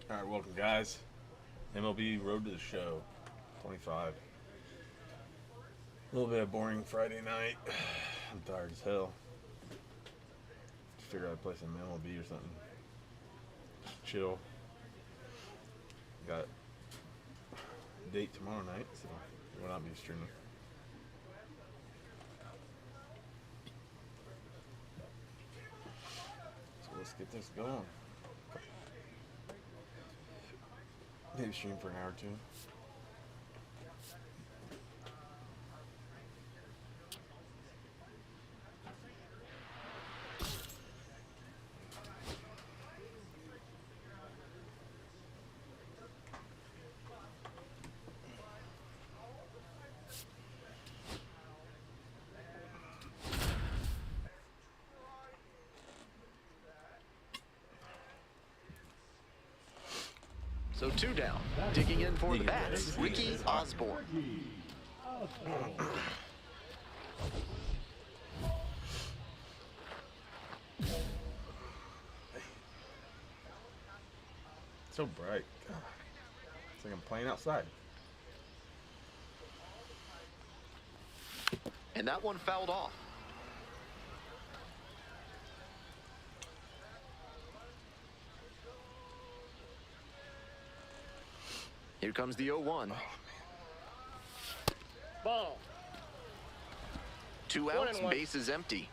All right, welcome guys. MLB Road to the Show 25. A little bit of boring Friday night. I'm tired as hell. Figure I'd play some MLB or something. Just chill. Got a date tomorrow night, so we'll not be streaming. So let's get this going. Maybe stream for an hour or two. So 2 down. Digging in for the bats, Ricky Osborne. So bright. God. It's like I'm playing outside. And that one fouled off. Here comes the 0-1. Ball. 2 outs, bases empty.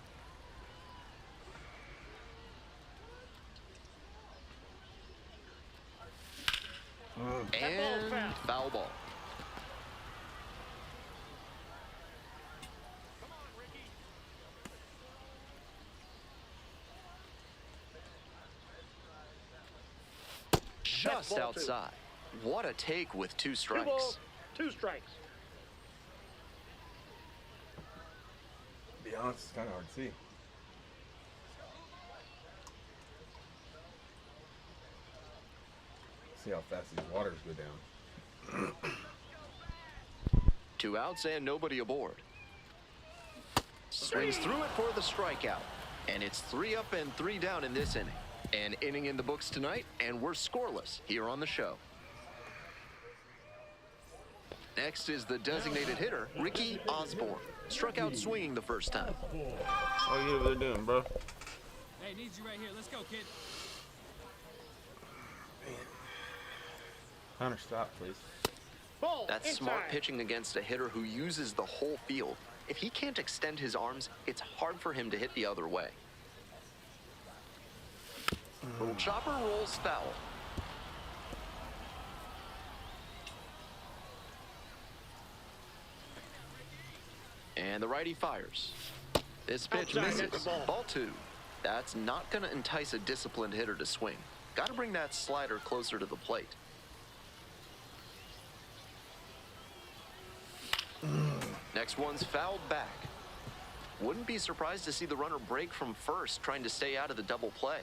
And foul ball. Just outside. What a take with 2 strikes. 2 balls, 2 strikes. To be honest, it's kind of hard to see. See how fast these waters go down. 2 outs and nobody aboard. Swings through it for the strikeout. And it's 3 up and 3 down in this inning. An inning in the books tonight, and we're scoreless here on the show. Next is the designated hitter, Ricky Osborne. Struck out swinging the first time. What are you over there doing, bro? Hey, needs you right here. Let's go, kid. Hunter, stop, please. Ball. That's inside. smart pitching against a hitter who uses the whole field. If he can't extend his arms, it's hard for him to hit the other way. Little chopper rolls foul. And the righty fires. This pitch Outside, misses. that's the ball. Ball 2. That's not going to entice a disciplined hitter to swing. Got to bring that slider closer to the plate. Next one's fouled back. Wouldn't be surprised to see the runner break from first, trying to stay out of the double play.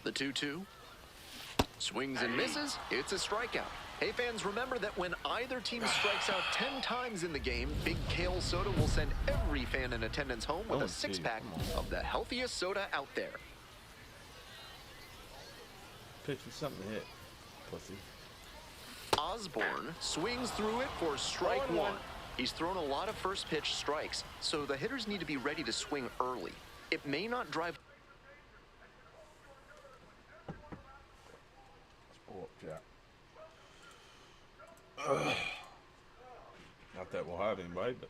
The 2-2. Swings and misses. It's a strikeout. Hey, fans, remember that when either team strikes out 10 times in the game, Big Kale Soda will send every fan in attendance home with a 6-pack of the healthiest soda out there. Pitch me something to hit, pussy. Osborne swings through it for strike 1. He's thrown a lot of first pitch strikes, so the hitters need to be ready to swing early. It may not drive. Let's pull up, Jack. Not that we'll have anybody, but.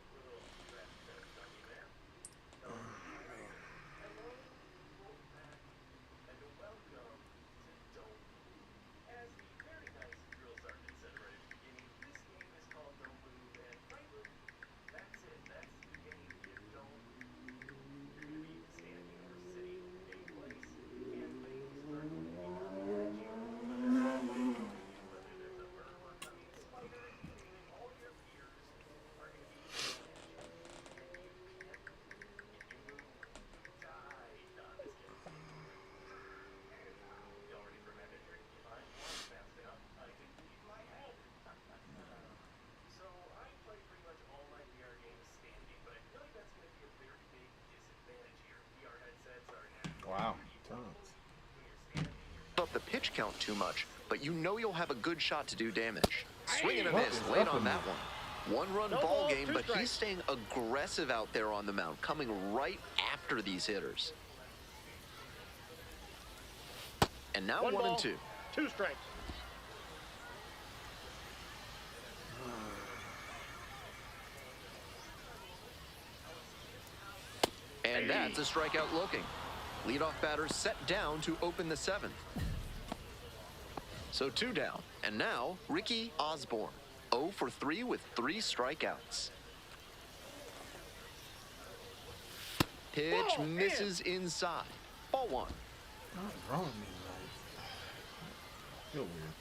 Wow. turns. Up the pitch count too much, but you know you'll have a good shot to do damage. Swing and a What miss is late up on with that me? one. One-run No ball ball, game, two but he's strikes. staying aggressive out there on the mound, coming right after these hitters. And now 1 ball, and 2. 2 strikes. And that's a strikeout looking. Leadoff batter set down to open the 7th. So 2 down. And now Ricky Osborne. 0 for 3 with 3 strikeouts. Pitch Ball, misses inside. Ball 1. What's wrong with me tonight? I feel weird.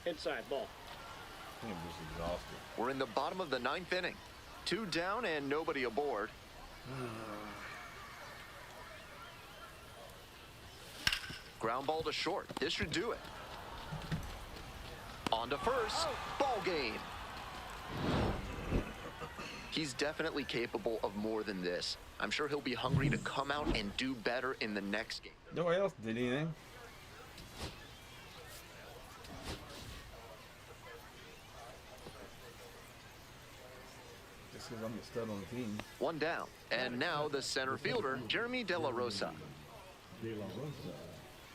Inside ball. I think I'm just exhausted. We're in the bottom of the 9th inning. 2 down and nobody aboard. Ground ball to short. This should do it. On to first. Ball game. He's definitely capable of more than this. I'm sure he'll be hungry to come out and do better in the next game. Nobody else did anything. Just because I'm the stud on the team. 1 down. And now the center fielder, Jeremy De La Rosa.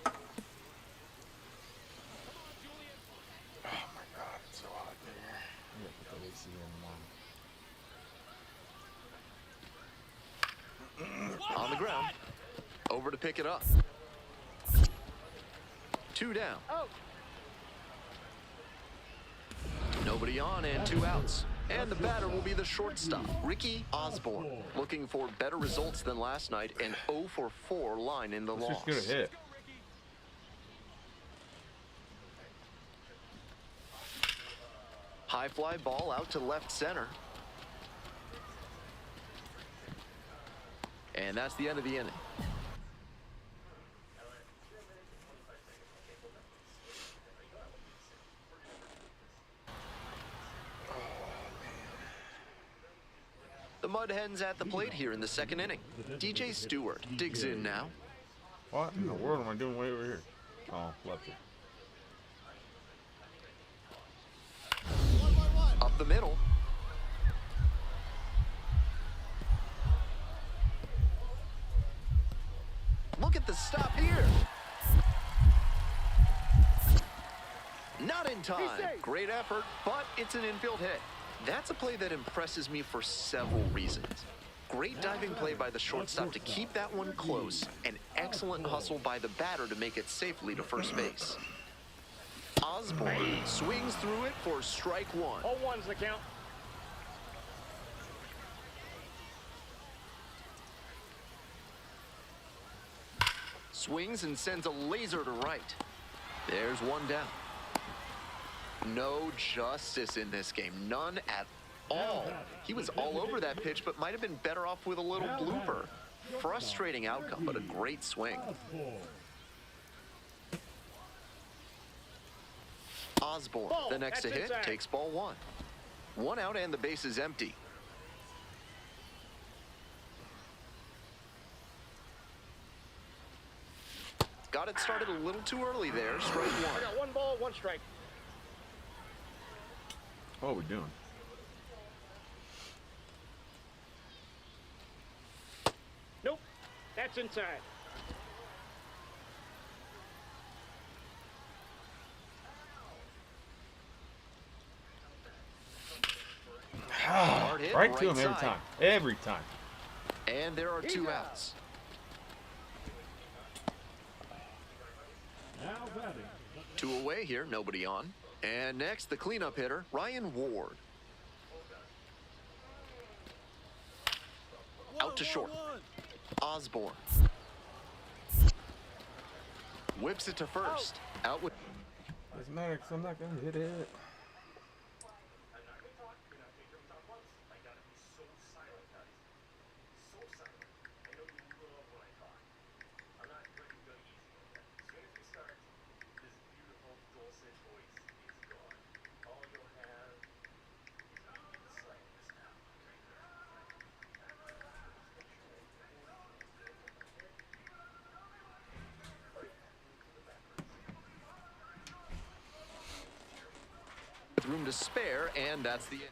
Oh my God, it's so hot there. I'm gonna put the AC on. On the ground. Over to pick it up. 2 down. Oh, Nobody on and 2 outs. And the batter will be the shortstop, Ricky Osborne. Looking for better results than last night, an 0 for 4 line in the Let's loss. just get a hit. High fly ball out to left center. And that's the end of the inning. The Mud Hens at the plate here in the 2nd inning. DJ Stewart digs in now. What in the world am I doing way over here? Oh, left it. Up the middle. Look at the stop here. Not in time. Great effort, but it's an infield hit. That's a play that impresses me for several reasons. Great diving play by the shortstop to keep that one close, and excellent hustle by the batter to make it safely to first base. Osborne swings through it for strike 1. 0-1's the count. Swings and sends a laser to right. There's 1 down. No justice in this game. None at all. He was all over that pitch, but might have been better off with a little blooper. Frustrating outcome, but a great swing. Osborne, Ball. the next to That's hit, inside. takes ball 1. 1 out and the base is empty. Got it started a little too early there. Strike 1. I got 1 ball, 1 strike. What are we doing? Nope, that's inside. Hard hit, Right to him every side. time. Every time. And there are 2 outs. Two away here, nobody on. And next, the cleanup hitter, Ryan Ward. Out to short. Osborne. Whips it to first. Out with... Doesn't matter because I'm not going to hit it. to spare, and that's the inning.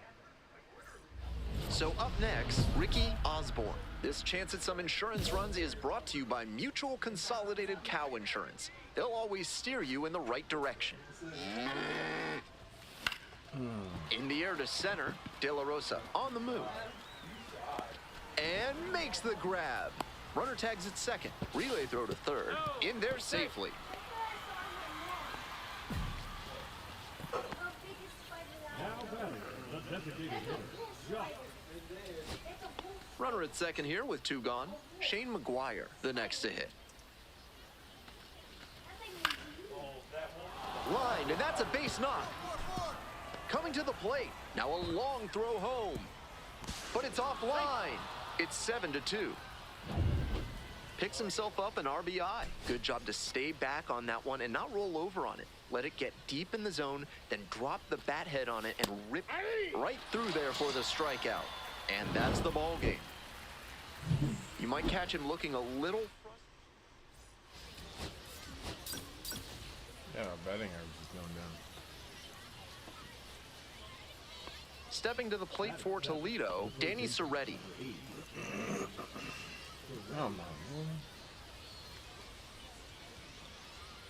So up next, Ricky Osborne. This chance at some insurance runs is brought to you by Mutual Consolidated Cow Insurance. They'll always steer you in the right direction. In the air to center, De La Rosa on the move. And makes the grab. Runner tags at second. Relay throw to third. In there safely. Runner at second here with 2 gone. Shane McGuire, the next to hit. Line, and that's a base knock. Coming to the plate. Now a long throw home. But it's offline. It's 7-2. Picks himself up an RBI. Good job to stay back on that one and not roll over on it. Let it get deep in the zone, then drop the bat head on it and rip right through there for the strikeout. And that's the ball game. You might catch him looking a little Yeah, our betting average is going down. Stepping to the plate for Toledo, Danny Soretti. Oh, my Lord.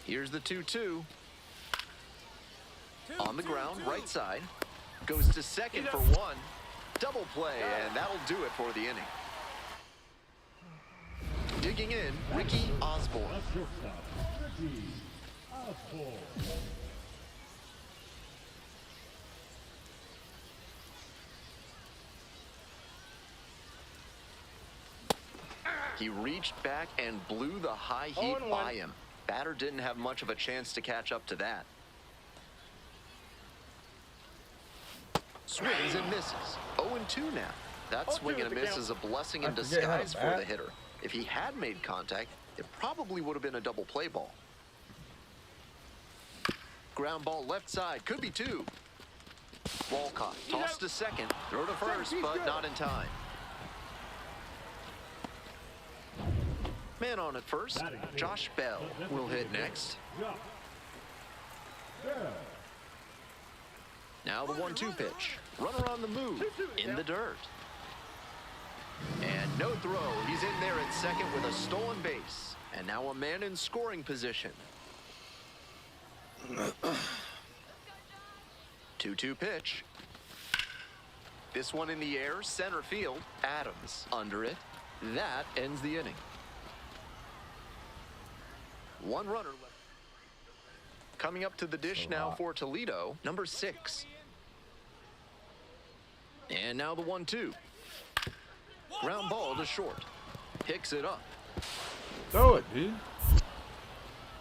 Here's the 2-2. On the ground, right side. Goes to second for 1. Double play, and that'll do it for the inning. Digging in, Ricky Osborne. He reached back and blew the high heat by him. Batter didn't have much of a chance to catch up to that. Swings and misses. 0-2 now. That swing and a miss is a blessing in disguise for the hitter. If he had made contact, it probably would have been a double play ball. Ground ball left side, could be 2. Walcott tossed to second, throw to first, but not in time. Man on at first, Josh Bell will hit next. Now the 1-2 pitch. Runner on the move, in the dirt. And no throw. He's in there at second with a stolen base. And now a man in scoring position. 2-2 pitch. This one in the air, center field. Adams under it. That ends the inning. 1 runner left. Coming up to the dish now for Toledo, number 6. And now the 1-2. Ground ball to short. Picks it up. Throw it, dude.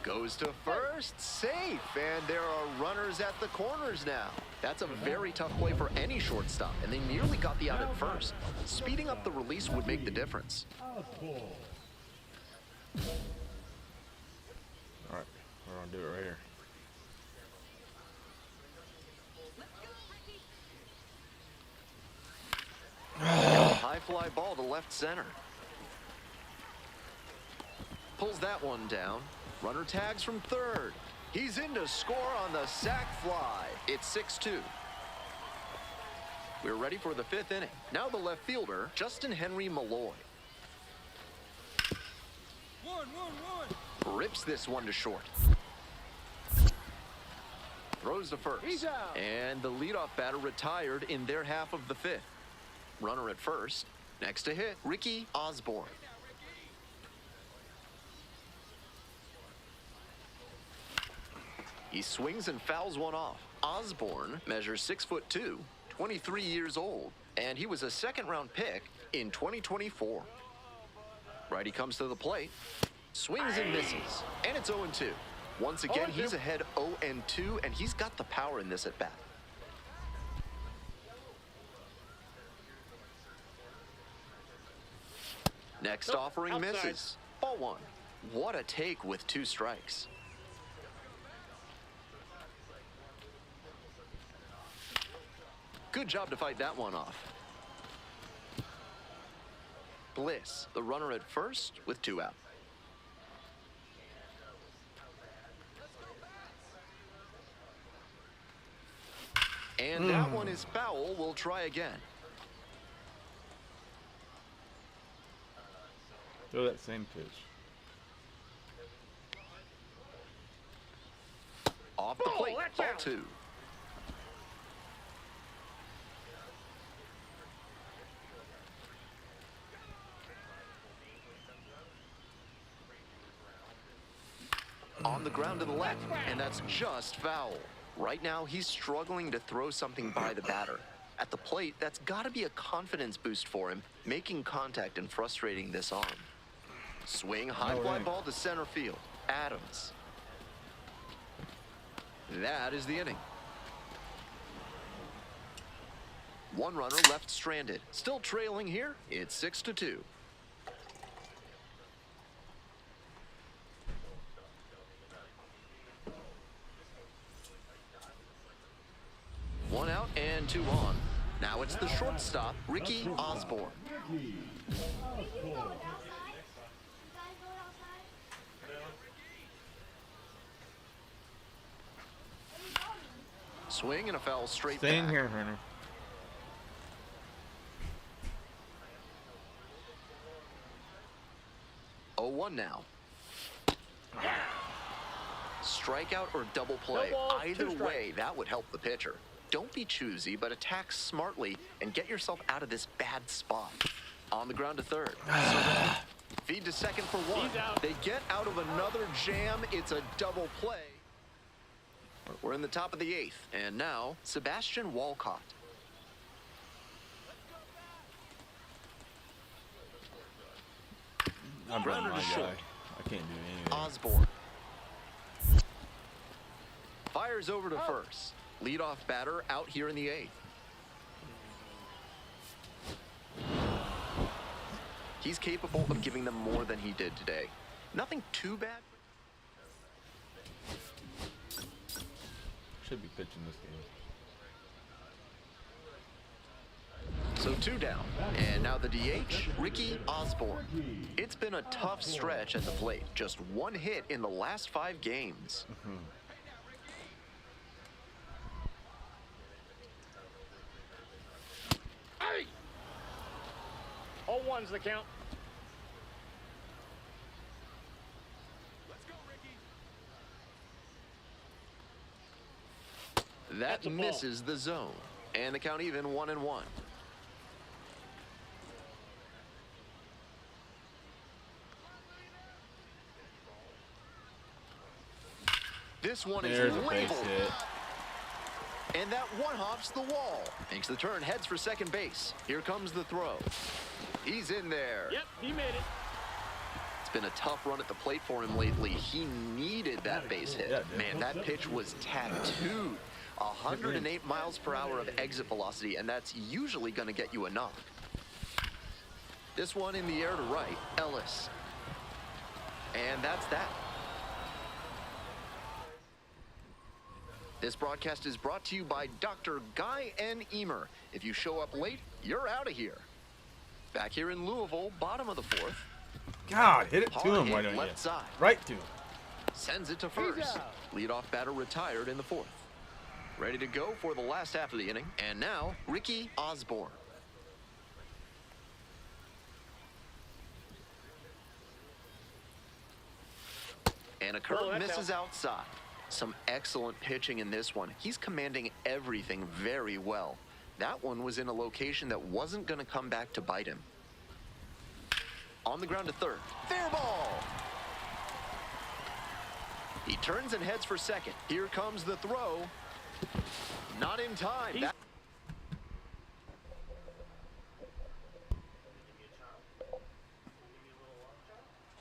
Goes to first, safe, and there are runners at the corners now. That's a very tough play for any shortstop, and they nearly got the out at first. Speeding up the release would make the difference. All right, we're gonna do it right here. High fly ball to left center. Pulls that one down. Runner tags from third. He's in to score on the sac fly. It's 6-2. We're ready for the 5th inning. Now the left fielder, Justin Henry Malloy. Rips this one to short. Throws to first. He's out. And the leadoff batter retired in their half of the 5th. Runner at first. Next to hit, Ricky Osborne. He swings and fouls one off. Osborne measures 6'2", 23 years old, and he was a 2nd-round pick in 2024. Righty comes to the plate, swings and misses, and it's 0-2. Once again, he's ahead 0-2, and he's got the power in this at bat. Next offering outside. misses. Ball 1. What a take with 2 strikes. Good job to fight that one off. Bliss, the runner at first with 2 out. And that one is foul. We'll try again. Throw that same pitch. Off the plate, that's ball out. 2. On the ground to the left, and that's just foul. Right now, he's struggling to throw something by the batter. At the plate, that's got to be a confidence boost for him, making contact and frustrating this arm. Swing, high fly ball to center field. Adams. That is the inning. One runner left stranded. Still trailing here. It's 6-2. One out and 2 on. Now it's the shortstop, Ricky Osborne. Swing and a foul straight Stay in back. here, Hunter. Oh, 1 now. Strikeout or double play. No balls, Either 2 strikes. way, that would help the pitcher. Don't be choosy, but attack smartly and get yourself out of this bad spot. On the ground to third. Feed to second for 1. He's out. They get out of another jam. It's a double play. We're in the top of the 8th. And now, Sebastian Walcott. I'm Grounder running to my short. guy. I can't do anything. Osborne. Fires over to first. Leadoff batter out here in the 8th. He's capable of giving them more than he did today. Nothing too bad. Should be pitching this game. So 2 down. And now the DH, Ricky Osborne. It's been a tough stretch at the plate. Just 1 hit in the last 5 games. Hey! 0-1's the count. Let's go, Ricky. That That's a ball. misses the zone. And the count even 1-1. This one There's is a base labeled. hit. And that one hops the wall. Makes the turn, heads for second base. Here comes the throw. He's in there. Yep, he made it. It's been a tough run at the plate for him lately. He needed that base hit. Yeah, dude. Man, that pitch was tattooed. 108 miles per hour of exit velocity, and that's usually going to get you a knock. This one in the air to right, Ellis. And that's that. This broadcast is brought to you by Dr. Guy N. Emer. If you show up late, you're out of here. Back here in Louisville, bottom of the 4th. God, hit it to Hard him, hit why don't you? left side. Right to him. Sends it to first. out. Leadoff batter retired in the 4th. Ready to go for the last half of the inning. And now, Ricky Osborne. And a curve Oh, that's misses outside. Some excellent pitching in this one. He's commanding everything very well. That one was in a location that wasn't going to come back to bite him. On the ground to third. Fair ball! He turns and heads for second. Here comes the throw. Not in time.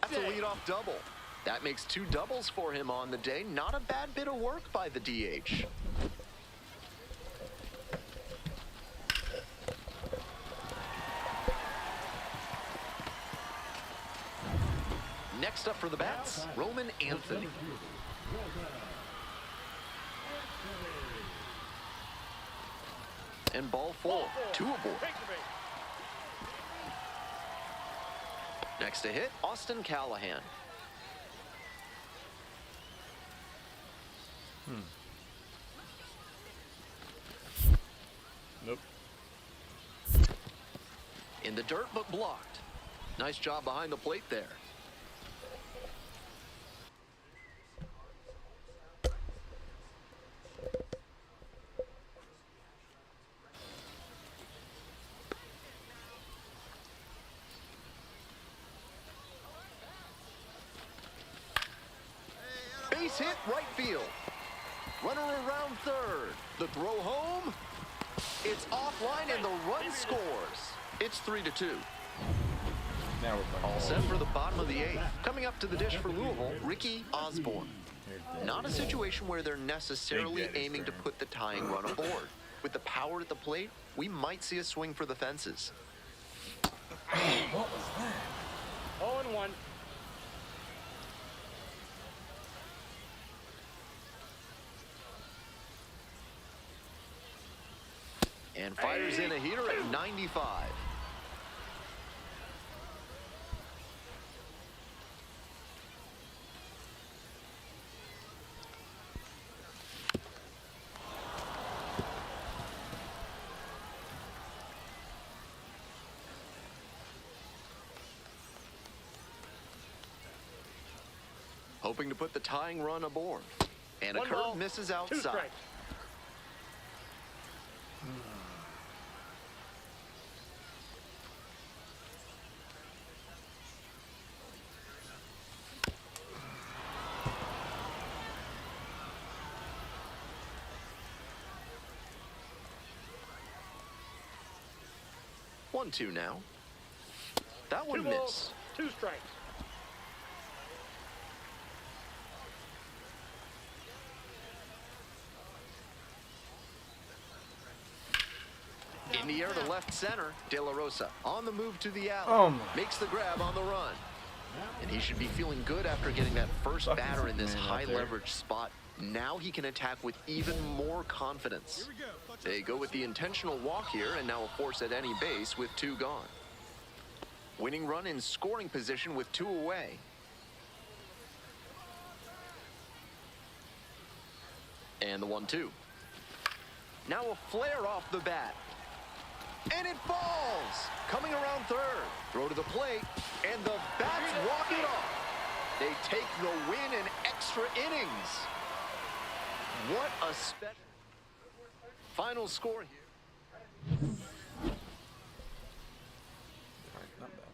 That's a leadoff double. That makes 2 doubles for him on the day. Not a bad bit of work by the DH. Next up for the bats, Roman Anthony. And ball 4, 2 aboard. Take the base. Next to hit, Austin Callahan. In the dirt, but blocked. Nice job behind the plate there. Base hit right field. Runner around third. The throw home. It's offline and the run scores. It's 3-2. Now we're playing. All set for the bottom of the eighth. Coming up to the dish for Louisville, Ricky Osborne. Not a situation where they're necessarily aiming to put the tying run aboard. With the power at the plate, we might see a swing for the fences. What was that? 0-1. And fires in a heater at 95. Hoping to put the tying run aboard. And a One curve ball, misses 2 outside. strikes. 1-2 now. That 2 one balls, missed. 2 strikes. In the air to left center, De La Rosa on the move to the alley. Oh my. Makes the grab on the run. And he should be feeling good after getting that first Fucking batter in this man out high there. leverage spot. Now he can attack with even more confidence. They go with the intentional walk here and now a force at any base with 2 gone. Winning run in scoring position with 2 away. And the 1-2. Now a flare off the bat. And it falls! Coming around third. Throw to the plate. And the bats walk it off. They take the win in extra innings. What a special. Final score here. Not bad.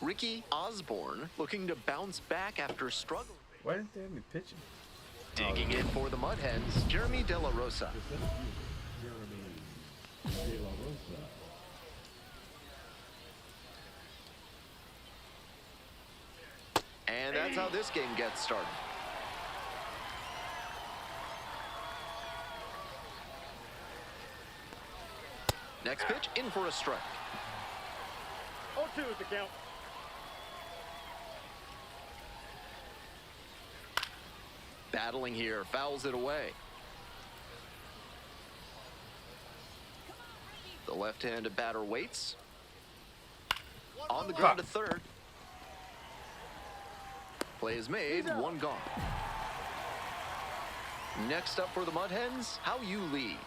Ricky Osborne looking to bounce back after struggling. Why didn't they have me pitching? Digging in for the Mud Hens, Jeremy De La Rosa. And that's how this game gets started. Next pitch, in for a strike. 0-2 is the count. Battling here, fouls it away. The left-handed batter waits. On the ground to third. Play is made, 1 gone. Next up for the Mud Hens, How You Lee.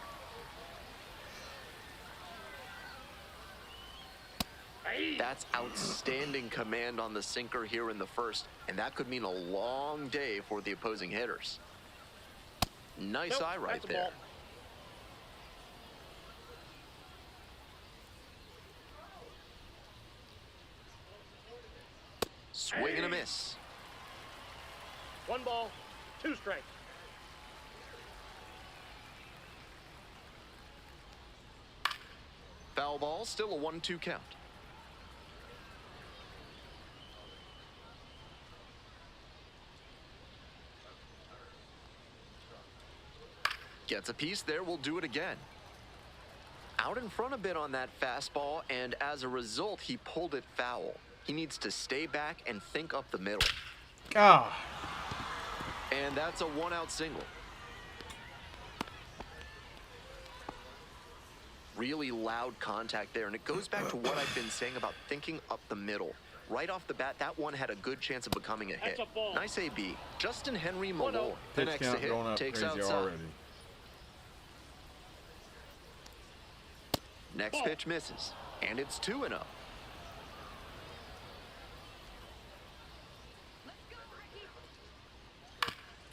That's outstanding command on the sinker here in the first, and that could mean a long day for the opposing hitters. Nice Nope, eye right that's a there. ball. Swing and a miss. 1 ball, 2 strikes. Foul ball, still a 1-2 count. Gets a piece there, we'll do it again. Out in front a bit on that fastball, and as a result, he pulled it foul. He needs to stay back and think up the middle. Ah. And that's a 1-out single. Really loud contact there, and it goes back to what I've been saying about thinking up the middle. Right off the bat, that one had a good chance of becoming a hit. That's a ball. Nice AB. Justin Henry 1-0. Malloy, the Pitch next to count hit, going up takes crazy outside. already. Next Ball. pitch misses, and it's 2-0.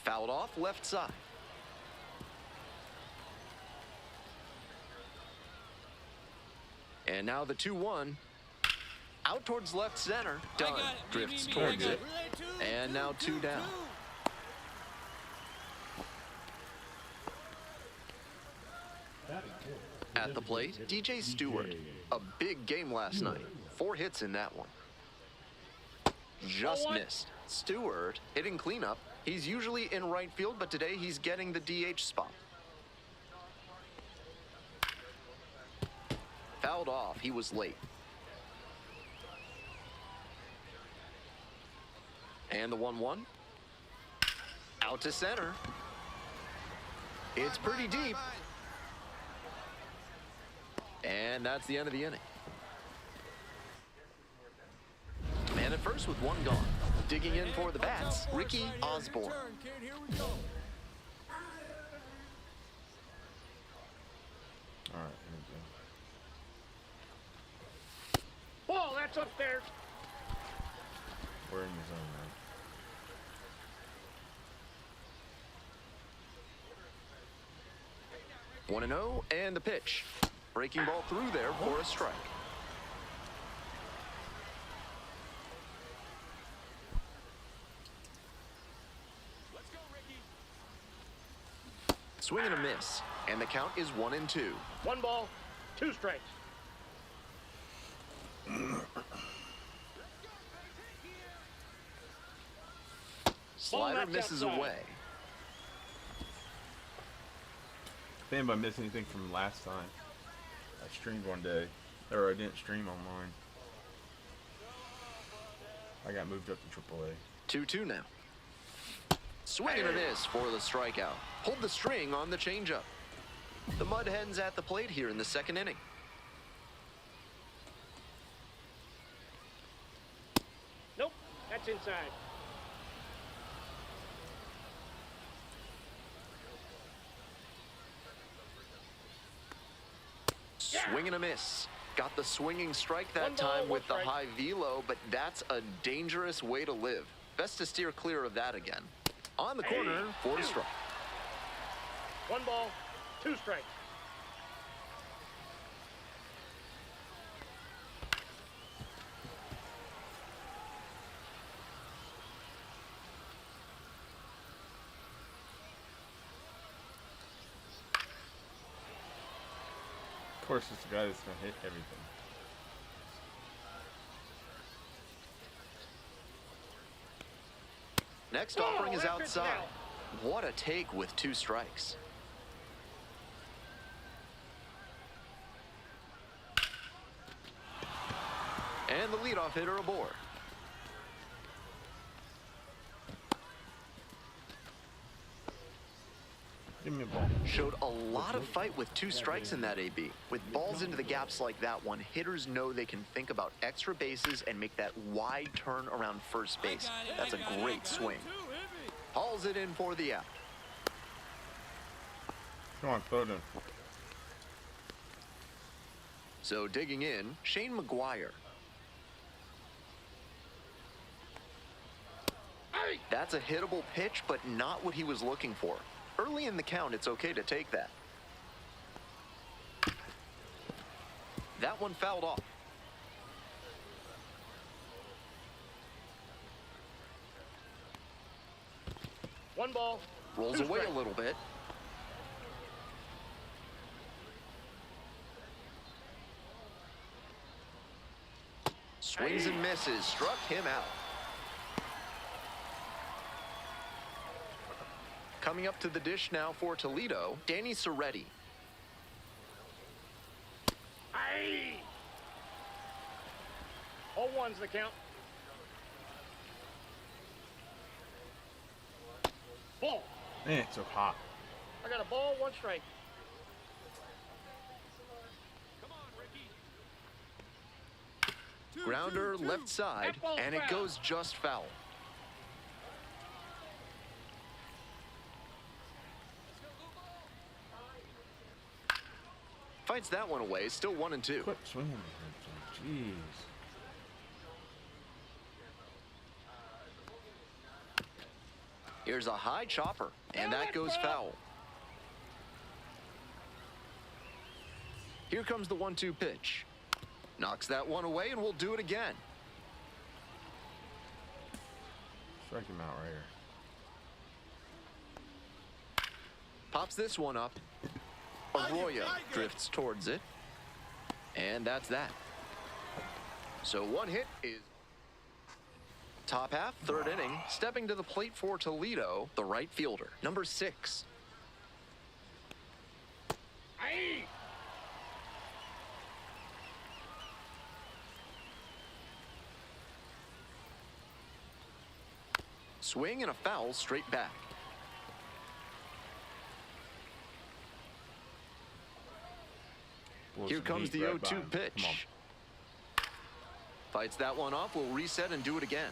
Fouled off left side. And now the 2-1. Out towards left center. Done. Drifts towards it. And now 2 down. At the plate, DJ Stewart. A big game last night. 4 hits in that one. Just missed. Stewart hitting cleanup. He's usually in right field, but today he's getting the DH spot. Fouled off. He was late. And the 1-1. Out to center. It's pretty deep. And that's the end of the inning. Man at first with 1 gone. Digging in for the bats, Ricky Osborne. All right. Ball, that's upstairs. We're in the zone now. One and 0, and the pitch. Breaking ball through there for a strike. Let's go, Ricky. Swing and a miss, and the count is 1-2. 1 ball, 2 strikes. Slider that's misses outside. away. If anybody missed anything from last time, I streamed one day, or I didn't stream online. I got moved up to AAA. 2-2 now. Swing and a miss for the strikeout. Pulled the string on the changeup. The Mud Hens at the plate here in the 2nd inning. Nope, that's inside. Swing and a miss. Got the swinging strike that 1 ball, time 1 with the strike. high velo, but that's a dangerous way to live. Best to steer clear of that again. On the corner for a strike. 1 ball, 2 strikes. Of course, it's the guy that's gonna hit everything. Next offering is that's it outside. now. What a take with 2 strikes. And the leadoff hitter aboard. Give me a ball. Showed a lot of fight with 2 strikes in that AB. With balls into the gaps like that one, hitters know they can think about extra bases and make that wide turn around first base. That's a great swing. Hauls it in for the out. Come on, throw it in. So digging in, Shane McGuire. That's a hittable pitch, but not what he was looking for. Early in the count, it's okay to take that. That one fouled off. One ball. Rolls two away strikes. a little bit. Swings and misses. Struck him out. Coming up to the dish now for Toledo, Danny Soretti. Aye. All one's the count. Ball. Man, it's so hot. I got a ball, 1 strike. Come on, Ricky. Grounder left side, and it goes just foul. Fights that one away, still 1-2. Quit swinging. Jeez. Here's a high chopper, and that goes foul. Here comes the 1-2 pitch. Knocks that one away, and we'll do it again. Strike him out right here. Pops this one up. Arroyo drifts towards it. And that's that. So one hit is top half, third inning. Stepping to the plate for Toledo, the right fielder, number 6. Aye. Swing and a foul straight back. Here comes the 0-2 pitch. Fights that one off. We'll reset and do it again.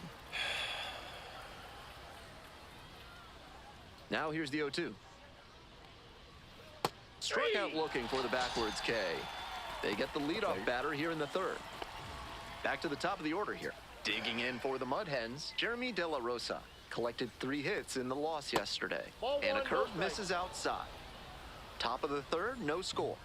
Now here's the 0-2. Strikeout looking for the backwards K. They get the leadoff batter here in the third. Back to the top of the order here. Digging in for the Mud Hens, Jeremy De La Rosa. Collected 3 hits in the loss yesterday. And a curve misses outside. Top of the third, no score.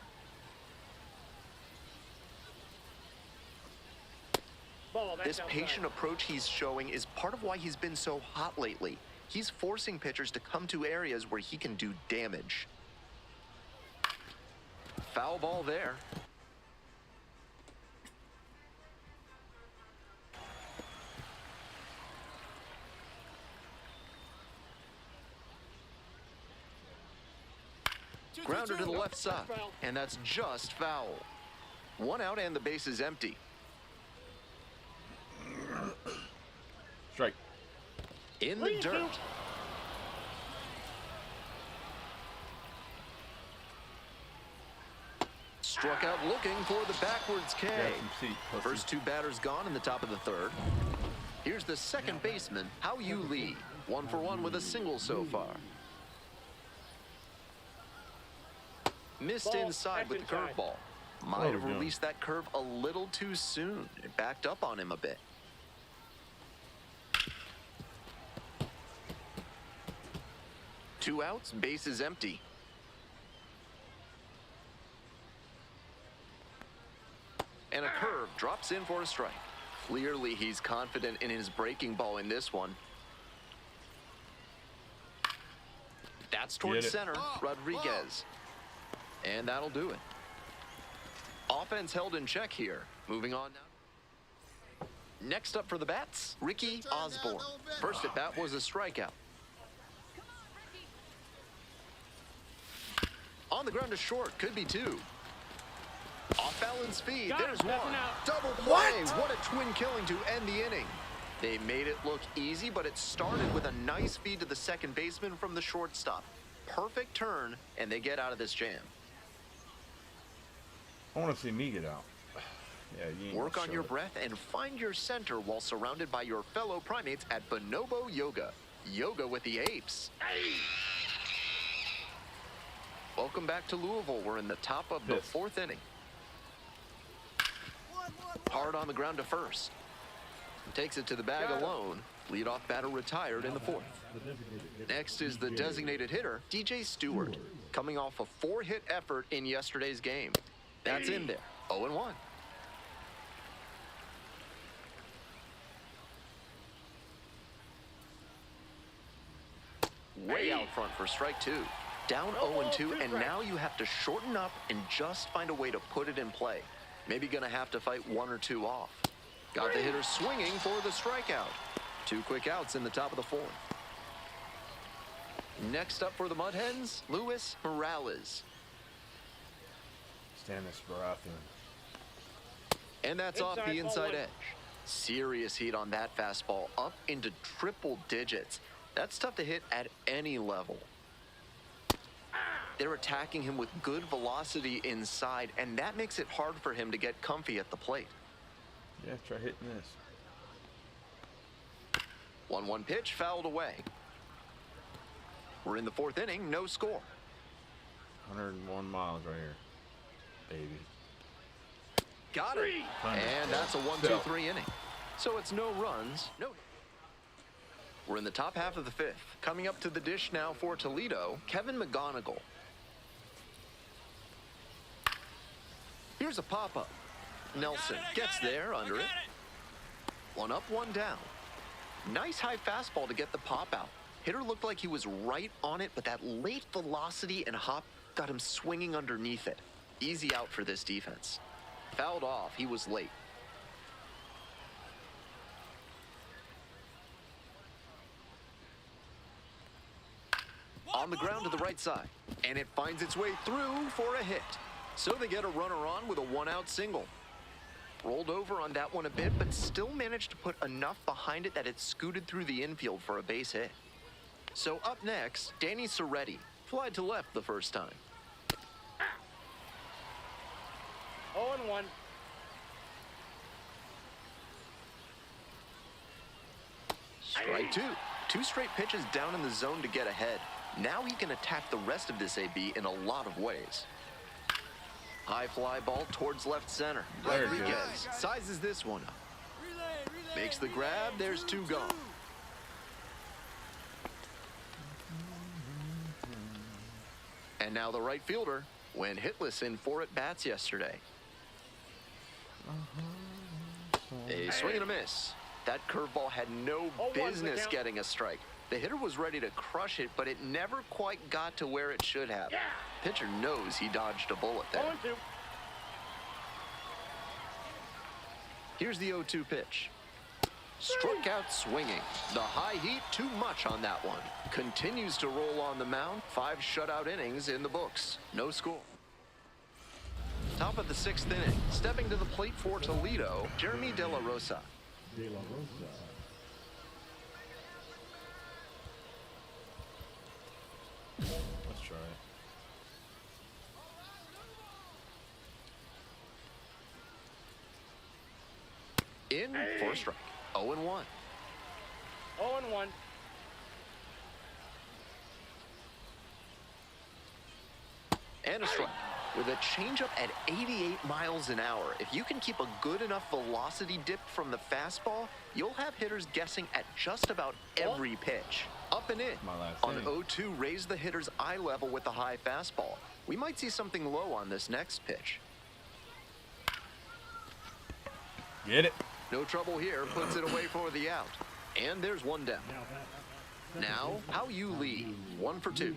This patient approach he's showing is part of why he's been so hot lately. He's forcing pitchers to come to areas where he can do damage. Foul ball there. Grounder to the left side, and that's just foul. 1 out and the base is empty. Strike. In the dirt. Struck out looking for the backwards K. First 2 batters gone in the top of the third. Here's the second baseman, How You Lee. 1 for 1 with a single so far. Missed inside with the curveball. Might have released that curve a little too soon. It backed up on him a bit. Two outs, base is empty. And a curve drops in for a strike. Clearly, he's confident in his breaking ball in this one. That's towards center, Rodriguez. And that'll do it. Offense held in check here. Moving on now. Next up for the bats, Ricky Osborne. First at bat was a strikeout. On the ground to short, could be 2. Off balance speed, there's 1. Double play, what a twin killing to end the inning. They made it look easy, but it started with a nice feed to the second baseman from the shortstop. Perfect turn, and they get out of this jam. I want to see me get out. Yeah, you ain't Work on show your it. breath and find your center while surrounded by your fellow primates at Bonobo Yoga. Yoga with the apes. Welcome back to Louisville. We're in the top of the 4th inning. Hard on the ground to first. Takes it to the bag alone. Leadoff batter retired in the 4th. Next is the designated hitter, DJ Stewart, coming off a 4-hit effort in yesterday's game. That's in there, 0-1. Way out front for strike 2. Down 0-2, and now you have to shorten up and just find a way to put it in play. Maybe gonna have to fight 1 or 2 off. Got the hitter swinging for the strikeout. 2 quick outs in the top of the 4th. Next up for the Mud Hens, Luis Morales. Stannis Baratheon. And that's off the inside edge. Serious heat on that fastball, up into triple digits. That's tough to hit at any level. They're attacking him with good velocity inside, and that makes it hard for him to get comfy at the plate. Yeah, try hitting this. 1-1 pitch fouled away. We're in the fourth inning, no score. 101 miles right here, baby. Got it. And that's a 1-2-3 inning. So it's no runs, no. We're in the top half of the fifth. Coming up to the dish now for Toledo, Kevin McGonigal. Here's a pop-up. Nelson gets there under it. 1 up, 1 down. Nice high fastball to get the pop out. Hitter looked like he was right on it, but that late velocity and hop got him swinging underneath it. Easy out for this defense. Fouled off, he was late. On the ground to the right side, and it finds its way through for a hit. So they get a runner on with a 1-out single. Rolled over on that one a bit, but still managed to put enough behind it that it scooted through the infield for a base hit. So up next, Danny Soretti. Flied to left the first time. 0-1. Strike 2. 2 straight pitches down in the zone to get ahead. Now he can attack the rest of this AB in a lot of ways. High fly ball towards left center. There it Rodriguez sizes this one up. Makes the grab. There's 2 gone. And now the right fielder went hitless in 4 at-bats yesterday. A swing and a miss. That curveball had no business getting a strike. The hitter was ready to crush it, but it never quite got to where it should have. Yeah. Pitcher knows he dodged a bullet there. 0-2. Here's the 0-2 pitch. Struck out swinging. The high heat, too much on that one. Continues to roll on the mound. 5 shutout innings in the books. No score. Top of the 6th inning. Stepping to the plate for Toledo, Jeremy De La Rosa. Let's try it. In for a strike. 0-1. 0-1. And a strike. With a changeup at 88 miles an hour, if you can keep a good enough velocity dip from the fastball, you'll have hitters guessing at just about every pitch. Up and in. My last On inning. 0-2, raise the hitter's eye level with the high fastball. We might see something low on this next pitch. Get it. No trouble here, puts it away for the out. And there's 1 down. Now, how you lead. 1 for 2.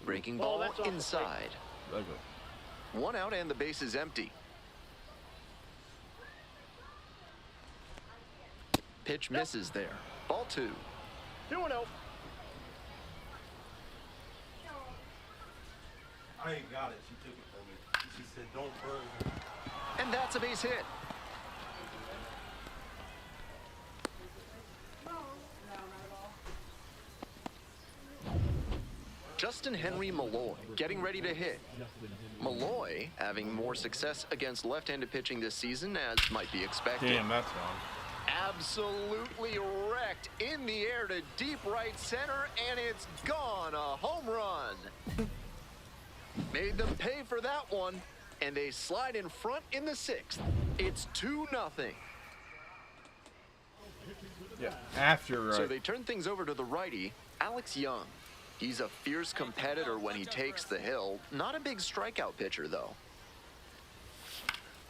Breaking ball that's off the inside. Ugly. 1 out and the base is empty. Pitch misses there. Ball 2. 2-0. I ain't got it. She took it from me. She said, don't burn. And that's a base hit. Justin Henry Malloy getting ready to hit. Malloy having more success against left-handed pitching this season, as might be expected. Damn, that's gone. Absolutely wrecked in the air to deep right center, and it's gone. A home run. Made them pay for that one, and they slide in front in the 6th. It's 2-0. Yeah. After So they turn things over to the righty, Alex Young. He's a fierce competitor when he takes the hill. Not a big strikeout pitcher, though.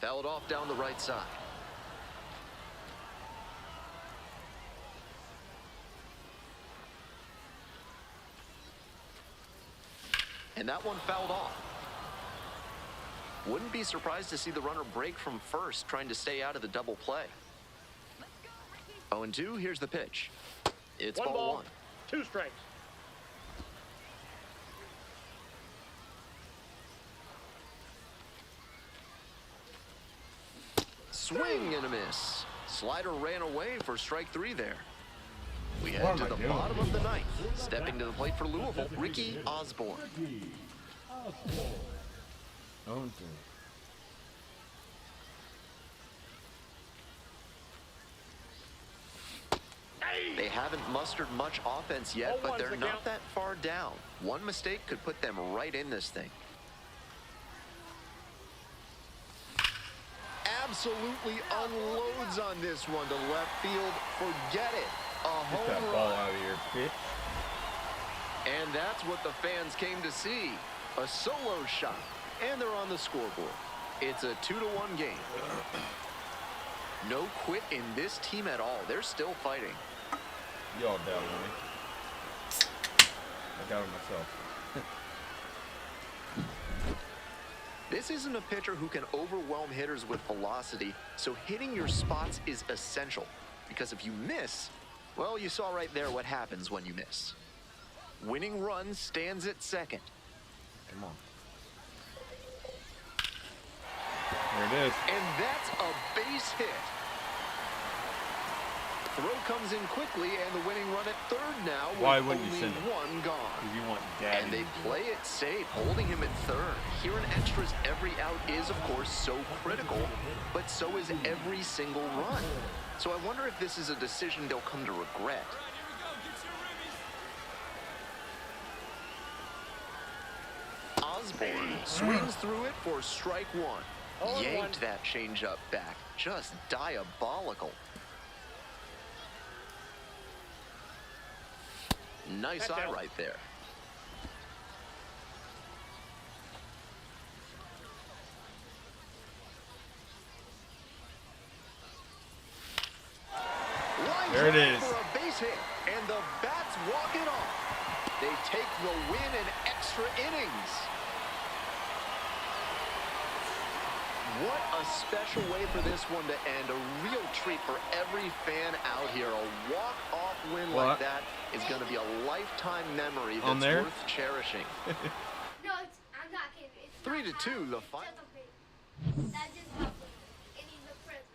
Fouled off down the right side. And that one fouled off. Wouldn't be surprised to see the runner break from first, trying to stay out of the double play. 0-2, here's the pitch. It's 1 ball ball, 1. 2 strikes. Swing and a miss. Slider ran away for strike 3 there. We What head am to I the doing? bottom of the 9th. Stepping to the plate for Louisville, Ricky Osborne. 0-3. They haven't mustered much offense yet, but they're not that far down. One mistake could put them right in this thing. Absolutely unloads on this one to left field. Forget it. A Get that home ball run. out of here, bitch. And that's what the fans came to see. A solo shot. And they're on the scoreboard. It's a 2-1 game. No quit in this team at all. They're still fighting. Y'all doubted me. I doubted myself. This isn't a pitcher who can overwhelm hitters with velocity, so hitting your spots is essential. Because if you miss, well, you saw right there what happens when you miss. Winning run stands at second. Come on. There it is. And that's a base hit. Throw comes in quickly, and the winning run at third now with Why wouldn't you only send it? one gone. If you want daddy. And they play it safe, holding him at third. Here in extras, every out is, of course, so critical, but so is every single run. So I wonder if this is a decision they'll come to regret. Osborne swings through it for strike one. Yanked that changeup back. Just diabolical. Nice eye right there. There it is. For a base hit, and the bats walk it off. They take the win in extra innings. What a special way for this one to end. A real treat for every fan out here. A walk-off win like that is going to be a lifetime memory that's worth cherishing. No, I'm not kidding. It's 3-2, the final. That just happened. And he's the president.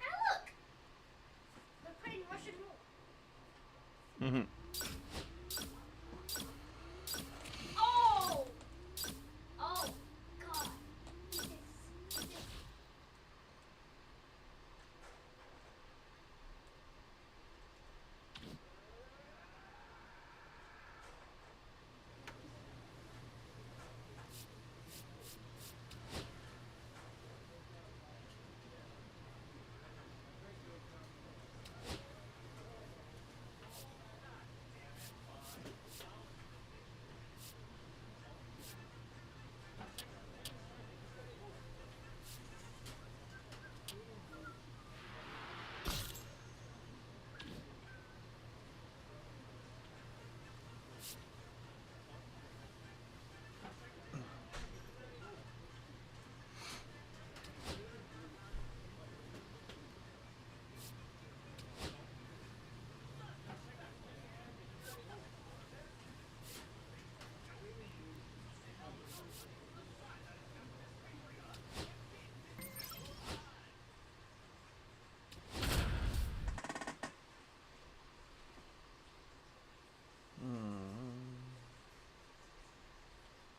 Now look! They're playing Russian roulette. Mm-hmm. Oh! Oh, God. Yes.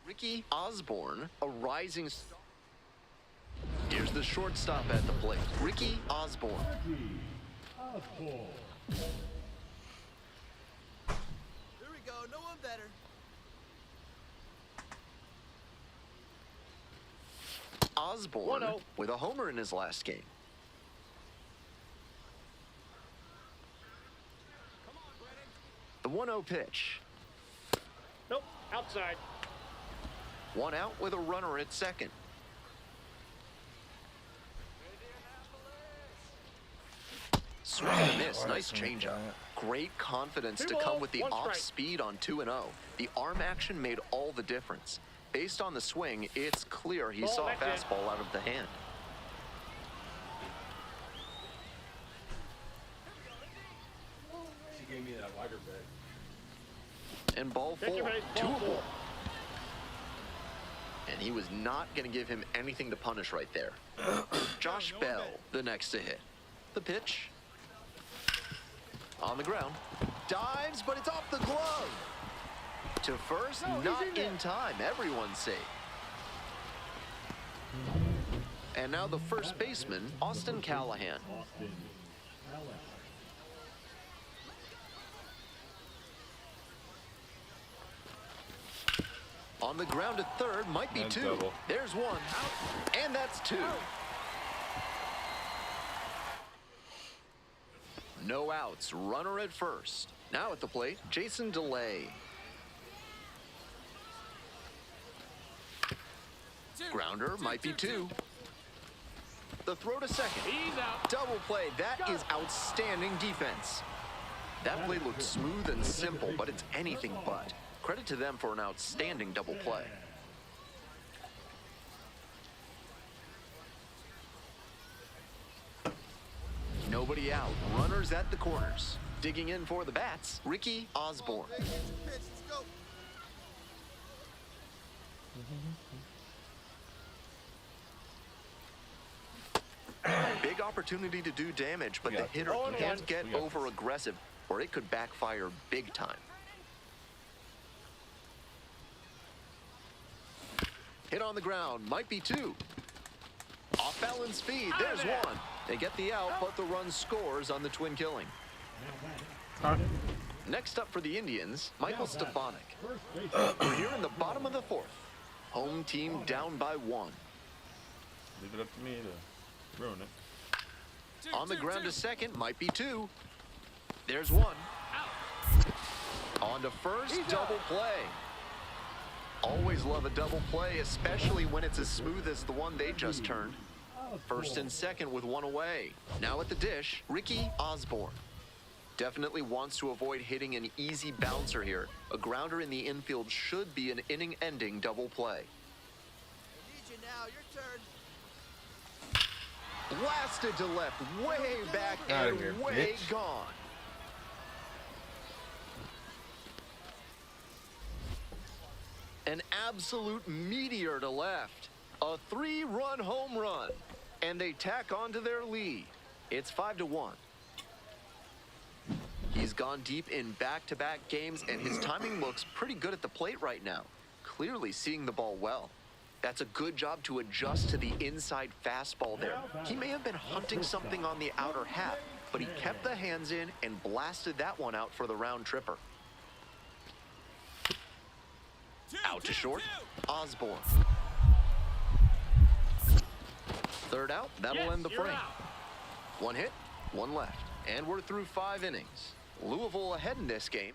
Ricky Osborne, a rising star. Here's the shortstop at the plate, Ricky Osborne. Here we go. No one better. Osborne 1-0. with a homer in his last game. The 1-0 pitch. Nope, outside. One out with a runner at second. Swing and a miss. Nice changeup. Great confidence to come with the off speed on 2-0. The arm action made all the difference. Based on the swing, it's clear he saw a fastball out of the hand. She gave me that wider bet. And ball Take your four. base, 2 ball 4. And he was not going to give him anything to punish right there. Josh Bell, the next to hit. The pitch. On the ground. Dives, but it's off the glove. To first, not in time. Everyone's safe. And now the first baseman, Austin Callahan. On the ground at third, might be And two. double. There's one. And that's two. No outs. Runner at first. Now at the plate, Jason DeLay. Grounder might be two. The throw to second. He's out. Double play. That is outstanding defense. That play looked smooth and simple, but it's anything but. Credit to them for an outstanding double play. Nobody out. Runners at the corners. Digging in for the bats, Ricky Osborne. Hey, get your pitch. Let's go. Big opportunity to do damage, but We the got hitter this. can't get We got over aggressive, or it could backfire big time. Hit on the ground, might be two. Off balance speed, there's one. They get the out, but the run scores on the twin killing. Next up for the Indians, Michael Stefanik. We're here in the bottom of the fourth. Home team down by one. Leave it up to me to ruin it. On the ground to second, might be two. There's one. On to first, double play. Always love a double play, especially when it's as smooth as the one they just turned. First and second with one away. Now at the dish, Ricky Osborne. Definitely wants to avoid hitting an easy bouncer here. A grounder in the infield should be an inning-ending double play. I need you now. Your turn. Blasted to left, way back Outta and here, way bitch. gone. An absolute meteor to left. A 3-run home run. And they tack on to their lead. It's 5-1. He's gone deep in back-to-back games, and his timing looks pretty good at the plate right now. Clearly seeing the ball well. That's a good job to adjust to the inside fastball there. He may have been hunting something on the outer half, but he kept the hands in and blasted that one out for the round tripper. Out to short, Osborne. Third out, that'll end the You're frame. out. One hit, one left, and we're through 5 innings. Louisville ahead in this game.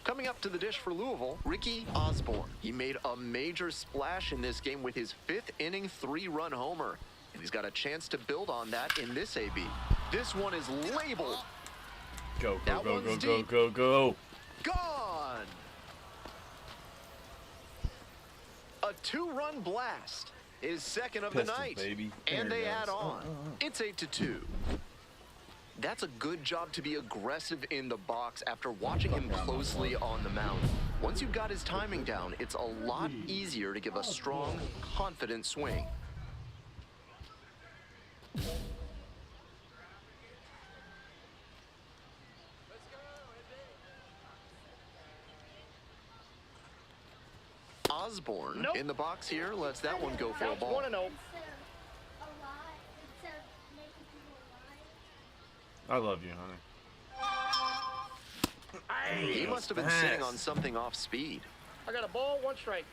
Coming up to the dish for Louisville, Ricky Osborne. He made a major splash in this game with his 5th inning 3-run homer. And he's got a chance to build on that in this AB. This one is labeled. Go, go, That go, one's go, deep. go, go, go. Gone! A 2-run blast is second of the Pistons, night. baby. And There they it add goes. on. It's 8-2. That's a good job to be aggressive in the box after watching him closely on the mound. Once you've got his timing down, it's a lot easier to give a strong, confident swing. Osborne Nope. in the box here lets that one go for a Counts ball. 1-0. It's a lot. It's a making people alive. I love you, honey. He must have been sitting on something off speed. I got a ball, 1 strike.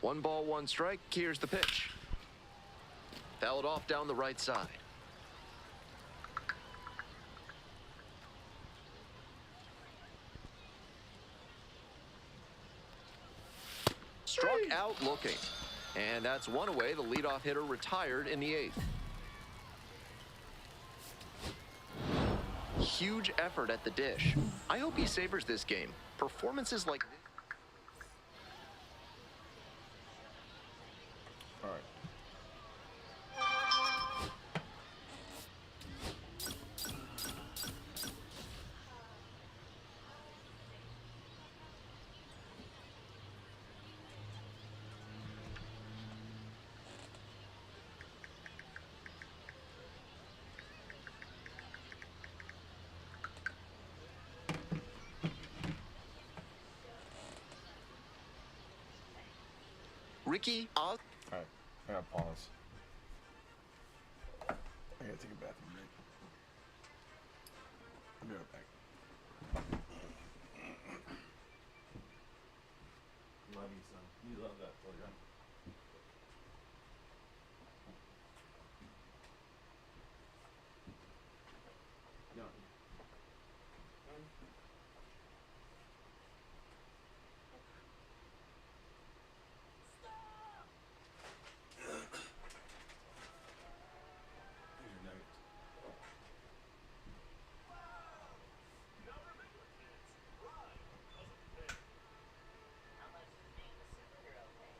One ball, one strike. Here's the pitch. Fouled off down the right side. Struck out looking. And that's one away. The leadoff hitter retired in the 8th. Huge effort at the dish. I hope he savors this game. Performances like this. All right. Ricky Oz. Alright, I gotta pause. I gotta take a bathroom break. I'll be right back. Love you, son. You love that program. No. Here's your nugget. How much does being a superhero pay?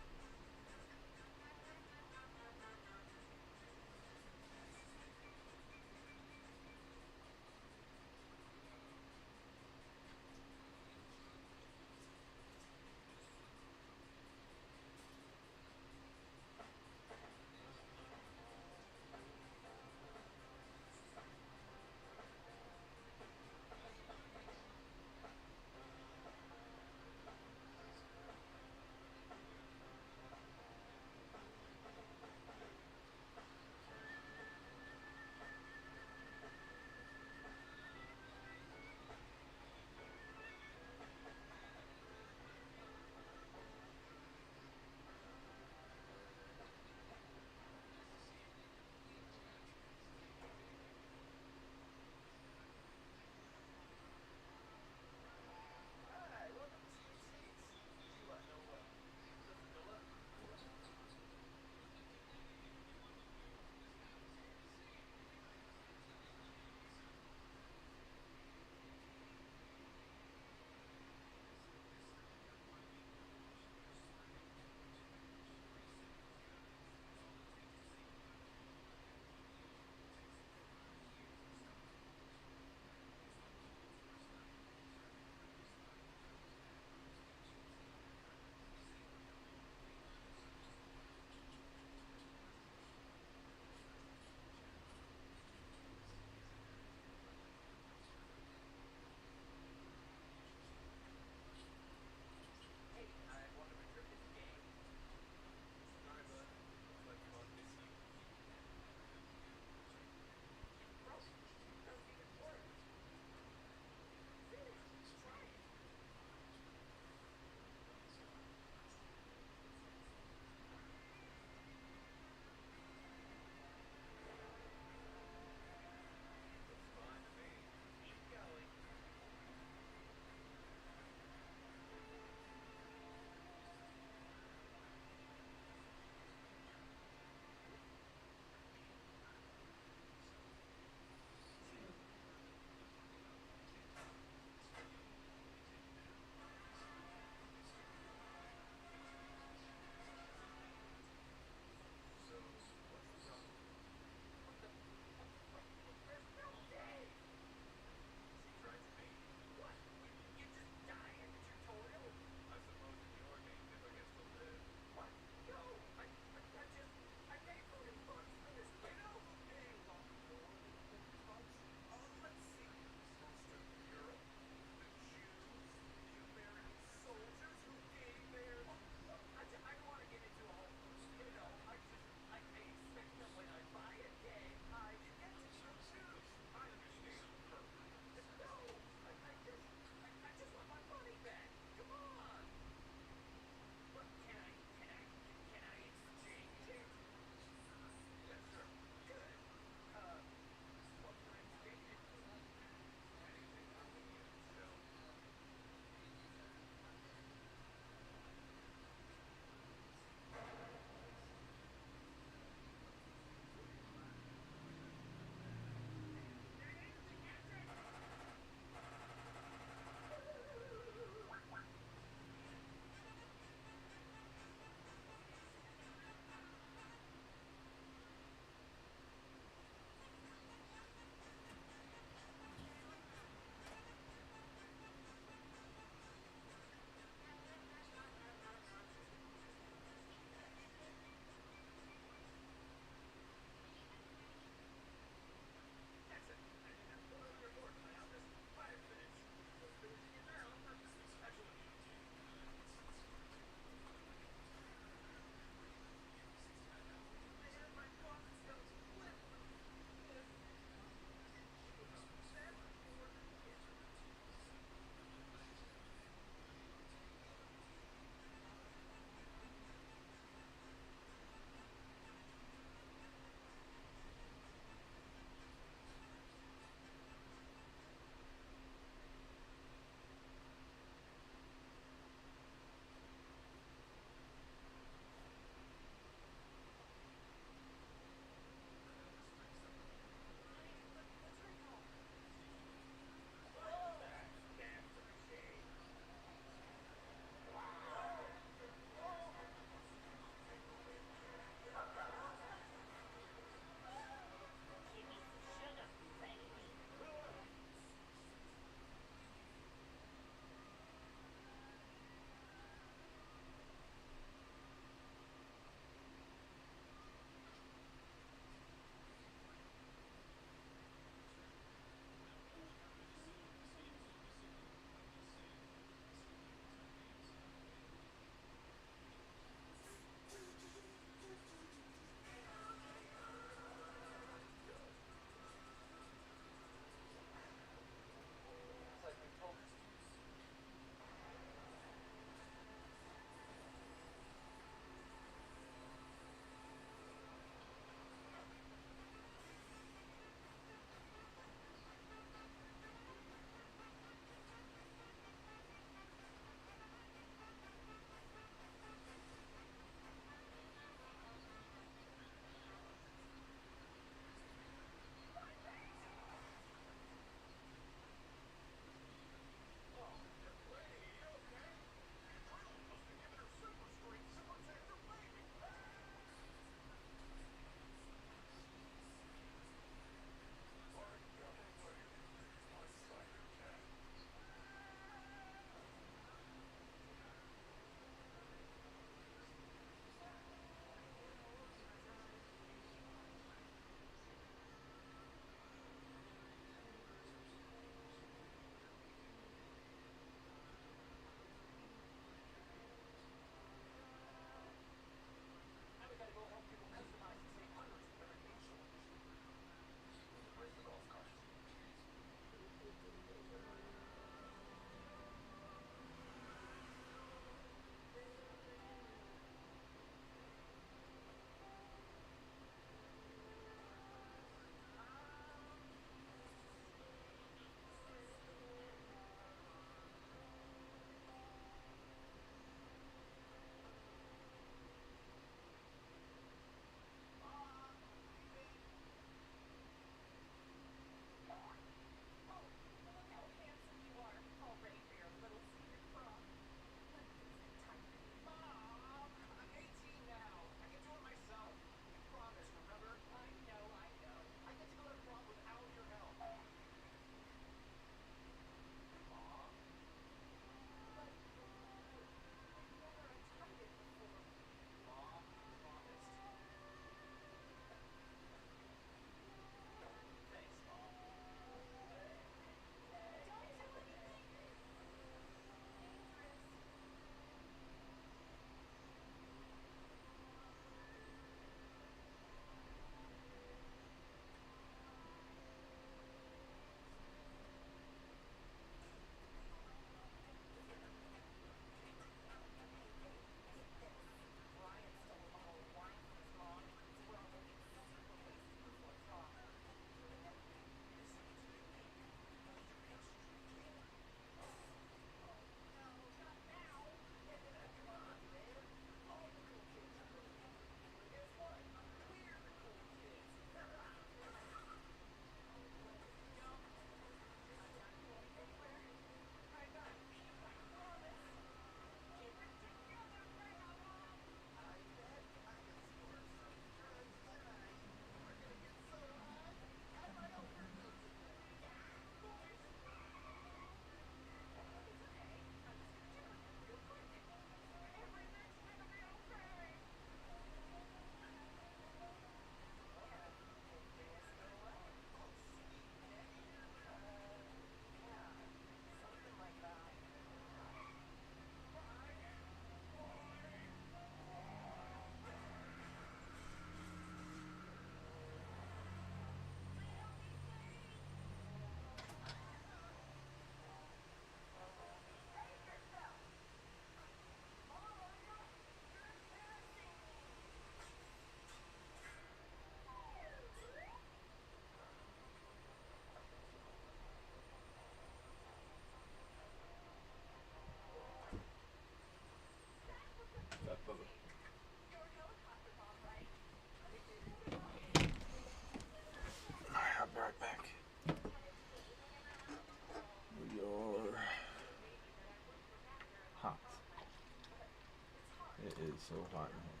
so hot in here.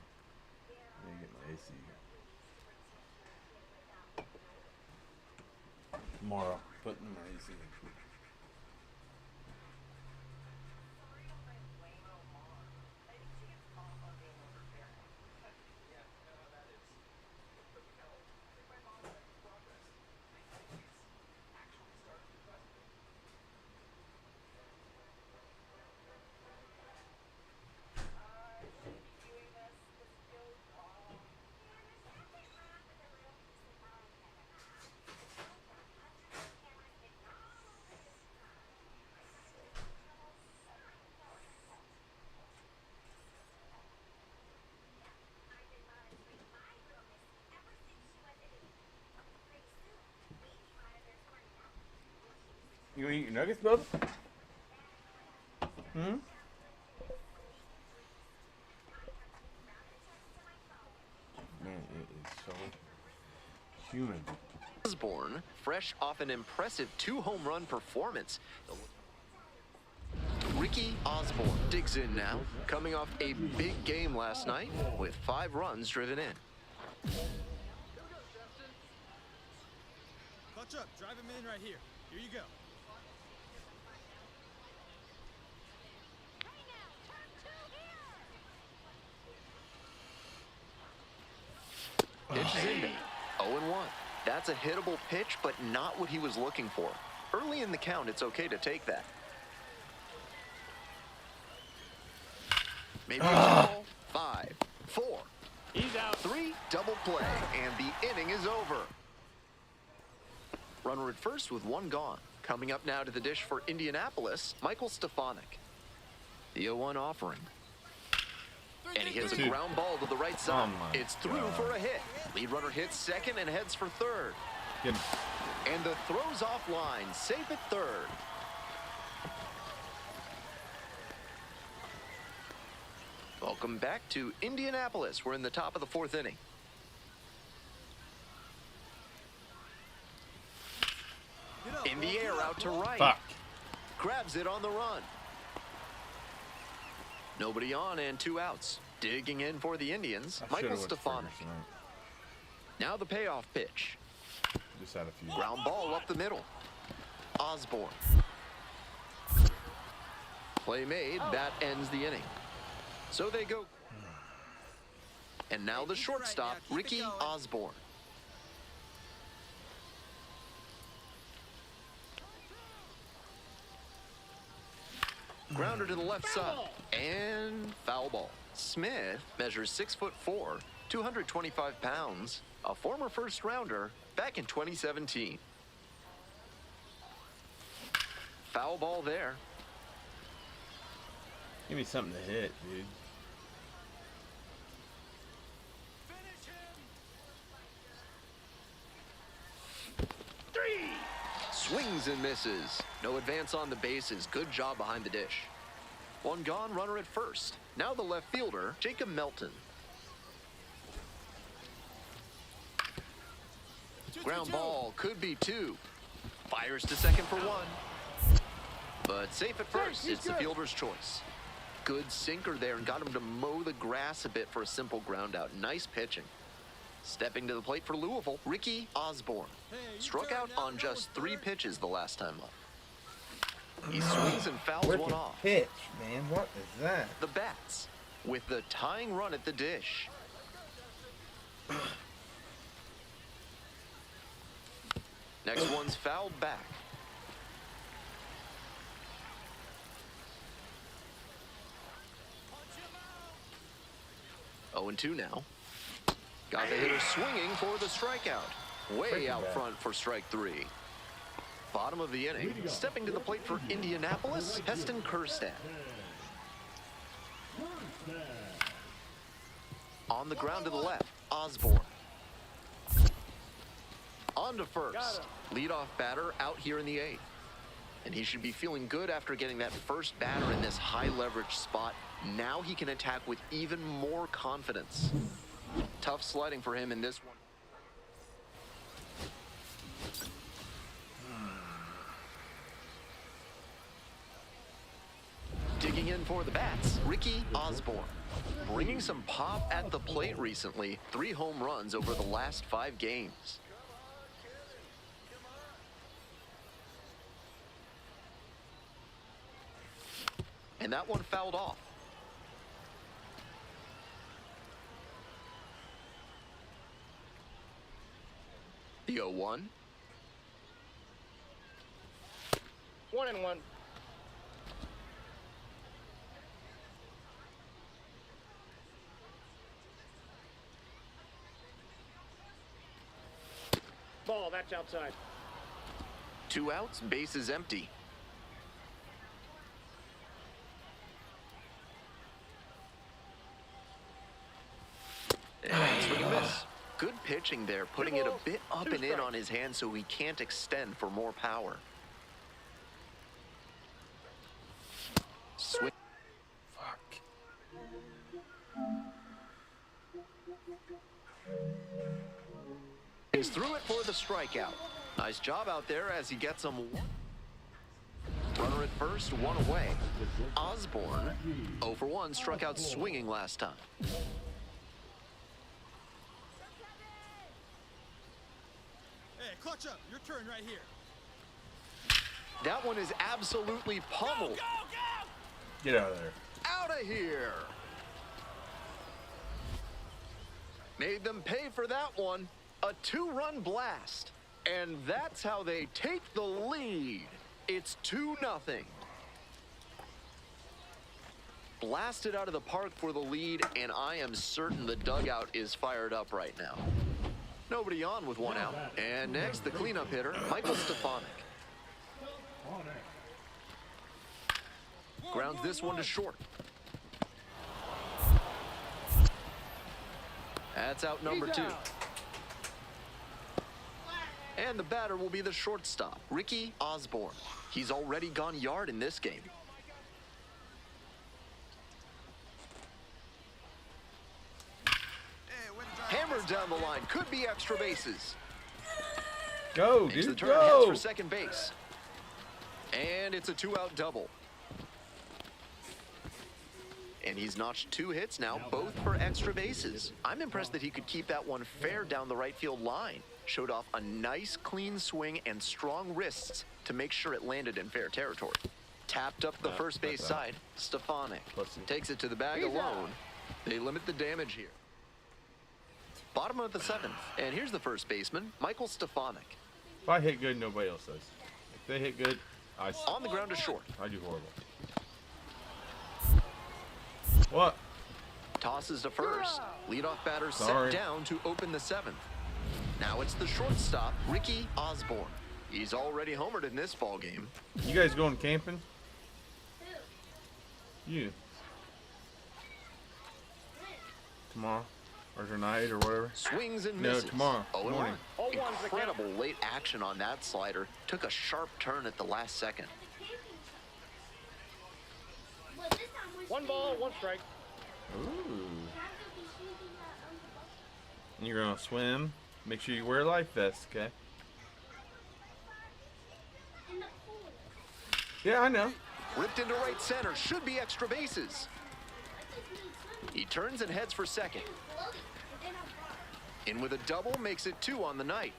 I need to get my AC. Tomorrow, putting my AC in. You gonna eat your nuggets, bub? Hmm? Man, it is so humid. Osborne, fresh off an impressive 2-home run performance. Ricky Osborne digs in now, coming off a big game last night with 5 runs driven in. Clutch up. Drive him in right here. Here you go. Pitch is in there. 0-1. That's a hittable pitch, but not what he was looking for. Early in the count, it's okay to take that. Maybe it's ball. 5, 4. He's out. 3, double play, and the inning is over. Runner at first with 1 gone. Coming up now to the dish for Indianapolis, Michael Stefanik. The 0-1 offering. And he hits a ground ball to the right side. It's through for a hit. Lead runner hits second and heads for third. Get him. And the throw's offline, safe at third. Welcome back to Indianapolis. We're in the top of the 4th inning. In the air, out to right. Fuck. Grabs it on the run. Nobody on and 2 outs. Digging in for the Indians, I Michael should've went to Stefanik. Ferguson, right? Now the payoff pitch. Just had a few. Ground ball up the middle. Osborne. Play made. That ends the inning. So they go. And now the shortstop, Ricky Osborne. Grounder to the left side. And foul ball. Smith measures 6'4", 225 pounds, a former first rounder back in 2017. Foul ball there. Give me something to hit, dude. Swings and misses. No advance on the bases. Good job behind the dish. 1 gone, runner at first. Now the left fielder, Jacob Melton. Ground ball, could be 2. Fires to second for 1. But safe at first, it's the fielder's choice. Good sinker there and got him to mow the grass a bit for a simple ground out. Nice pitching. Stepping to the plate for Louisville, Ricky Osborne. Struck out on just 3 pitches the last time up. He swings and fouls one off. Pitch, man. What is that? The bats with the tying run at the dish. Next one's fouled back. Oh, 0-2 now. Got the hitter swinging for the strikeout. Way out front for strike 3. Bottom of the inning. Stepping to the plate for Indianapolis, Heston Kjerstad. On the ground to the left, Osborne. On to first. Leadoff batter out here in the 8th. And he should be feeling good after getting that first batter in this high leverage spot. Now he can attack with even more confidence. Tough sledding for him in this one. Digging in for the bats, Ricky Osborne. Bringing some pop at the plate recently. 3 home runs over the last 5 games. And that one fouled off. The 0-1. 1-1. Ball, that's outside. 2 outs, base is empty. And swing and miss. Good pitching there, putting it a bit up and in on his hand so he can't extend for more power. Swing. Fuck. He's through it for the strikeout. Nice job out there as he gets him. Runner at first, 1 away. Osborne, 0 for 1, struck out swinging last time. Hey, clutch up. Your turn right here. That one is absolutely pummeled. Get out of there. Out of here. Made them pay for that one. A 2-run blast. And that's how they take the lead. It's 2-0. Blasted out of the park for the lead, and I am certain the dugout is fired up right now. Nobody on with 1 out. And next, the cleanup hitter, Michael Stefanik. Grounds this one to short. That's out number 2. And the batter will be the shortstop, Ricky Osborne. He's already gone yard in this game. Hammered down the line, could be extra bases. Go, Makes the dude, turn, heads go. for second base. And it's a 2-out double. And he's notched 2 hits now, both for extra bases. I'm impressed that he could keep that one fair down the right field line. Showed off a nice clean swing and strong wrists to make sure it landed in fair territory. Tapped up the first base side. Stefanik takes it to the bag alone. They limit the damage here. Bottom of the 7th. And here's the first baseman, Michael Stefanik. If I hit good, nobody else does. If they hit good, On the ground to short. I do horrible. What? Tosses to first. Leadoff batter Sorry. set down to open the 7th. Now it's the shortstop, Ricky Osborne. He's already homered in this ball game. You guys going camping? You. Tomorrow? Or tonight or whatever? Swings and No, misses. tomorrow 0-1. morning. Incredible late action on that slider. Took a sharp turn at the last second. But this time we're 1 ball, 1 strike. Ooh. And you're gonna swim. Make sure you wear a life vest, okay? in the pool. Yeah, I know. Ripped into right center. Should be extra bases. I just need swimming. He turns and heads for second. Floating, and then I'm In with a double makes it 2 on the night.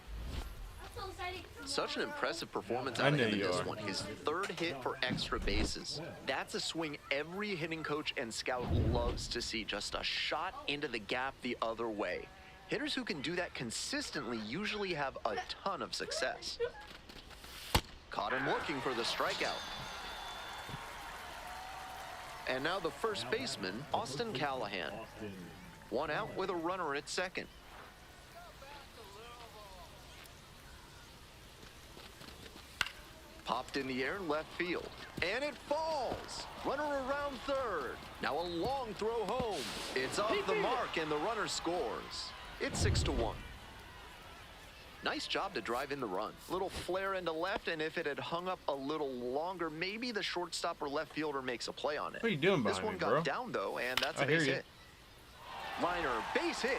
so excited. Such an impressive performance I out of know him in you this are. one. His 3rd hit for extra bases. That's a swing every hitting coach and scout loves to see. Just a shot into the gap the other way. Hitters who can do that consistently usually have a ton of success. Caught him looking for the strikeout. And now the first baseman, Austin Callahan. 1 out with a runner at second. Popped in the air left field. And it falls. Runner around third. Now a long throw home. It's off the mark and the runner scores. It's 6-1. Nice job to drive in the run. Little flare into left, and if it had hung up a little longer, maybe the shortstop or left fielder makes a play on it. What are you doing This behind one me, got bro? down, though, and that's I a hear base you. hit. Liner, base hit.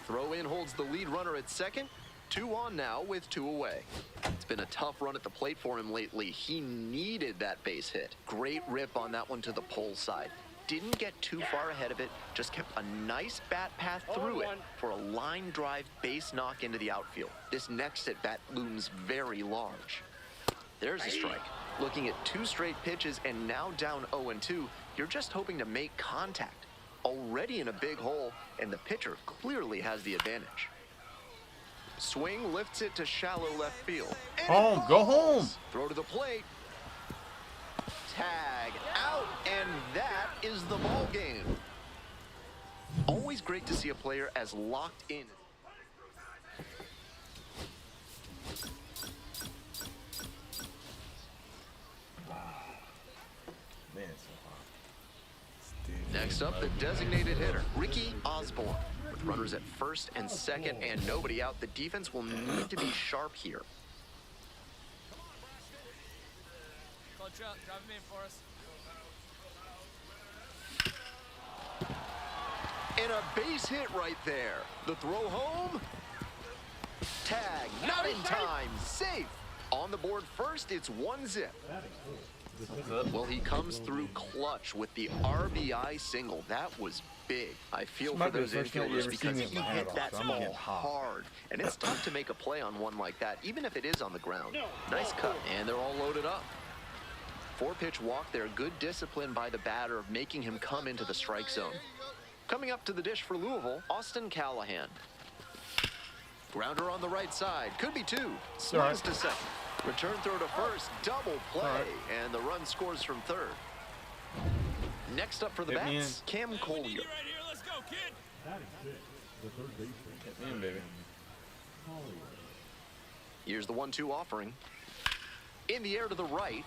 Throw in holds the lead runner at second. 2 on now with 2 away. It's been a tough run at the plate for him lately. He needed that base hit. Great rip on that one to the pole side. Didn't get too far ahead of it, just kept a nice bat path through it for a line drive base knock into the outfield. This next at bat looms very large. There's a strike. Looking at 2 straight pitches and now down 0-2, you're just hoping to make contact. Already in a big hole, and the pitcher clearly has the advantage. Swing lifts it to shallow left field. And Home, go home. Throw to the plate. Tag out, and that is the ball game. Always great to see a player as locked in. Man, it's so hot. Next up, the designated hitter, Ricky Osborne. With runners at first and second and nobody out, the defense will need to be sharp here. Clutch up, drive him in for us. And a base hit right there. The throw home. Tag, not in time, safe. On the board first, it's 1-zip. Well, he comes through clutch with the RBI single. That was big. I feel for those infielders because he hit that ball hard. And it's tough to make a play on one like that, even if it is on the ground. Nice cut, and they're all loaded up. 4-pitch walk there. Good discipline by the batter of making him come into the strike zone. Coming up to the dish for Louisville, Austin Callahan. Grounder on the right side. Could be 2. Swings to second. Return throw to first. Double play. And the run scores from third. Next up for the bats, Cam Collier. Right here, let's go, kid. Get me in, baby. Here's the 1-2 offering. In the air to the right.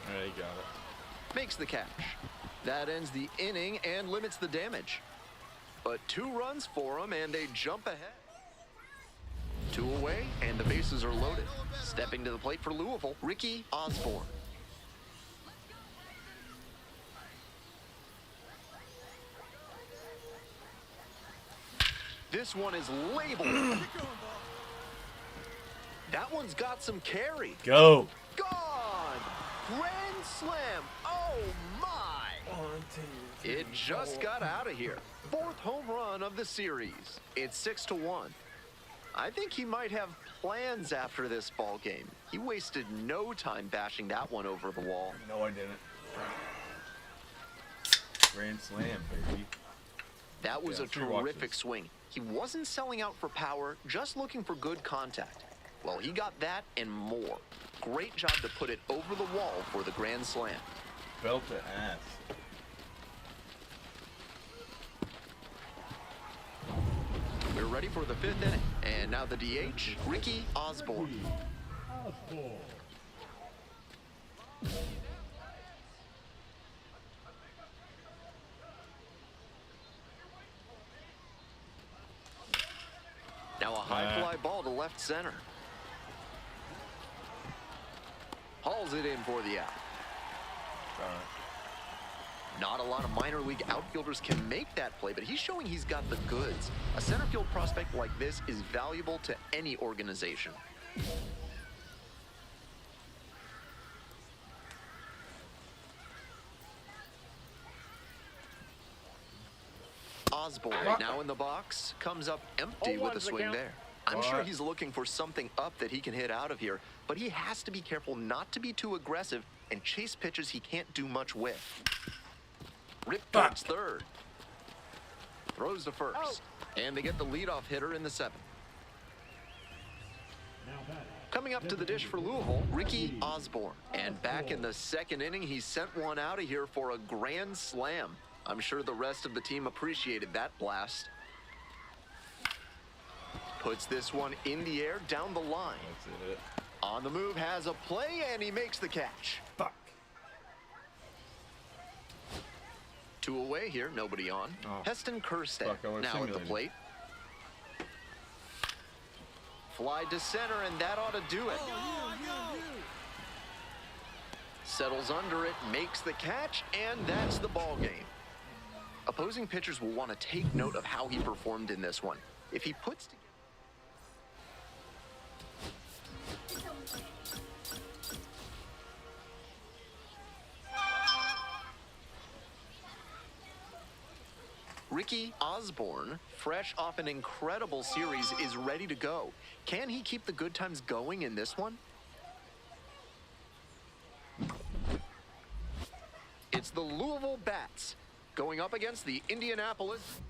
All right, you got it. Makes the catch. That ends the inning and limits the damage. But 2 runs for him, and they jump ahead. 2 away, and the bases are loaded. Stepping to the plate for Louisville, Ricky Osborne. This one is labeled. That one's got some carry. Go. Gone! Grand slam! Oh my! It just got out of here. 4th home run of the series. It's 6-1. I think he might have plans after this ball game. He wasted no time bashing that one over the wall. No, I didn't. Grand slam, baby. That was a let's rewatch terrific this. swing. He wasn't selling out for power, just looking for good contact. Well, he got that and more. Great job to put it over the wall for the grand slam. Belt to ass. We're ready for the 5th inning. And now the DH, Ricky Osborne. Now a high fly ball to left center. Hauls it in for the out. All right. Not a lot of minor league outfielders can make that play, but he's showing he's got the goods. A center field prospect like this is valuable to any organization. Osborne now in the box, comes up empty with a swing there. I'm sure he's looking for something up that he can hit out of here, but he has to be careful not to be too aggressive and chase pitches he can't do much with. Rip towards third. Throws to first. And they get the leadoff hitter in the 7th. Coming up to the dish for Louisville, Ricky Osborne. And back in the 2nd inning, he sent one out of here for a grand slam. I'm sure the rest of the team appreciated that blast. Puts this one in the air down the line. That's it. On the move, has a play, and he makes the catch. Fuck. 2 away here, nobody on. Oh. Heston Kjerstad Fuck, I would've now at the simulated. plate. Fly to center, and that ought to do it. Settles under it, makes the catch, and that's the ball game. Opposing pitchers will want to take note of how he performed in this one. If he puts together... Ricky Osborne, fresh off an incredible series, is ready to go. Can he keep the good times going in this one? It's the Louisville Bats going up against the Indianapolis.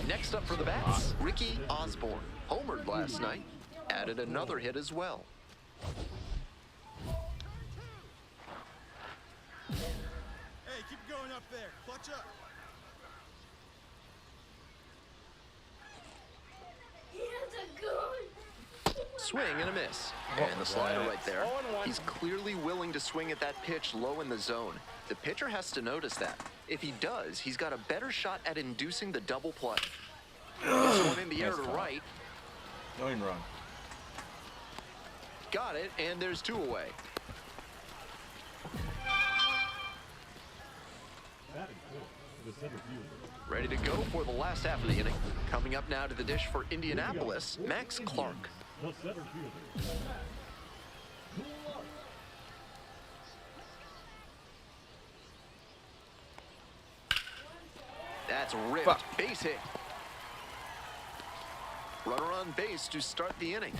Next up for the Bats, Ricky Osborne. Homered last night, added another hit as well. Hey, keep going up there. Clutch up. He has a gun. Swing and a miss. What And the was slider that? right there. 0-1. He's clearly willing to swing at that pitch low in the zone. The pitcher has to notice that. If he does, he's got a better shot at inducing the double play. This one in the air Nice to call. right. Don't even run. Got it, and there's two away. Ready to go for the last half of the inning. Coming up now to the dish for Indianapolis, Max Clark. That's ripped. Fuck. Base hit. Runner on base to start the inning.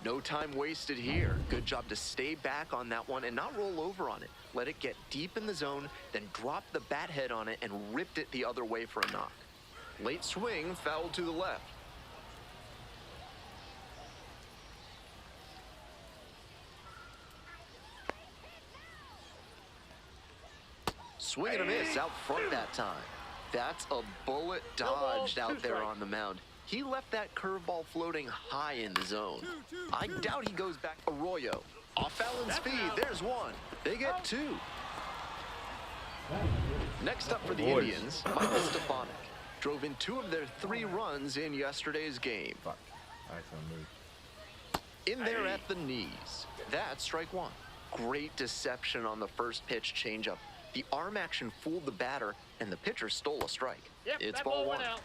No time wasted here. Good job to stay back on that one and not roll over on it. Let it get deep in the zone, then drop the bat head on it and ripped it the other way for a knock. Late swing, foul to the left. Swing and a miss out front that time. That's a bullet dodged out there on the mound. He left that curveball floating high in the zone. I doubt he goes back. Arroyo, off balance speed, there's one. They get two. Next up for the Boys. Indians, Michael Stefanik. Drove in 2 of their 3 runs in yesterday's game. Fuck. Excellent move. In there at the knees. That's strike 1. Great deception on the first pitch changeup. The arm action fooled the batter, and the pitcher stole a strike. Yep, It's that ball ball 1. went out.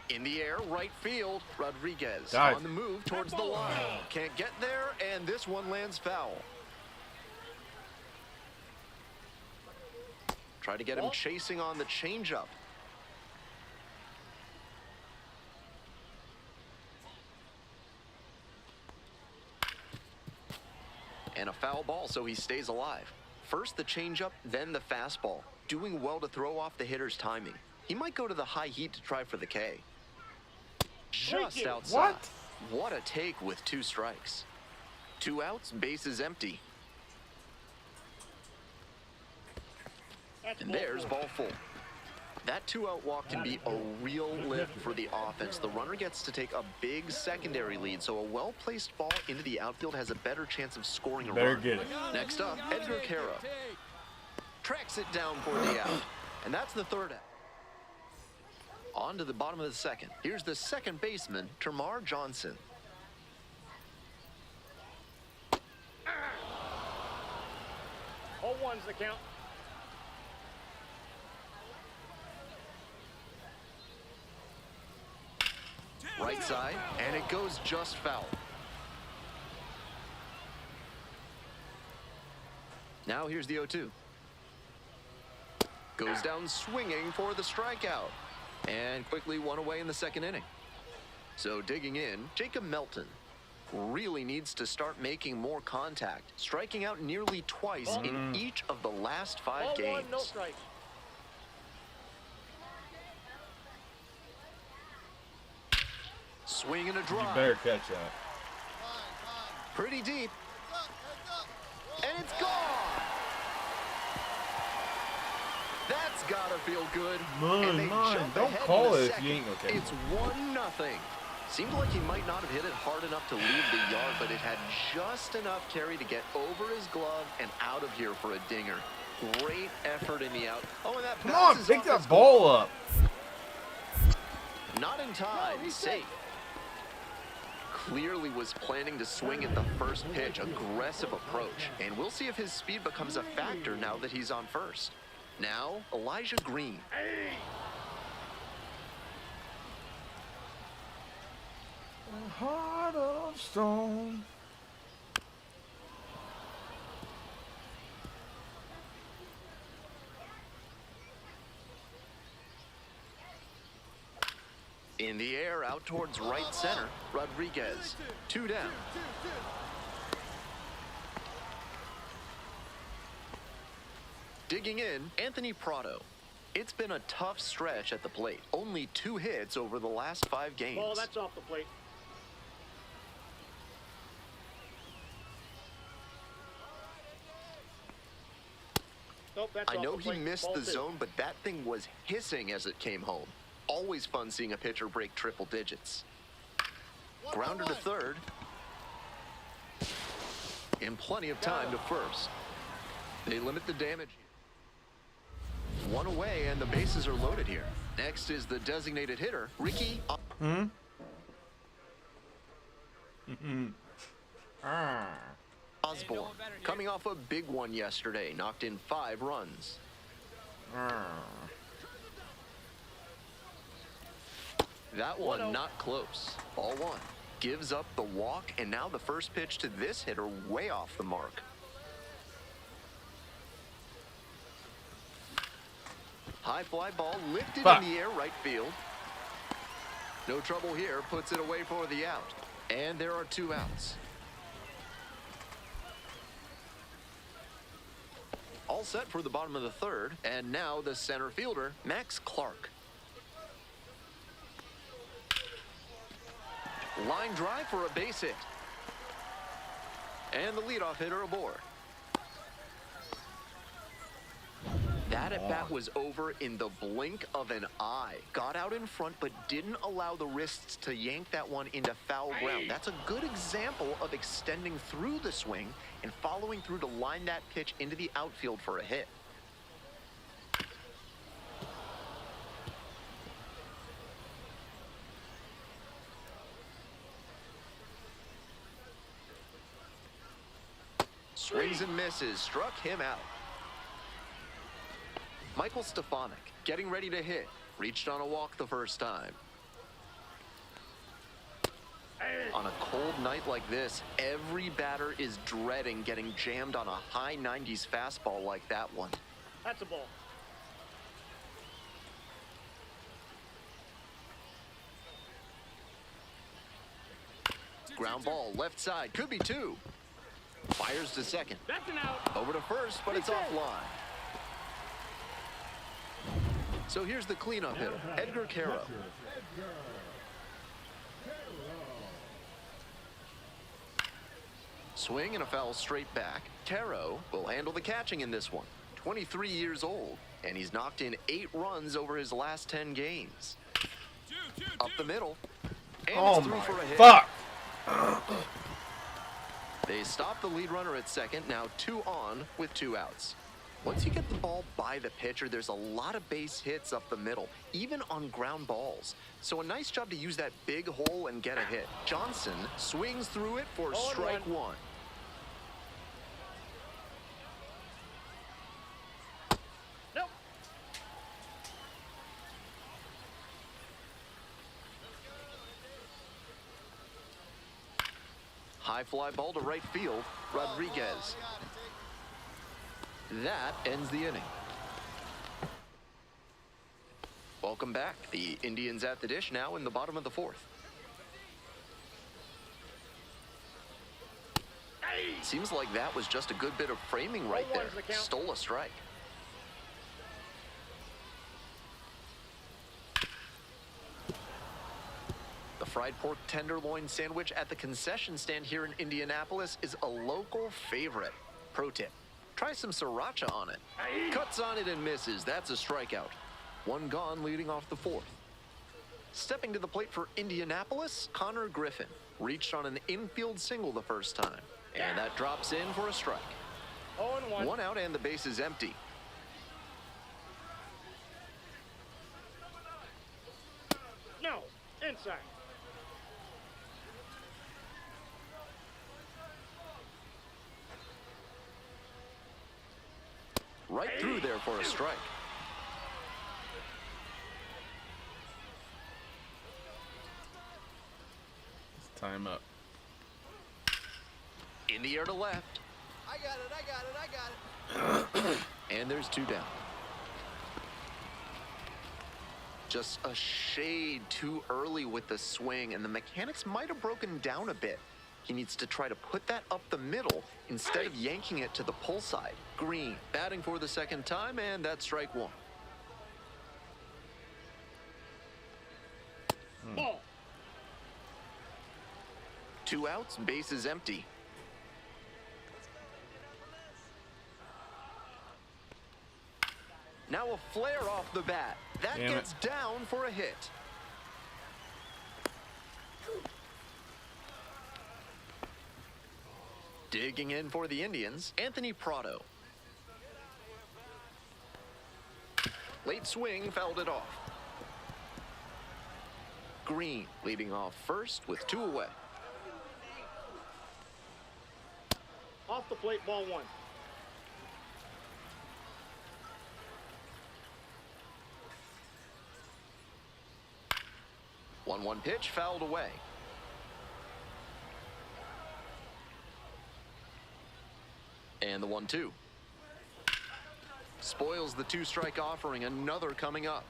In the air, right field, Rodriguez Dive. on the move towards the line. Can't get there, and this one lands foul. Try to get him chasing on the changeup. And a foul ball, so he stays alive. First the changeup, then the fastball. Doing well to throw off the hitter's timing. He might go to the high heat to try for the K. Just outside. What a take with 2 strikes. 2 outs, bases empty. And there's ball full. That 2-out walk can be a real lift for the offense. The runner gets to take a big secondary lead, so a well-placed ball into the outfield has a better chance of scoring a Better run. get it. Next up, Edgar Cara. Tracks it down for the out. And that's the 3rd out. On to the bottom of the 2nd. Here's the second baseman, Termar Johnson. Oh, one's the count. Right side, and it goes just foul. Now here's the 0-2. Goes down swinging for the strikeout. And quickly one away in the 2nd inning. So digging in, Jacob Melton really needs to start making more contact, striking out nearly twice in each of the last 5 Ball games. 1, no strikes. Swing and a You drive. better catch that. Pretty deep. And it's gone. That's gotta feel good. And they jump Don't ahead call in the it if second. you ain't okay. It's 1-0. Seemed like he might not have hit it hard enough to leave the yard, but it had just enough carry to get over his glove and out of here for a dinger. Great effort in the out. Oh, and that Come on, bounces pick off that his ball up. Not in time. Safe. Clearly was planning to swing at the first pitch. Aggressive approach. And we'll see if his speed becomes a factor now that he's on first. Now, Elijah Green. Heart of stone. In the air, out towards right center, Rodriguez. 2 down. Digging in, Anthony Prado. It's been a tough stretch at the plate. Only 2 hits over the last 5 games. Ball, that's off the plate. Nope, that's I off know the he plate. missed Ball the 2. zone, but that thing was hissing as it came home. Always fun seeing a pitcher break triple digits. Grounder to third. And plenty of time to first. They limit the damage. 1 away, and the bases are loaded here. Next is the designated hitter, Ricky Osborne. Coming off a big one yesterday, knocked in 5 runs. That one not close. Ball 1. Gives up the walk, and now the first pitch to this hitter way off the mark. High fly ball lifted in the air, right field. No trouble here, puts it away for the out. And there are 2 outs. All set for the bottom of the 3rd, and now the center fielder, Max Clark. Line drive for a base hit. And the leadoff hitter aboard. That at-bat was over in the blink of an eye. Got out in front, but didn't allow the wrists to yank that one into foul ground. That's a good example of extending through the swing and following through to line that pitch into the outfield for a hit. Swings and misses, struck him out. Michael Stefanik, getting ready to hit. Reached on a walk the first time. On a cold night like this, every batter is dreading getting jammed on a high 90s fastball like that one. That's a ball. Ground ball, left side, could be 2. Fires to second. That's an out. Over to first, but it's offline. So here's the cleanup hitter, Edgar Caro. Swing and a foul straight back. Caro will handle the catching in this one. 23 years old, and he's knocked in 8 runs over his last 10 games. Up the middle, and it's through for a hit. Fuck! They stop the lead runner at second, now 2 on with 2 outs. Once you get the ball by the pitcher, there's a lot of base hits up the middle, even on ground balls. So a nice job to use that big hole and get a hit. Johnson swings through it for strike 1. Nope. High fly ball to right field, Rodriguez. That ends the inning. Welcome back. The Indians at the dish now in the bottom of the 4th. Seems like that was just a good bit of framing right there. Stole a strike. The fried pork tenderloin sandwich at the concession stand here in Indianapolis is a local favorite. Pro tip. Try some sriracha on it. Cuts on it and misses. That's a strikeout. 1 gone leading off the 4th. Stepping to the plate for Indianapolis, Connor Griffin. Reached on an infield single the first time. And that drops in for a strike. 0-1. 1 out and the base is empty. No. Inside. Right through there for a strike. It's time tie him up. In the air to left. I got it. And there's 2 down. Just a shade too early with the swing, and the mechanics might have broken down a bit. He needs to try to put that up the middle instead of yanking it to the pull side. Green, batting for the 2nd time, and that's strike 1. Ball. 2 outs, bases empty. Now a flare off the bat. That Damn gets it. down for a hit. Digging in for the Indians, Anthony Prado. Late swing fouled it off. Green leading off first with 2 away. Off the plate, ball 1. One pitch fouled away. And the 1-2. Spoils the 2-strike offering, another coming up.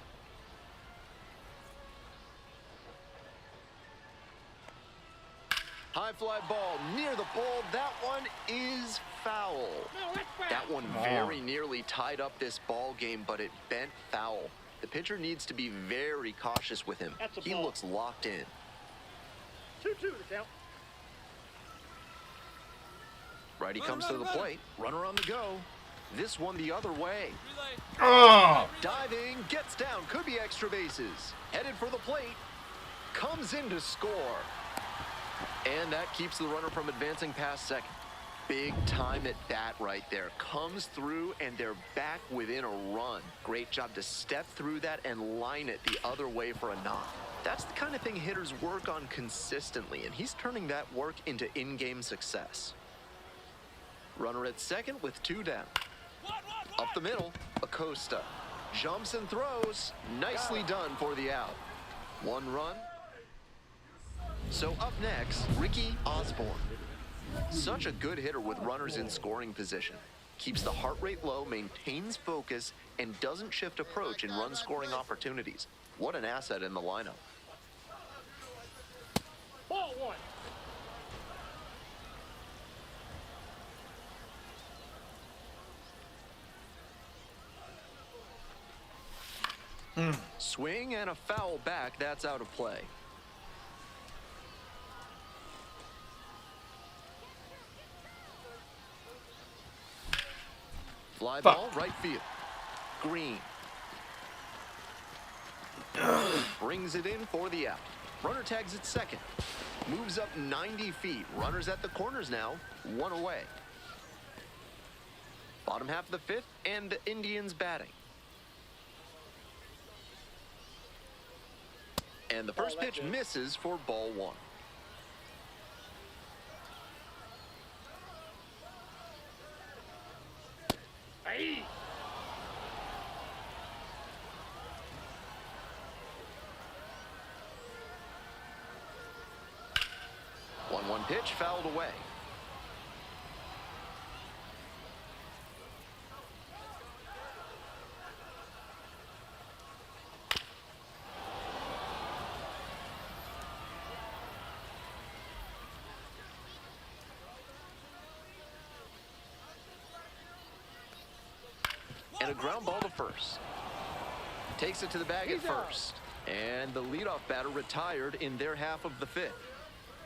High fly ball near the ball. That one is foul. No, that's foul. That one very nearly tied up this ball game, but it bent foul. The pitcher needs to be very cautious with him. That's a He ball. looks locked in. 2-2 to count. Righty comes to the plate. Runner on the go. This one the other way. Oh! Diving, gets down, could be extra bases. Headed for the plate. Comes in to score. And that keeps the runner from advancing past second. Big time at bat right there. Comes through and they're back within a run. Great job to step through that and line it the other way for a knock. That's the kind of thing hitters work on consistently, and he's turning that work into in-game success. Runner at second with 2 down. Up the middle, Acosta. Jumps and throws. Nicely done for the out. 1 run. So up next, Ricky Osborne. Such a good hitter with runners in scoring position. Keeps the heart rate low, maintains focus, and doesn't shift approach in run-scoring opportunities. What an asset in the lineup. Ball 1. Swing and a foul back. That's out of play. Fly ball, right field. Green. Brings it in for the out. Runner tags at second. Moves up 90 feet. Runners at the corners now. 1 away. Bottom half of the 5th, and the Indians batting. And the first pitch misses for ball 1. Hey. One pitch fouled away. And a ground ball to first. Takes it to the bag at first. And the leadoff batter retired in their half of the 5th.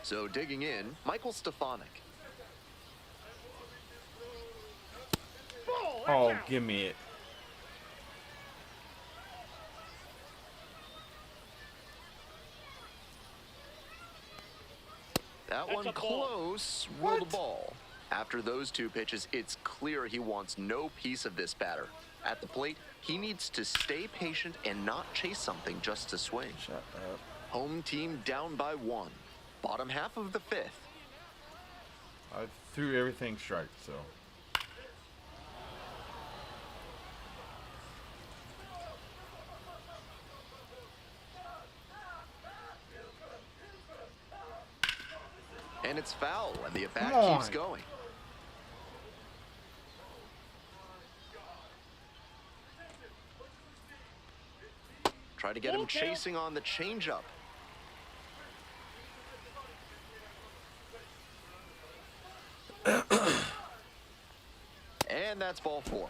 So digging in, Michael Stefanik. Ball. That's Oh, out. give me it. That That's one a ball. close. Roll the ball. After those 2 pitches, it's clear he wants no piece of this batter. At the plate, he needs to stay patient and not chase something just to swing. Shut up. Home team down by 1. Bottom half of the 5th. I threw everything strike, so. it's foul, and the at-bat Come keeps on. going. Try to get him chasing on the changeup. And that's ball 4.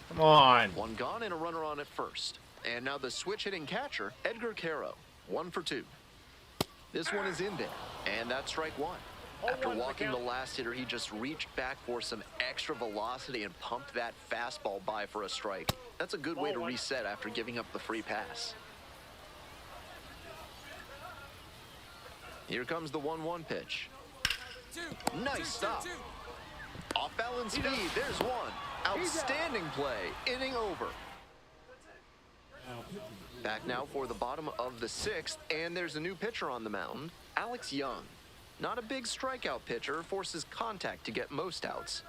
Come on. One gone and a runner on at first. And now the switch-hitting catcher, Edgar Caro, 1 for 2. This one is in there, and that's strike 1. After walking the last hitter, he just reached back for some extra velocity and pumped that fastball by for a strike. That's a good way to reset after giving up the free pass. Here comes the 1-1 pitch. Nice stop. Off balance speed, there's one. Outstanding play, inning over. Back now for the bottom of the 6th, and there's a new pitcher on the mound, Alex Young. Not a big strikeout pitcher, forces contact to get most outs.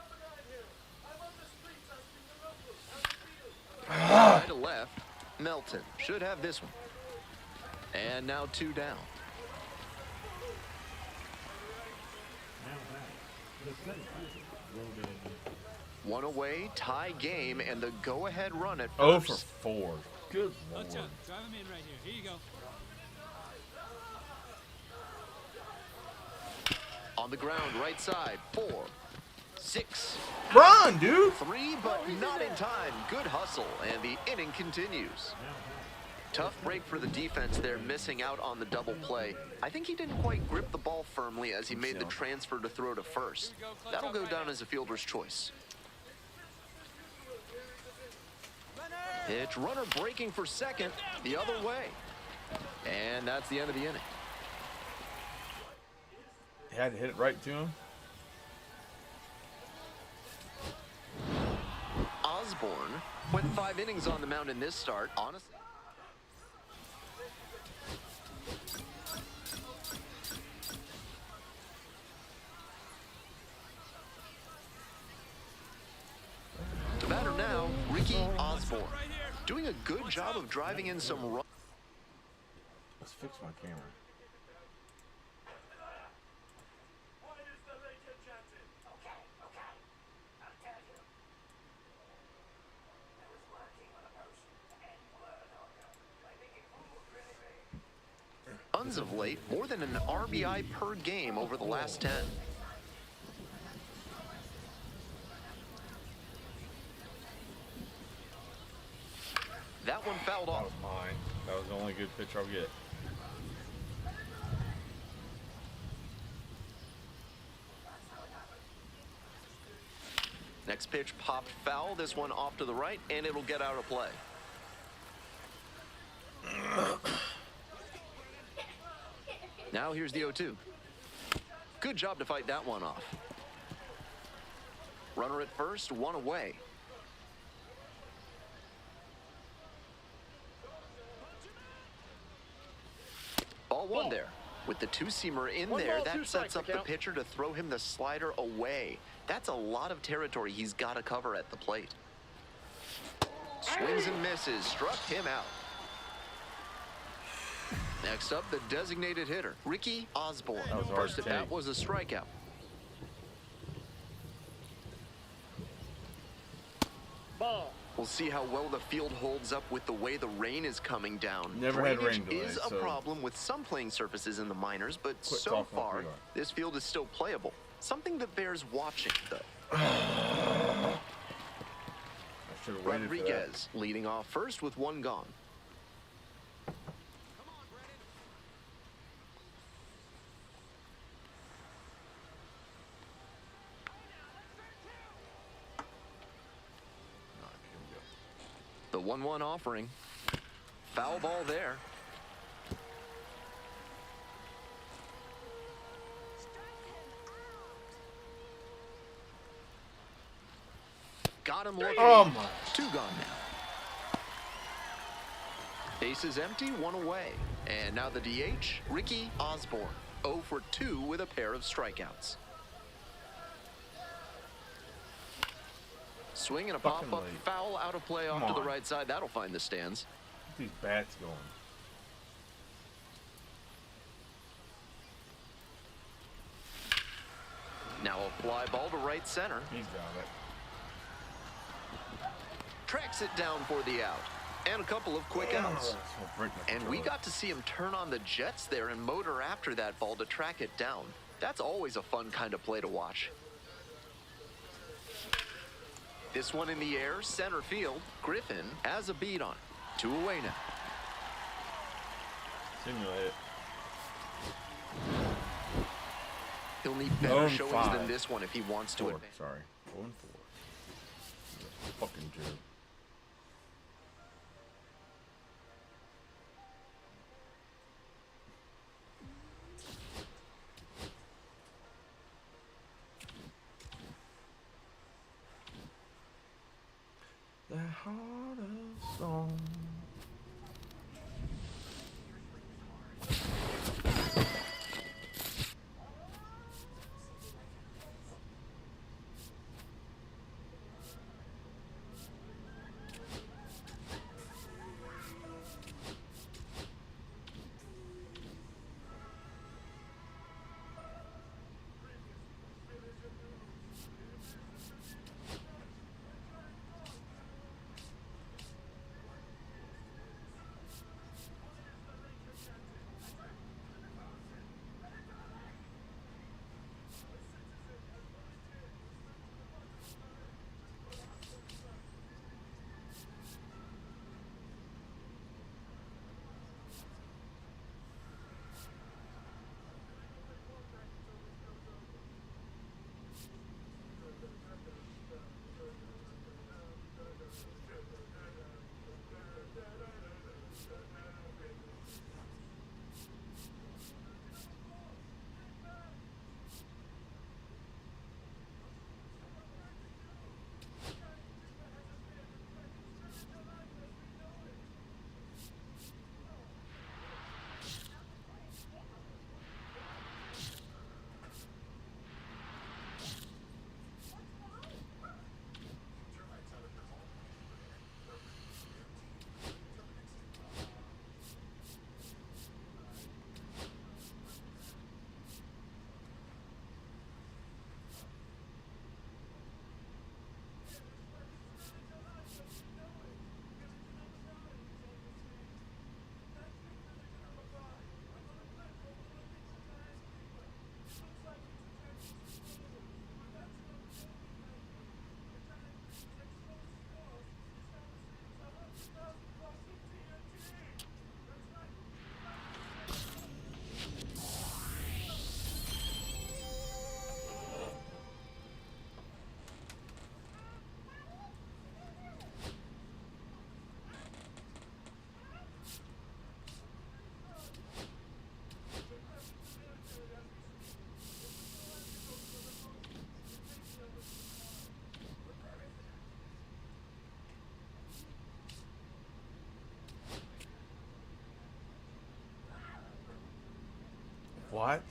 Right to left, Melton should have this one. And now 2 down. One away, tie game, and the go-ahead run at Oh first. for 4. Good Lord. Watch out. Drive him in right here. Here you go. On the ground, right side, 4, 6, Run, dude. 3, but not in time. Good hustle, and the inning continues. Tough break for the defense there, missing out on the double play. I think he didn't quite grip the ball firmly as he made the transfer to throw to first. That'll go down as a fielder's choice. Pitch, runner breaking for second, the other way. And that's the end of the inning. You had to hit it right to him. Osborne went 5 innings on the mound in this start. Honestly, the batter now, Ricky Osborne, doing a good job of driving in some runs. Let's fix my camera. Runs of late, more than an RBI per game over the last 10. That one fouled That off. was mine. That was the only good pitch I'll get. Next pitch popped foul. This one off to the right, and it'll get out of play. Now here's the 0-2. Good job to fight that one off. Runner at first, 1 away. Ball 1 there. With the 2-seamer in there, that sets up the pitcher to throw him the slider away. That's a lot of territory he's got to cover at the plate. Swings and misses, struck him out. Next up, the designated hitter, Ricky Osborne. That was hard First to at bat take. was a strikeout. Ball. We'll see how well the field holds up with the way the rain is coming down. Never had Drainage rain delay, is a so- problem with some playing surfaces in the minors, but Quit so talking like far, we are. this field is still playable. Something that bears watching, though. I should have waited for that. Rodriguez leading off first with 1 gone. The 1-1 offering. Foul ball there. Got him looking. Oh my. 2 gone now. Base is empty, 1 away. And now the DH, Ricky Osborne. 0 for 2 with a pair of strikeouts. Swing and a Fucking pop-up late. foul out of play off Come to the on. right side. That'll find the stands. Get these bats going. fly ball to right center. He's got it. Tracks it down for the out. And a couple of quick outs. And we got to see him turn on the jets there and motor after that ball to track it down. That's always a fun kind of play to watch. This one in the air, center field. Griffin has a beat on it. 2 away now. Simulate it. He'll need better showings than this one if he wants to advance. Sorry. 0-4. Fucking jerk. The heart of song. What?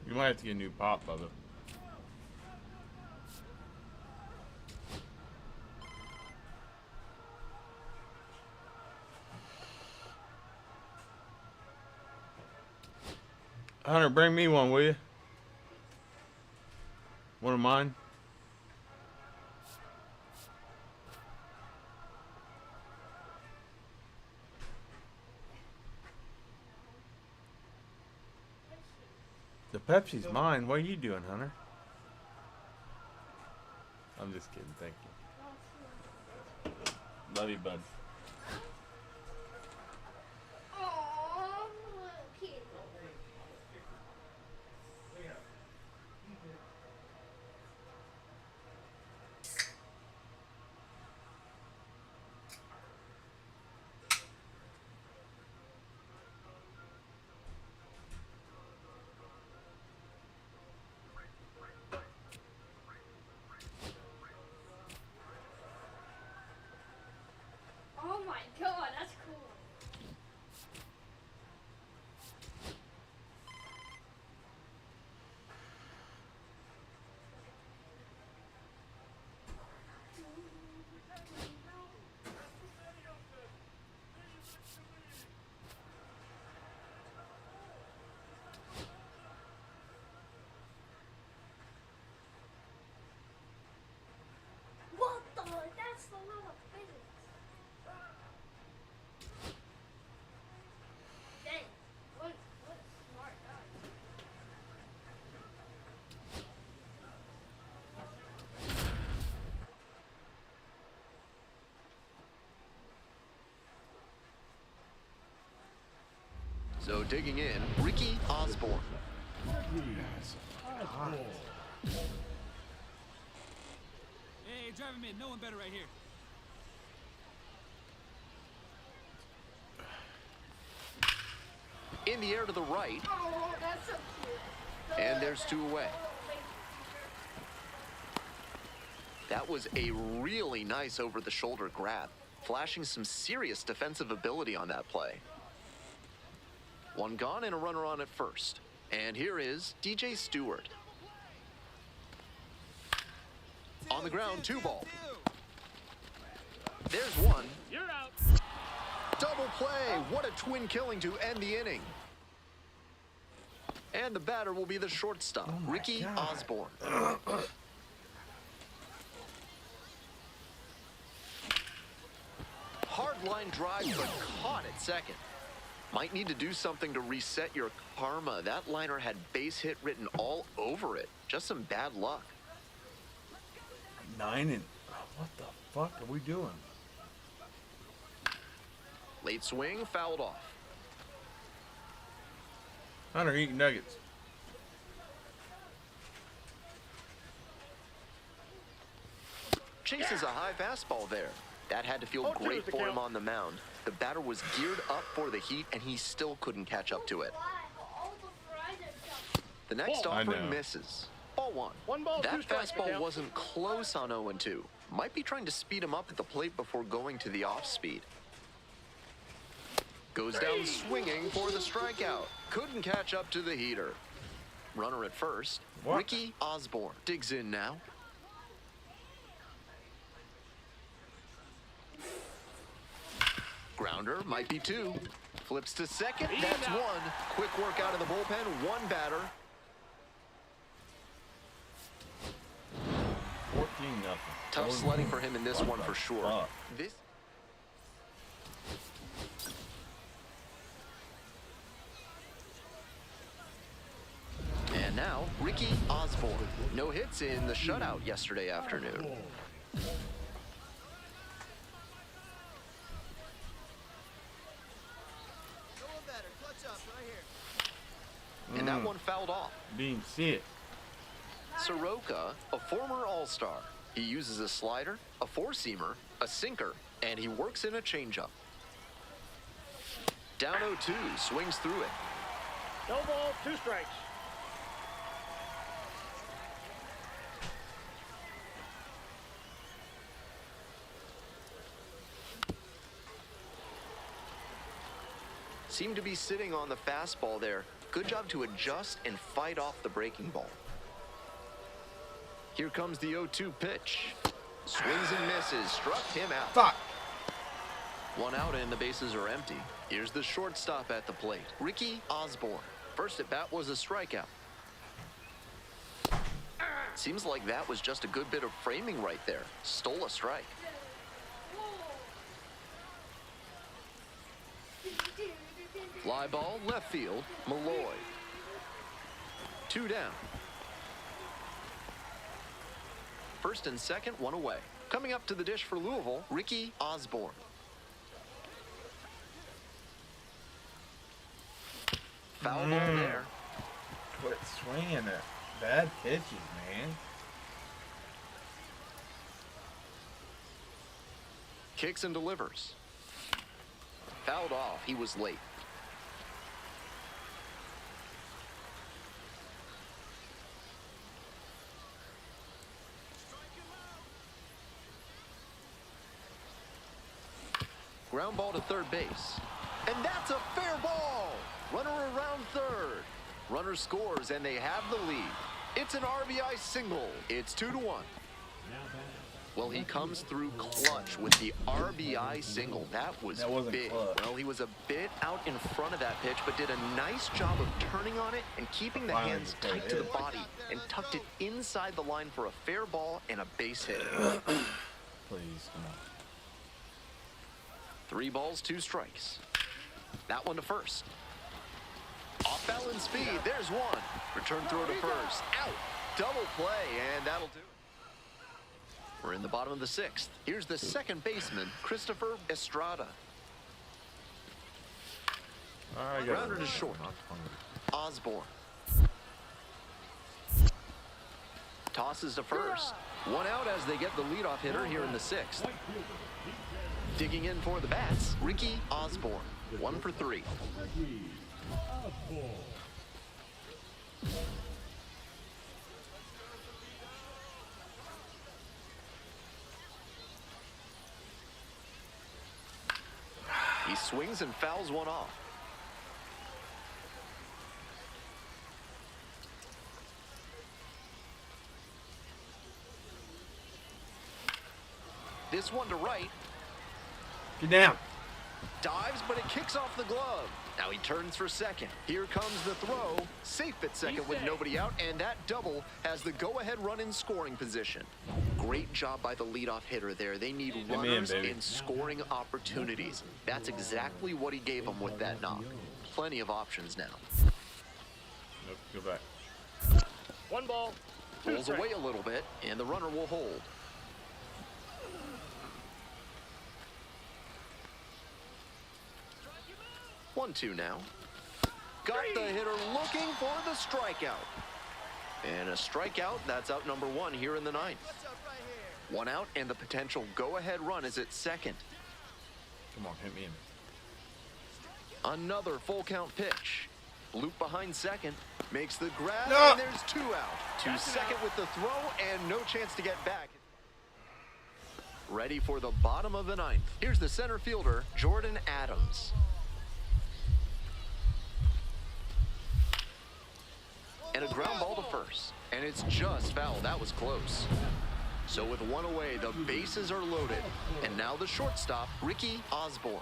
You might have to get a new pop, Bubba. Hunter, bring me one, will you? One of mine. The Pepsi's mine. What are you doing, Hunter? I'm just kidding. Thank you. Love you, bud. Oh, kid. So digging in, Ricky Osborne. Hey, drive him in. No one better right here. In the air to the right, Oh, that's so cute. and there's 2 away. That was a really nice over-the-shoulder grab, flashing some serious defensive ability on that play. 1 gone and a runner on at first. And here is DJ Stewart. On the ground, 2 ball. There's 1. You're out. Double play. What a twin killing to end the inning. And the batter will be the shortstop, Ricky Osborne. Hard line drive, but caught at second. Might need to do something to reset your karma. That liner had base hit written all over it. Just some bad luck. 9 and what the fuck are we doing? Late swing, fouled off. Hunter eating nuggets. Chases a high fastball there. That had to feel 0-2 great is the for him count. on the mound. The batter was geared up for the heat, and he still couldn't catch up to it. Why? All the fries are done. The next Ball. I offering know. misses. Ball 1. 1 ball, 2 That strikes. fastball Count. wasn't close on 0-2. Might be trying to speed him up at the plate before going to the off speed. Goes down swinging for the strikeout. Couldn't catch up to the heater. Runner at first. What? Ricky Osborne digs in now. Grounder might be 2. Flips to second. That's 1. Quick work out of the bullpen. 1 batter. 14-0. Tough sledding for him in this one for sure. Fuck. This. And now, Ricky Osborne. No hits in the shutout yesterday afternoon. No one better. Clutch up right here. And that one fouled off. Being sick. Soroka, a former All-Star. He uses a slider, a four-seamer, a sinker, and he works in a changeup. Down 0-2, swings through it. No ball, 2 strikes. Seemed to be sitting on the fastball there. Good job to adjust and fight off the breaking ball. Here comes the 0-2 pitch. Swings and misses, struck him out. Fuck. 1 out and the bases are empty. Here's the shortstop at the plate, Ricky Osborne. First at bat was a strikeout. Seems like that was just a good bit of framing right there. Stole a strike. Fly ball, left field, Malloy. 2 down. First and second, 1 away. Coming up to the dish for Louisville, Ricky Osborne. Foul ball there. Quit swinging it. Bad pitches, man. Kicks and delivers. Fouled off. He was late. Ground ball to third base. And that's a fair ball. Runner around third. Runner scores and they have the lead. It's an RBI single. It's 2-1. Well, he comes through clutch with the RBI single. That wasn't big. clutch. Well, he was a bit out in front of that pitch, but did a nice job of turning on it and keeping the Finally hands put tight it to the in. body and tucked it inside the line for a fair ball and a base hit. Please, come on. 3 balls, 2 strikes. That one to first. Off balance speed, there's 1. Return throw to first. Out. Double play, and that'll do it. We're in the bottom of the 6th. Here's the second baseman, Christopher Estrada. I got Grounded to short. Not hungry. Osborne. Tosses to first. One out as they get the leadoff hitter here in the 6th. Digging in for the bats, Ricky Osborne. 1 for 3. He swings and fouls one off. This one to right. Get down. Dives, but it kicks off the glove. Now he turns for second. Here comes the throw. Safe at second with nobody out, and that double has the go-ahead run in scoring position. Great job by the leadope hitter there. They need runners in scoring opportunities. That's exactly what he gave them with that knock. Plenty of options now. Nope, go back. 1 ball, 2 Pulls strikes. away a little bit, and the runner will hold. 1-2 now. Got the hitter looking for the strikeout. And a strikeout, that's out number 1 here in the 9th. 1 out, and the potential go-ahead run is at second. Come on, hit me in. Another full count pitch. Loop behind second. Makes the grab, No. and there's 2 out. To second with the throw, and no chance to get back. Ready for the bottom of the 9th. Here's the center fielder, Jordan Adams. And a ground ball to first. And it's just foul. That was close. So with 1 away, the bases are loaded. And now the shortstop, Ricky Osborne.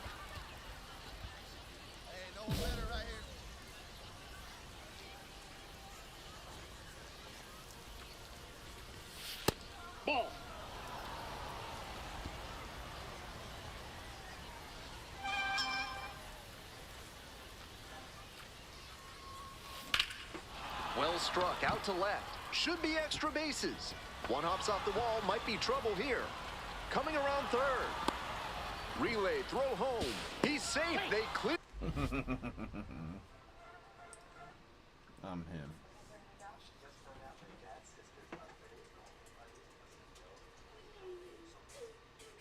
Ball. Well struck, out to left. Should be extra bases. One hops off the wall, might be trouble here. Coming around third. Relay, throw home. He's safe, they clear. I'm him.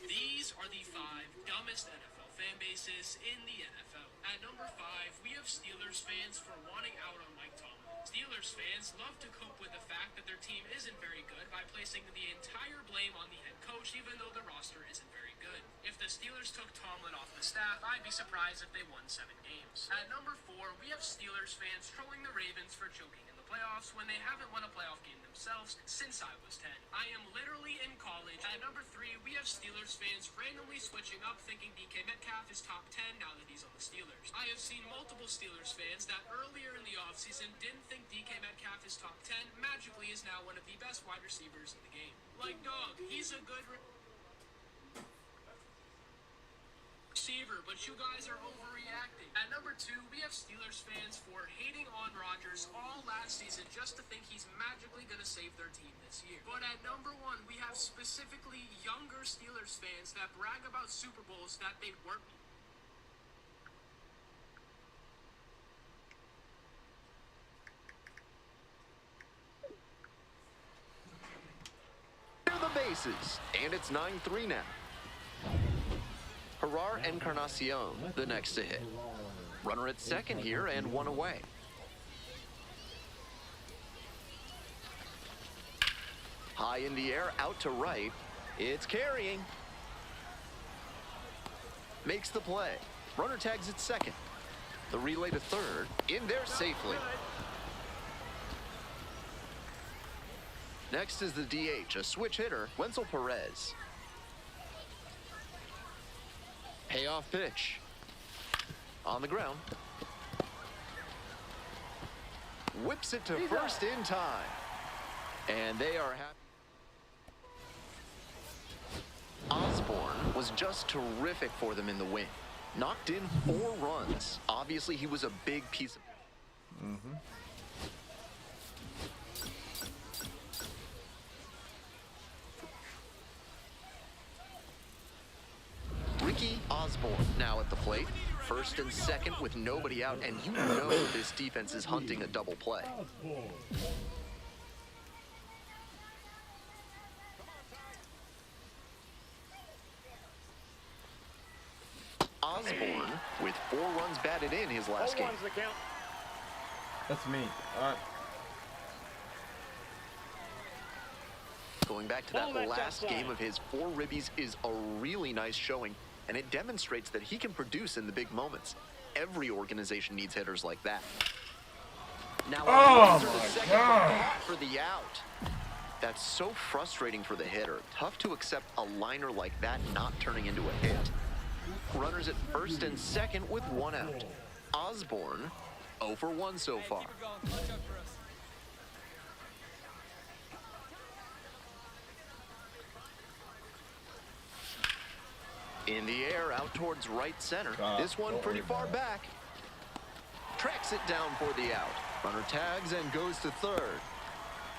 These are the 5 dumbest NFL fan bases in the NFL. At number 5, we have Steelers fans for wanting out on Mike Tomlin. Steelers fans love to cope with the fact that their team isn't very good by placing the entire blame on the head coach, even though the roster isn't very good. If the Steelers took Tomlin off the staff, I'd be surprised if they won 7 games. At number 4, we have Steelers fans trolling the Ravens for choking in the playoffs when they haven't won a playoff game themselves since I was 10. I am literally in college. At number 3, we have Steelers fans randomly switching up thinking DK Metcalf is top 10 now that he's on the Steelers. I have seen multiple Steelers fans that earlier in the offseason didn't think DK Metcalf is top 10, magically is now one of the best wide receivers in the game. Like, dog, he's a good receiver, but you guys are overreacting. At number 2, we have Steelers fans for hating on Rodgers all last season just to think he's magically going to save their team this year. But at number 1, we have specifically younger Steelers fans that brag about Super Bowls that they weren't. Clear the bases, and it's 9-3 now. Gerard Encarnacion, the next to hit. Runner at second here and 1 away. High in the air, out to right. It's carrying. Makes the play. Runner tags at second. The relay to third. In there safely. Next is the DH, a switch hitter, Wenzel Perez. Payoff pitch. On the ground. Whips it to first in time. And they are happy. Osborne was just terrific for them in the win. Knocked in 4 runs. Obviously, he was a big piece of... Ricky Osborne now at the plate. first and second with nobody out, and you know this defense is hunting a double play. Osborne with 4 runs batted in his last game. 0-1's the count. That's me. All right. Going back to that last game of his, 4 ribbies is a really nice showing, and it demonstrates that he can produce in the big moments. Every organization needs hitters like that. Now, the God, for the out. That's so frustrating for the hitter. Tough to accept a liner like that not turning into a hit. Runners at first and second with 1 out. Osborne, 0 for 1 so far. Keep her going. Clutch up for us. In the air, out towards right center. This one pretty far back. Tracks it down for the out. Runner tags and goes to third.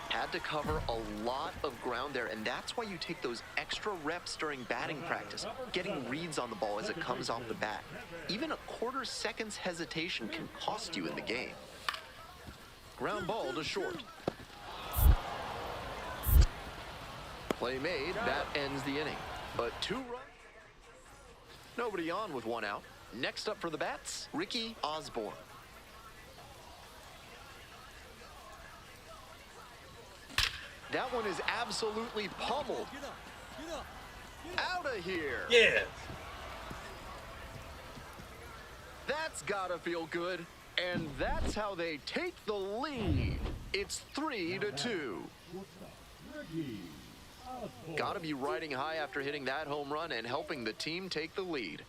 Had to cover a lot of ground there, and that's why you take those extra reps during batting practice, getting reads on the ball as it comes off the bat. Even a quarter second's hesitation can cost you in the game. Ground ball to short. Play made, that ends the inning. But 2 runs. Nobody on with 1 out. Next up for the bats, Ricky Osborne. That one is absolutely pummeled. Get up. Get up. Out of here. Yeah. That's gotta feel good. And that's how they take the lead. It's 3-2. Gotta be riding high after hitting that home run and helping the team take the lead.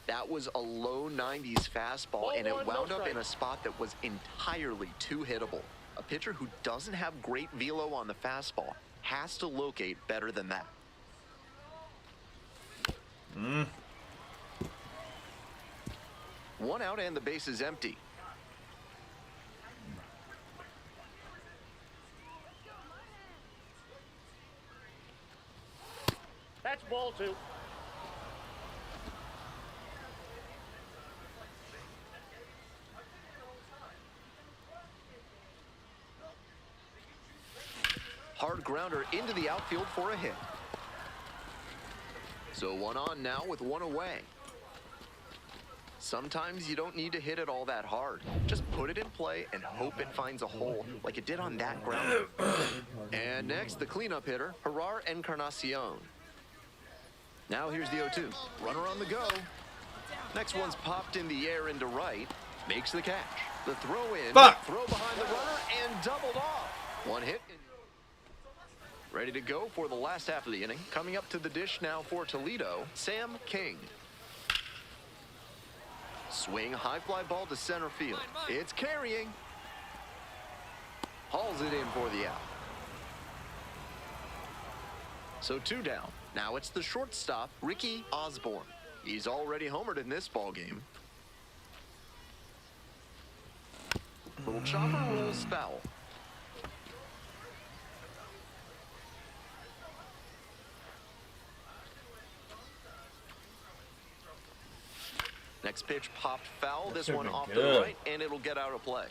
That was a low 90s fastball, and it wound up in a spot that was entirely too hittable. A pitcher who doesn't have great velo on the fastball has to locate better than that. 1 out and the base is empty. That's ball 2. Hard grounder into the outfield for a hit. So 1 on now with 1 away. Sometimes you don't need to hit it all that hard. Just put it in play and hope it finds a hole like it did on that grounder. And next, the cleanup hitter, Gerard Encarnacion. Now here's the 0-2. Runner on the go. Next one's popped in the air into right. Makes the catch. The throw in. Fuck. Throw behind the runner and doubled off. 1 hit. Ready to go for the last half of the inning. Coming up to the dish now for Toledo, Sam King. Swing, high fly ball to center field. It's carrying. Hauls it in for the out. So 2 down. Now it's the shortstop, Ricky Osborne. He's already homered in this ball game. Little chopper rolls foul. Next pitch popped foul. This one off to the right, and it'll get out of play.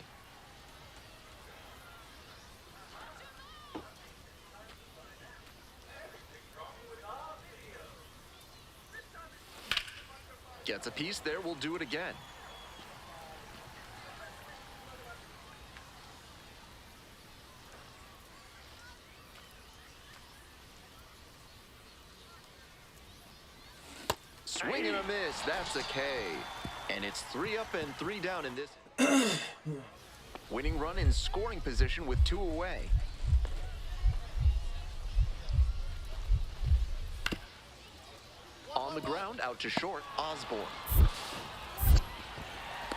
Gets a piece there. We'll do it again. Swing and a miss. That's a K. And it's 3 up and 3 down in this. Winning run in scoring position with 2 away. On the ground, out to short, Osborne.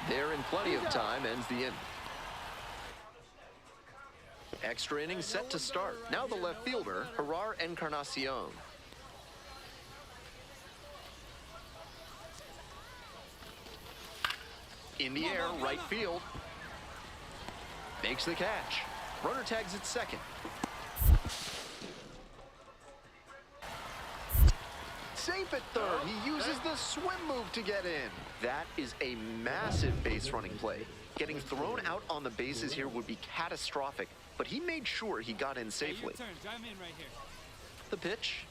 There in plenty of time, ends the inning. Extra inning set to start. Now the left fielder, Gerard Encarnacion. In the air, right field. Makes the catch. Runner tags at second. safe at third. He uses the swim move to get in. That is a massive base running play. Getting thrown out on the bases here would be catastrophic, but he made sure he got in safely. Hey, your turn. Drive in right here. The pitch.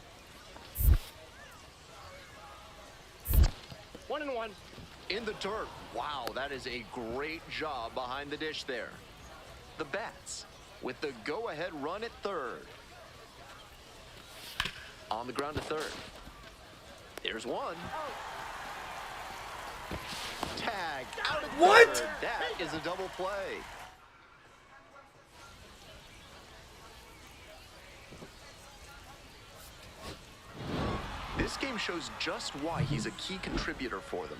1-1. In the dirt. Wow, that is a great job behind the dish there. The bats with the go-ahead run at third. On the ground to third. There's one. Tag out at third. That is a double play. This game shows just why he's a key contributor for them.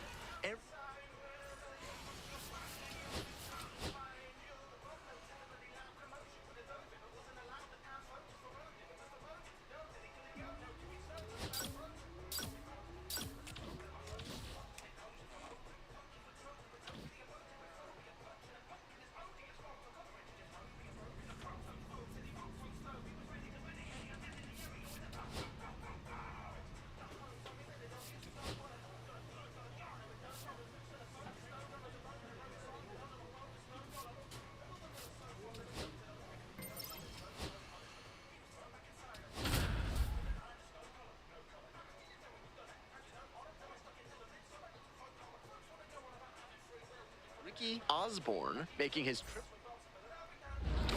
Ricky Osborne making his trip.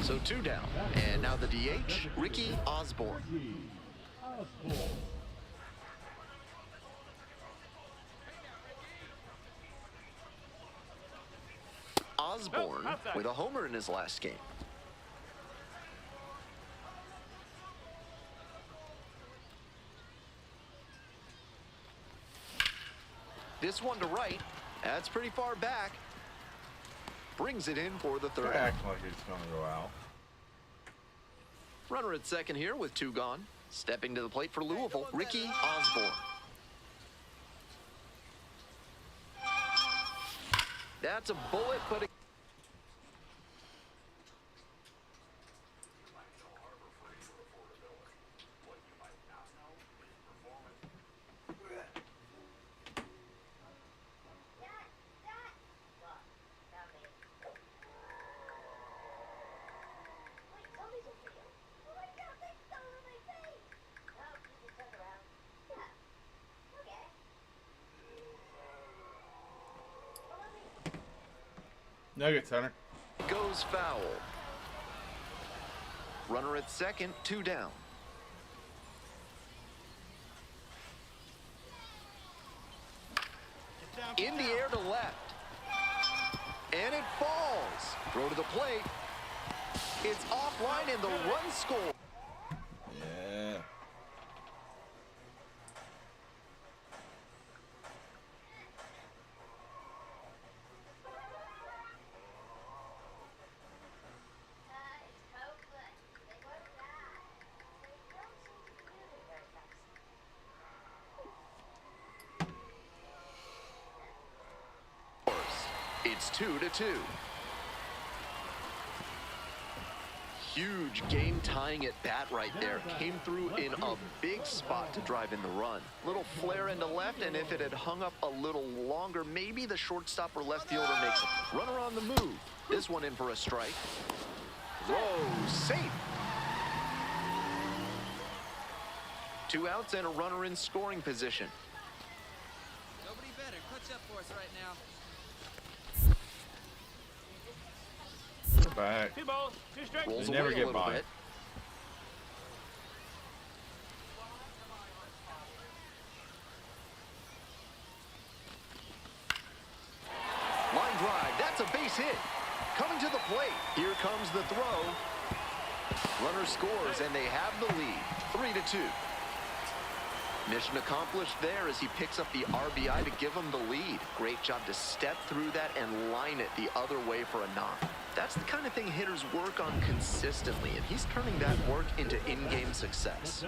So 2 down. And now the DH, Ricky Osborne. Osborne with a homer in his last game. This one to right. That's pretty far back. Brings it in for the third. Acting like it's going to go out. Runner at second here with 2 gone. Stepping to the plate for Louisville, Ricky Osborne. That's a bullet, but it Nuggets, Hunter. goes foul. Runner at second, 2 down. In the air to left. And it falls. Throw to the plate. It's offline and the run score. Yeah. It's hopeless. They won't die. They don't seem to be moving very fast. It's 2-2. Huge game-tying at bat right there. Came through in a big spot to drive in the run. Little flare into left, and if it had hung up a little longer, maybe the shortstop or left fielder makes it. Runner on the move. This one in for a strike. Throw safe. 2 outs and a runner in scoring position. Nobody better. Clutch up for us right now. Back. 2 balls, 2 strikes. Rolls They never away a get little by. bit. Line drive, that's a base hit. Coming to the plate, here comes the throw. Runner scores and they have the lead, 3-2. Mission accomplished there as he picks up the RBI to give him the lead. Great job to step through that and line it the other way for a knock. That's the kind of thing hitters work on consistently, and he's turning that work into in-game success.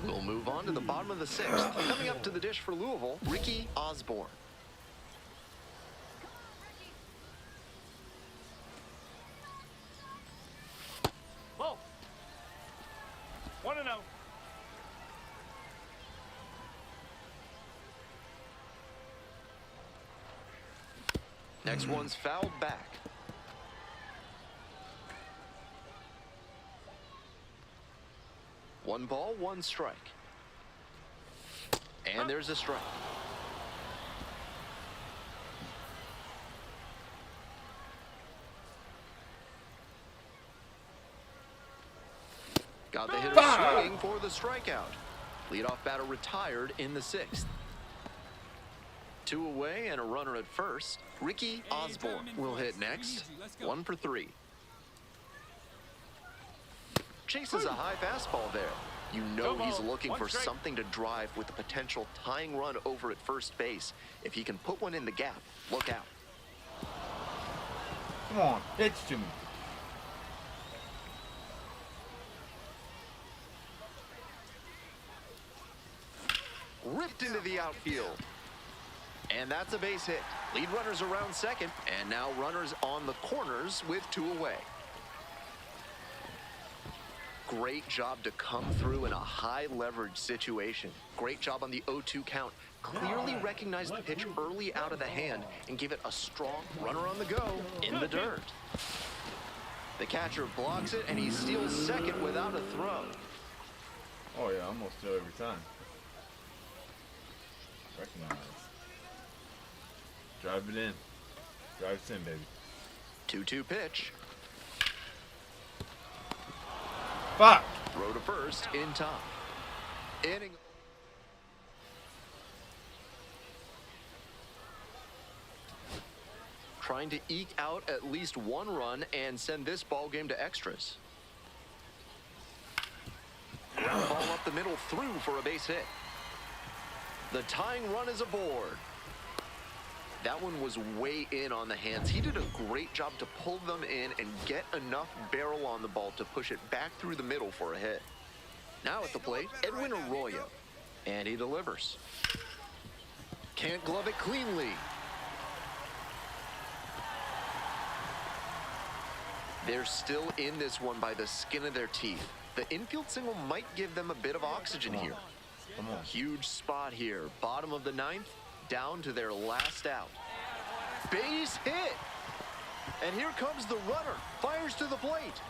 We'll move on to the bottom of the 6th. Coming up to the dish for Louisville, Ricky Osborne. Ball. 1-0. Next one's fouled back. One ball, one strike. And there's a strike. Got the hitter swinging for the strikeout. Leadoff batter retired in the 6th. 2 away and a runner at first. Ricky Osborne will hit next. 1 for 3. Chases a high fastball there. You know he's looking for something to drive with a potential tying run over at first base. If he can put one in the gap, look out. Come on, pitch to me. Ripped into the outfield. And that's a base hit. Lead runners around second, and now runners on the corners with 2 away. Great job to come through in a high leverage situation. Great job on the 0-2 count. Clearly recognized the pitch early out of the hand and gave it a strong runner on the go in the dirt. The catcher blocks it, and he steals second without a throw. Oh yeah, almost do every time. Recognize. Drive it in. Drive it in, baby. 2-2 pitch. Fuck! Throw to first in time. Inning. Trying to eke out at least 1 run and send this ball game to extras. Ground ball up the middle, through for a base hit. The tying run is aboard. That one was way in on the hands. He did a great job to pull them in and get enough barrel on the ball to push it back through the middle for a hit. Now at the plate, Edwin Arroyo. And he delivers. Can't glove it cleanly. They're still in this one by the skin of their teeth. The infield single might give them a bit of oxygen here. Come on. Huge spot here. Bottom of the 9th, down to their last out. Base hit. And here comes the runner. Fires to the plate.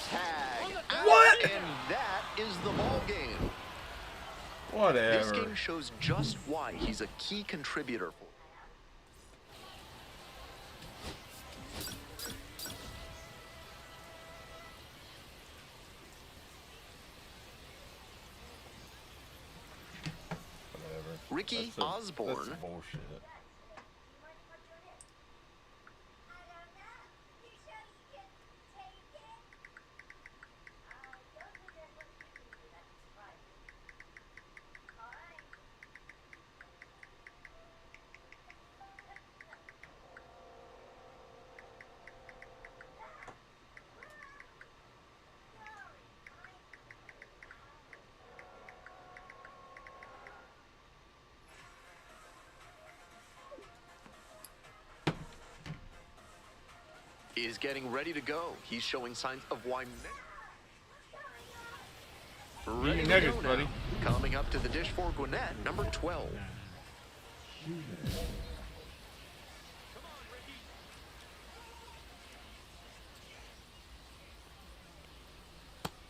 Tag. What? And that is the ball game. Whatever. This game shows just why he's a key contributor. Whatever. Ricky That's Osborne. That's bullshit. Is getting ready to go. He's showing signs of why. Ready to nuggets, go now. buddy. Coming up to the dish for Gwinnett, number 12.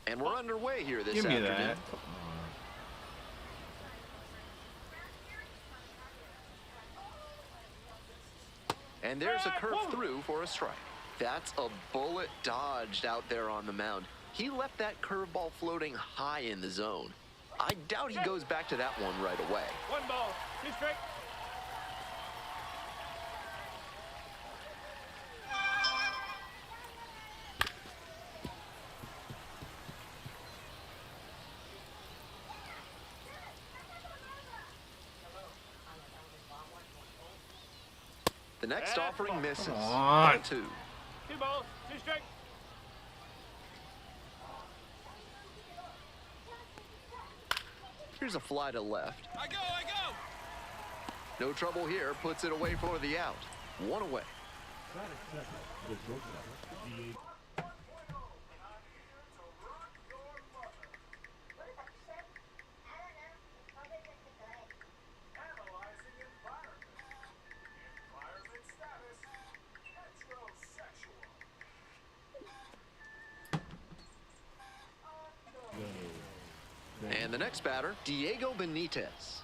And we're underway here this Give me afternoon. that. And there's a curve through for a strike. That's a bullet dodged out there on the mound. He left that curveball floating high in the zone. I doubt he goes back to that one right away. 1 ball, 2 strike. The next offering misses. Come on. 2. 2 balls, 2 strike. Here's a fly to left. I go! No trouble here. Puts it away for the out. 1 away. And the next batter, Diego Benitez.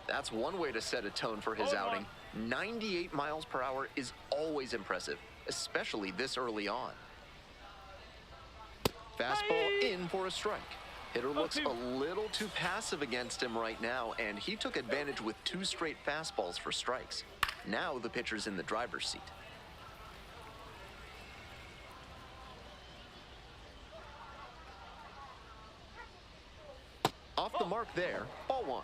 That's one way to set a tone for his outing. 98 miles per hour is always impressive, especially this early on. Fastball in for a strike. Hitter looks a little too passive against him right now, and he took advantage with 2 straight fastballs for strikes. Now the pitcher's in the driver's seat. Off the mark there, ball 1.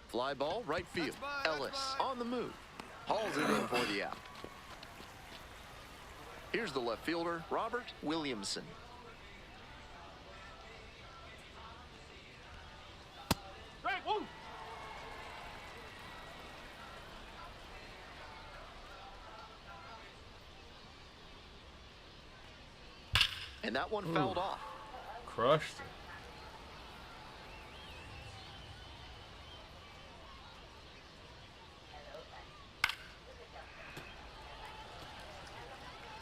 Fly ball, right field. Ellis on the move. Hauls it in for the out. Here's the left fielder, Robert Williamson. Strike one. And that one fouled off. Crushed it.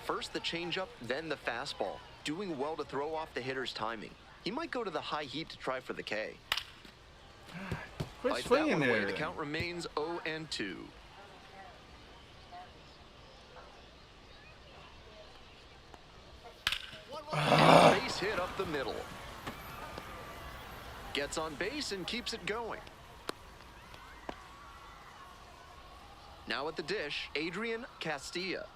First the changeup, then the fastball. Doing well to throw off the hitter's timing. He might go to the high heat to try for the K. Quit Bites that swinging one away. there. The count remains 0-2. Base hit up the middle. Gets on base and keeps it going. Now at the dish, Adrian Castilla.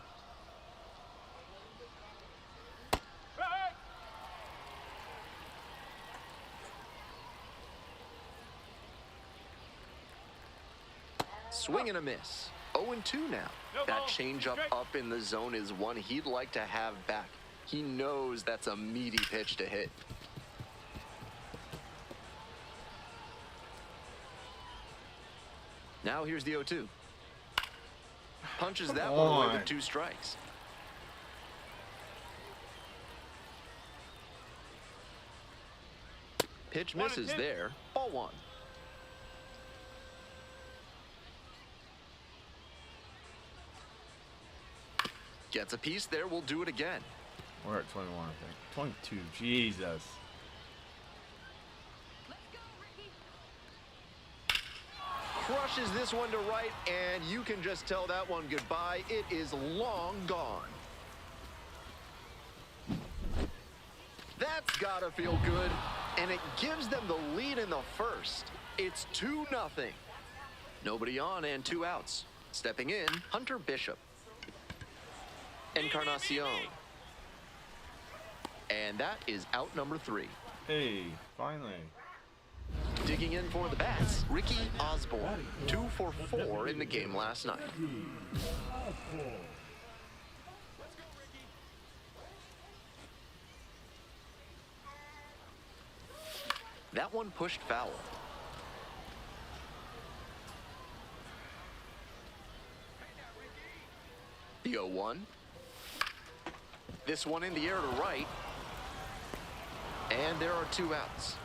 Swing and a miss. 0-2 now. That changeup up in the zone is one he'd like to have back. He knows that's a meaty pitch to hit. Now here's the 0-2. Punches that one away with 2 strikes. Pitch misses there. Ball 1. Gets a piece there. We'll do it again. We're at 21, I think. 22. Jesus. Crushes this one to right, and you can just tell that one goodbye. It is long gone. That's gotta feel good, and it gives them the lead in the first. It's 2-0. Nobody on and 2 outs. Stepping in, Hunter Bishop. Encarnacion. And that is out number 3. Hey, finally. Digging in for the bats, Ricky Osborne. 2 for 4 in the game last night. That one pushed foul. The 0-1. This one in the air to right. And there are 2 outs.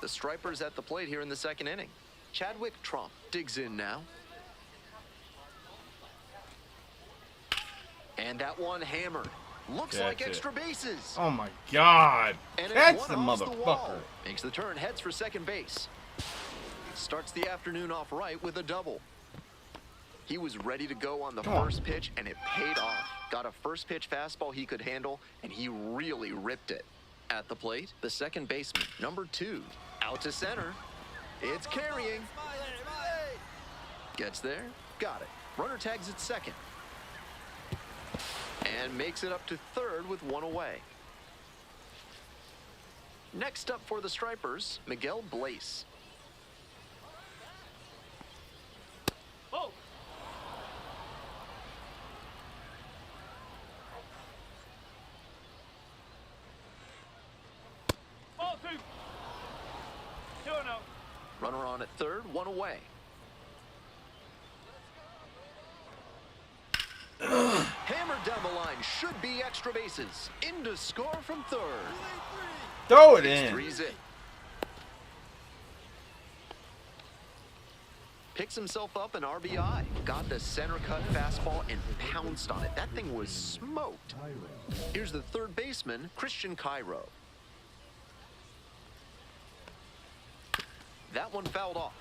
The Stripers at the plate here in the second inning. Chadwick Trump digs in now. And that one hammered. Looks That's like it. extra bases. Oh my God. And That's the one off motherfucker. wall. Makes the turn, heads for second base. Starts the afternoon off right with a double. He was ready to go on the first pitch, and it paid off. Got a first pitch fastball he could handle, and he really ripped it. At the plate, the second baseman, number 2, out to center. It's carrying. Gets there, got it. Runner tags at second. And makes it up to third with 1 away. Next up for the Stripers, Miguel Blaze. Oh. Ball 2. 2-0. Runner on at third, 1 away. Hammered down the line. Should be extra bases. In to score from third. Throw it It's in. 3-zip. Picks himself up an RBI. Got the center cut fastball and pounced on it. That thing was smoked. Here's the third baseman, Christian Cairo. That one fouled off.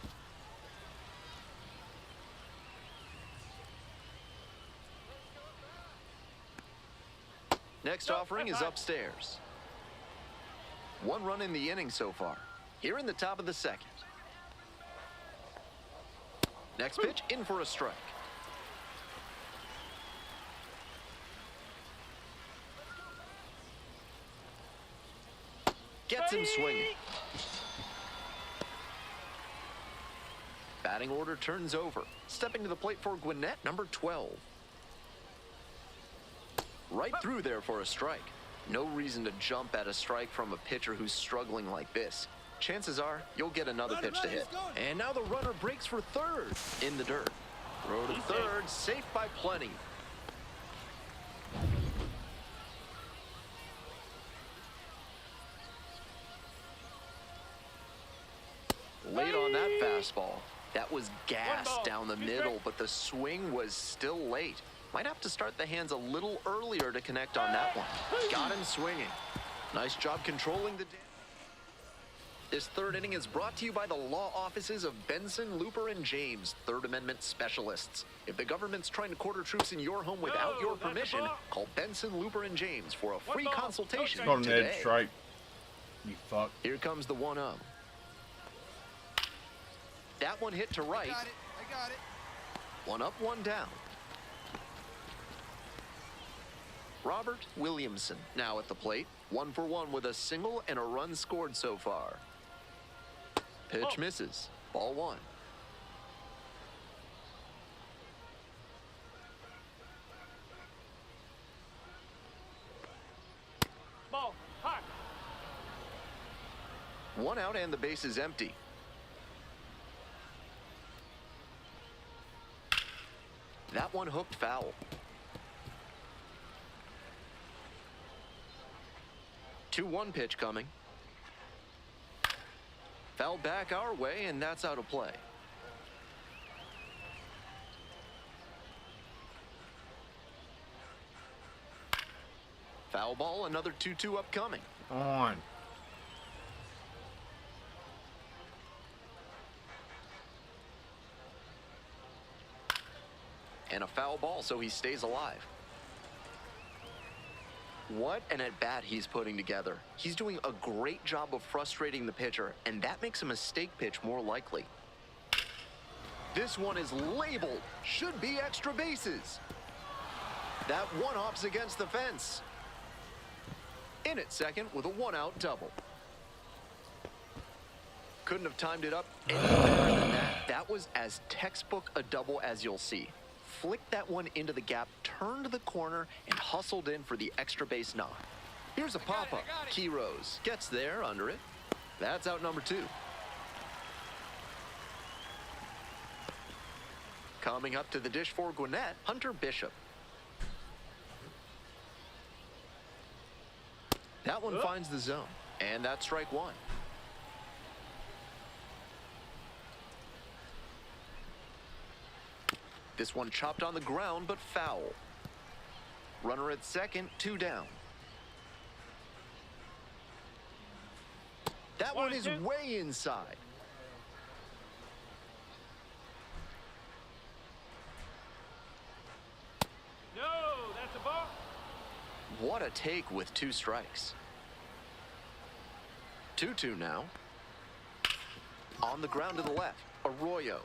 Next offering is upstairs. 1 run in the inning so far. Here in the top of the second. Next pitch, in for a strike. Gets him swinging. Batting order turns over. Stepping to the plate for Gwinnett, number 12. Right through there for a strike. No reason to jump at a strike from a pitcher who's struggling like this. Chances are you'll get another pitch to hit. And now the runner breaks for third in the dirt. Throw to third, safe by plenty. Late on that fastball. That was gassed down the middle, but the swing was still late. Might have to start the hands a little earlier to connect on that one. Got him swinging. Nice job controlling the... This third inning is brought to you by the law offices of Benson, Looper, and James, Third Amendment specialists. If the government's trying to quarter troops in your home without your permission, call Benson, Looper, and James for a free consultation Call him today. Ned Strike. You fuck. Here comes the 1-0. That one hit to right. I got it. 1 up, 1 down. Robert Williamson now at the plate. 1 for 1 with a single and a run scored so far. Pitch misses. Ball 1. Ball. High. 1 out and the base is empty. That one hooked foul. 2-1 pitch coming. Foul back our way, and that's out of play. Foul ball, another 2-2 upcoming. On. And a foul ball, so he stays alive. What an at-bat he's putting together. He's doing a great job of frustrating the pitcher, and that makes a mistake pitch more likely. This one is labeled. Should be extra bases. That one hops against the fence. In at second with a 1-out double. Couldn't have timed it up any better than that. That was as textbook a double as you'll see. Flicked that one into the gap, turned the corner, and hustled in for the extra base knock. Here's a pop-up. Key Rose gets there under it. That's out number 2. Coming up to the dish for Gwinnett, Hunter Bishop. That one finds the zone, and that's strike 1. This one chopped on the ground, but foul. Runner at second, 2 down. That one is way inside. No, that's a ball. What a take with 2 strikes. 2-2 now. On the ground to the left, Arroyo.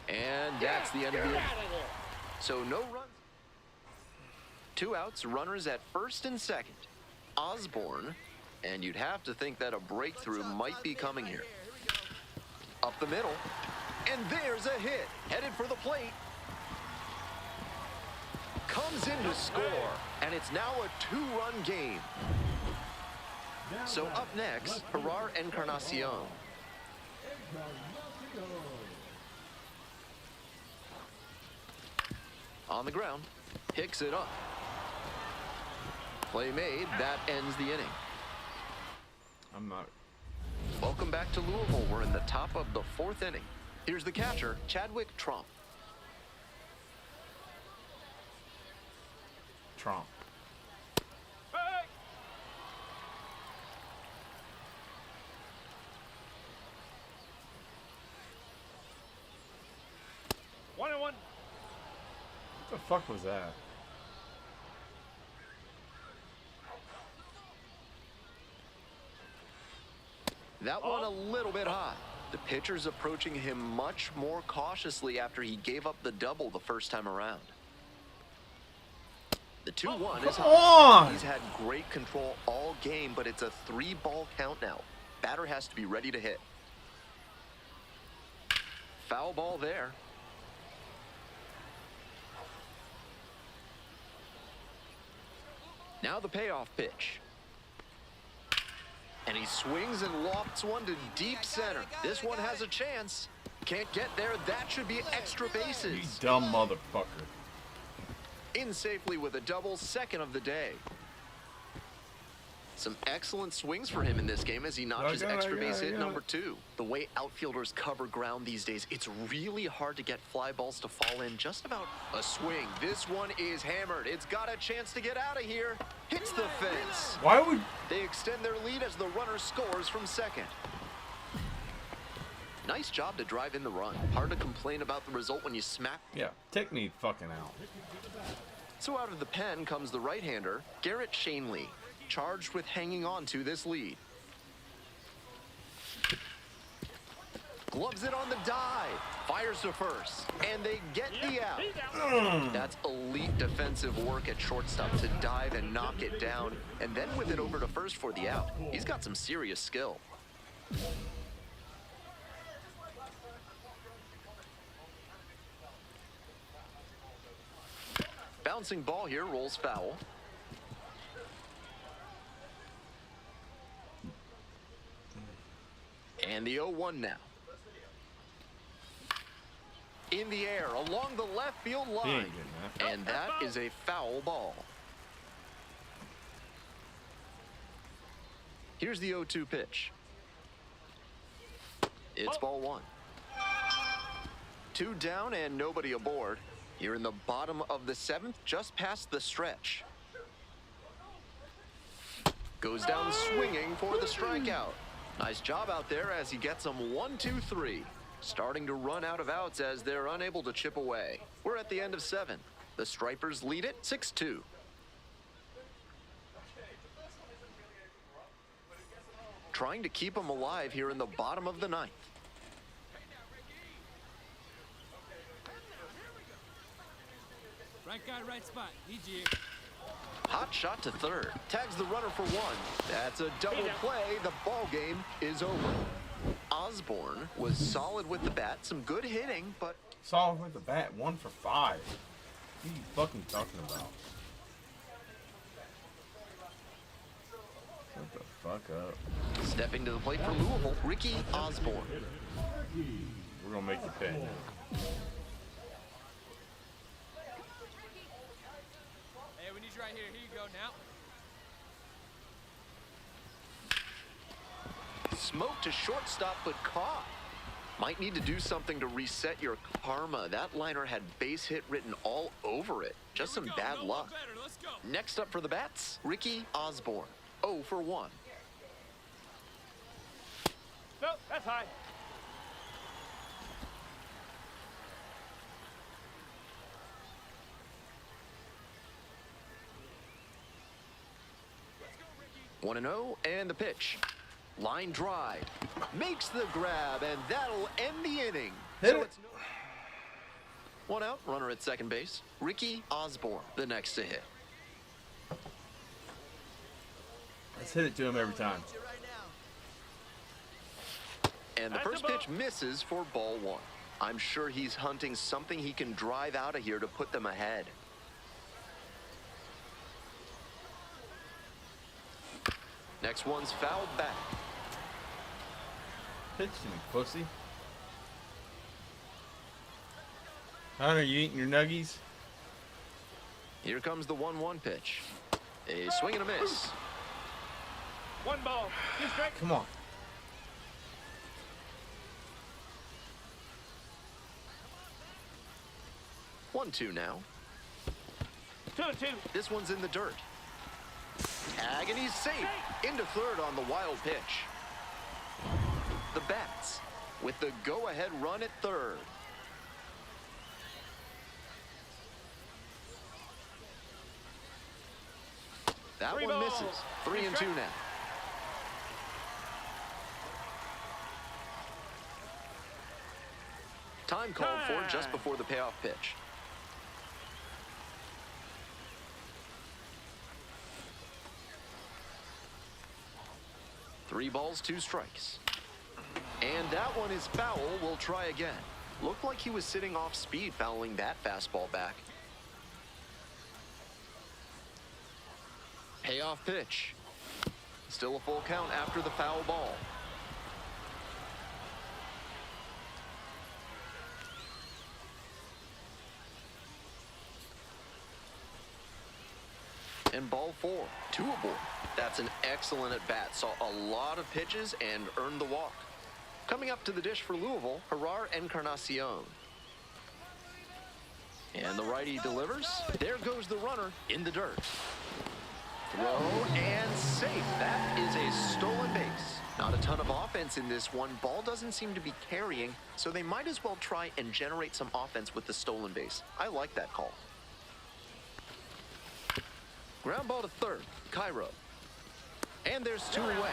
And that's the end of the inning. So no runs. 2 outs, runners at first and second. Osborne, and you'd have to think that a breakthrough might be coming here. Up the middle, and there's a hit. Headed for the plate. Comes in to score, and it's now a 2-run game. So up next, Gerard Encarnacion. On the ground, Picks it up. Play made. That ends the inning. I'm not. Welcome back to Louisville. We're in the top of the 4th inning. Here's the catcher, Chadwick Trump. Trump. Hey! 1-1. What the fuck was that? That one a little bit high. The pitcher's approaching him much more cautiously after he gave up the double the first time around. The 2-1 is Come high. on! He's had great control all game, but it's a 3-ball count now. Batter has to be ready to hit. Foul ball there. Now the payoff pitch. And he swings and lofts one to deep center. This one has a chance. Can't get there. That should be extra You bases. dumb motherfucker. In safely with a double, second of the day. Some excellent swings for him in this game as he notches extra base hit number 2. The way outfielders cover ground these days, it's really hard to get fly balls to fall in. Just about a swing. This one is hammered. It's got a chance to get out of here. Hits the fence. Why would... They extend their lead as the runner scores from second. Nice job to drive in the run. Hard to complain about the result when you smack. Yeah, take me fucking out. So out of the pen comes the right-hander, Garrett Shanley, charged with hanging on to this lead. Gloves it on the dive, fires to first, and they get the out. That's elite defensive work at shortstop to dive and knock it down, and then with it over to first for the out. He's got some serious skill. Bouncing ball here, rolls foul. And the 0-1 now. In the air, along the left field He line. ain't getting that. And that is a foul ball. Here's the 0-2 pitch. It's ball 1. 2 down and nobody aboard. Here in the bottom of the 7th, just past the stretch. Goes down swinging for the strikeout. Nice job out there as he gets them 1-2-3. Starting to run out of outs as they're unable to chip away. We're at the end of 7. The Stripers lead it 6-2. Trying to keep them alive here in the bottom of the 9th. Right guy, right spot. Need you. Hot shot to third. Tags the runner for 1. That's a double play. The ball game is over. Osborne was solid with the bat. Some good hitting, but... Solid with the bat, 1 for 5. What are you fucking talking about? Shut the fuck up. Stepping to the plate for Louisville, Ricky Osborne. We're gonna make you pay. Hey, we need you right here. Here you go now. Smoke to shortstop, but caught. Might need to do something to reset your karma. That liner had base hit written all over it. Just some bad no luck. better. Let's go. Next up for the bats, Ricky Osborne. 0 for 1. No, that's high. One and 0, and the pitch. Line drive. Makes the grab, and that'll end the inning. Hit it. It's one out, runner at second base. Ricky Osborne, the next to hit. Let's hit it to him every time. And the That's first a ball. pitch misses for ball 1. I'm sure he's hunting something he can drive out of here to put them ahead. Next one's fouled back. Pitch to me, pussy. Hunter, you eating your nuggies? Here comes the 1-1 pitch. A swing and a miss. 1 ball, 2 strikes. Come on. One, 2 now. 2-2. This one's in the dirt. Tag, and he's safe. Into third on the wild pitch. The Bats with the go-ahead run at third. That 3 one balls. misses. 3 and 2 now. Time called for just before the payoff pitch. Three balls, 2 strikes. And that one is foul. We'll try again. Looked like he was sitting off speed fouling that fastball back. Payoff pitch. Still a full count after the foul ball. And ball 4, 2 aboard. That's an excellent at-bat. Saw a lot of pitches and earned the walk. Coming up to the dish for Louisville, Gerard Encarnacion. And the righty delivers. There goes the runner in the dirt. Throw and safe. That is a stolen base. Not a ton of offense in this one. Ball doesn't seem to be carrying, so they might as well try and generate some offense with the stolen base. I like that call. Ground ball to third, Cairo. And there's 2 away. All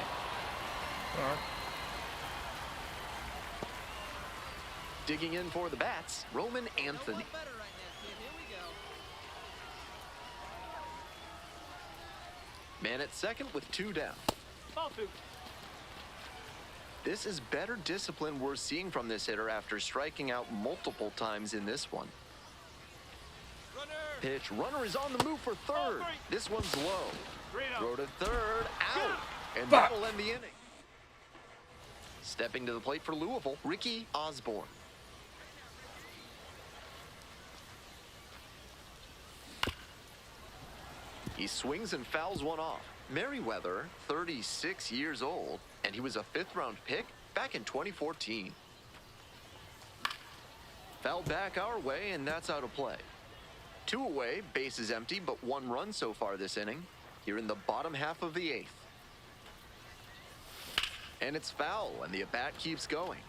right. Digging in for the Bats, Roman Anthony. Man at second with 2 down. Ball 2. This is better discipline we're seeing from this hitter after striking out multiple times in this one. Runner. Pitch, runner is on the move for third. This one's low. 3-0. Throw to third, out. And that'll end the inning. Stepping to the plate for Louisville, Ricky Osborne. He swings and fouls one off. Merriweather, 36 years old, and he was a 5th-round pick back in 2014. Foul back our way, and that's out of play. 2 away, base is empty, but 1 run so far this inning. Here in the bottom half of the 8th. And it's foul, and the at-bat keeps going.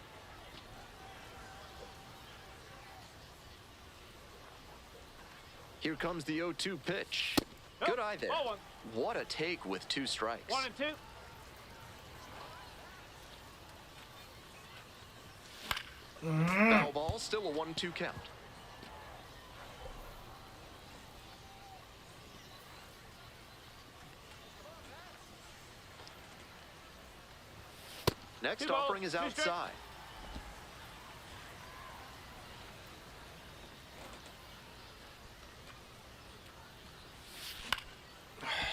Here comes the 0-2 pitch. Good eye there. Ball 1. What a take with 2 strikes. 1 and 2. Foul ball, still a 1-2 count. Next 2 balls, offering is 2 strikes. outside.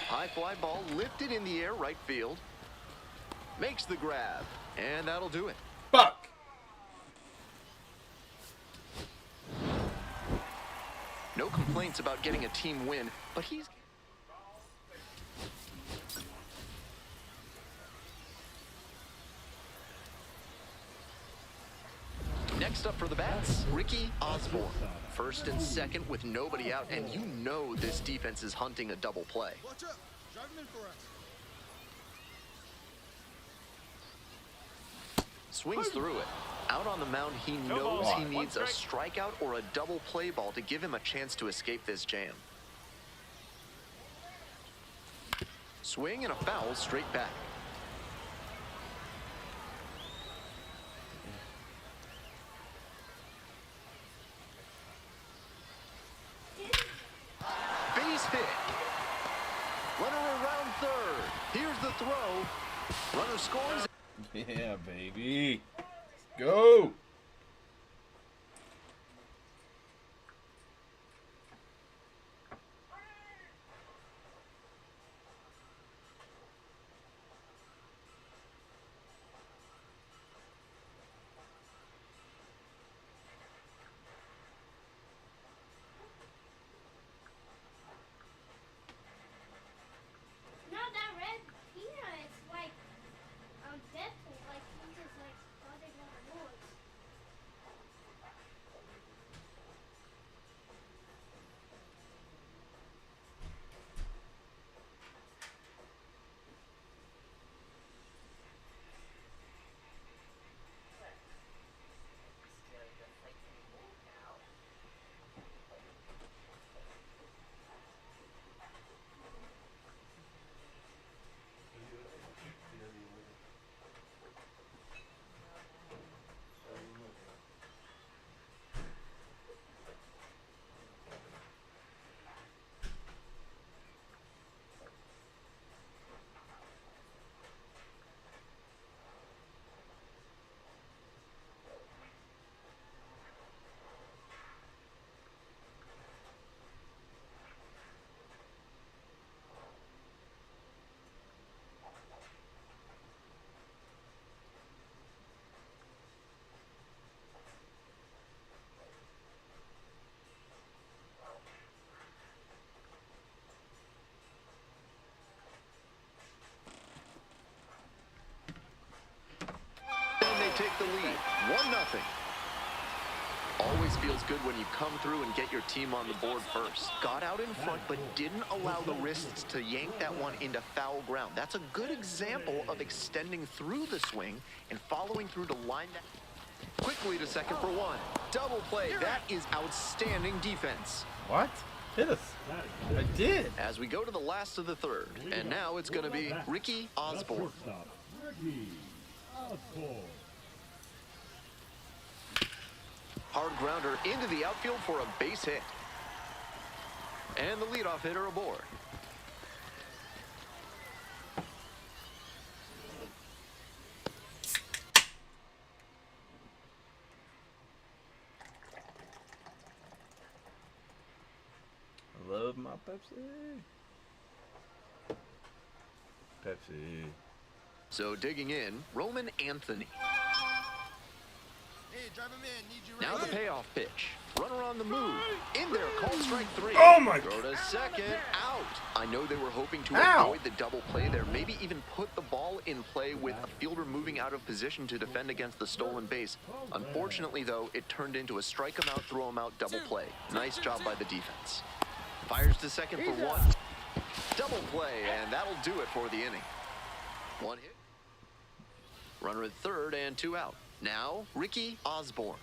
High fly ball lifted in the air, right field. Makes the grab, and that'll do it. Fuck. No complaints about getting a team win, but he's... Next up for the Bats, Ricky Osborne. First and second with nobody out, and you know this defense is hunting a double play. Watch up. Drive him in for us. Swings through it. Out on the mound, he knows he needs a strikeout or a double play ball to give him a chance to escape this jam. Swing and a foul straight back. Base hit. Runner around third. Here's the throw. Runner scores. Yeah, baby. Go. Always feels good when you come through and get your team on the board first. Got out in front, but didn't allow the wrists to yank that one into foul ground. That's a good example of extending through the swing and following through to line that quickly to second for one. Double play. That is outstanding defense. What? Hit us. I did. As we go to the last of the third, and now it's going to be Ricky Osborne. Hard grounder into the outfield for a base hit. And the leadoff hitter aboard. I love my Pepsi. Pepsi. So digging in, Roman Anthony. Hey, drive him in. Need you Now right the here. payoff pitch. Runner on the move. In there, called strike three. Oh my Throw to second, out. I know they were hoping to Ow. avoid the double play there. Maybe even put the ball in play with a fielder moving out of position to defend against the stolen base. Unfortunately, though, it turned into a strike him out, throw him out double play. Nice job by the defense. Fires to second for one. Double play, and that'll do it for the inning. One hit. Runner at third and two out. Now, Ricky Osborne.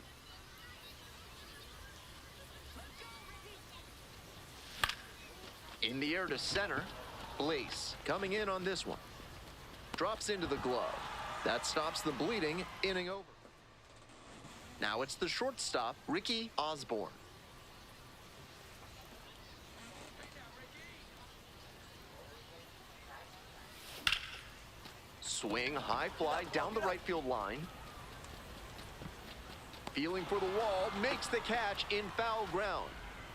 In the air to center. Blaze coming in on this one. Drops into the glove. That stops the bleeding. Inning over. Now it's the shortstop, Ricky Osborne. Swing, high fly down the right field line. Feeling for the wall, makes the catch in foul ground.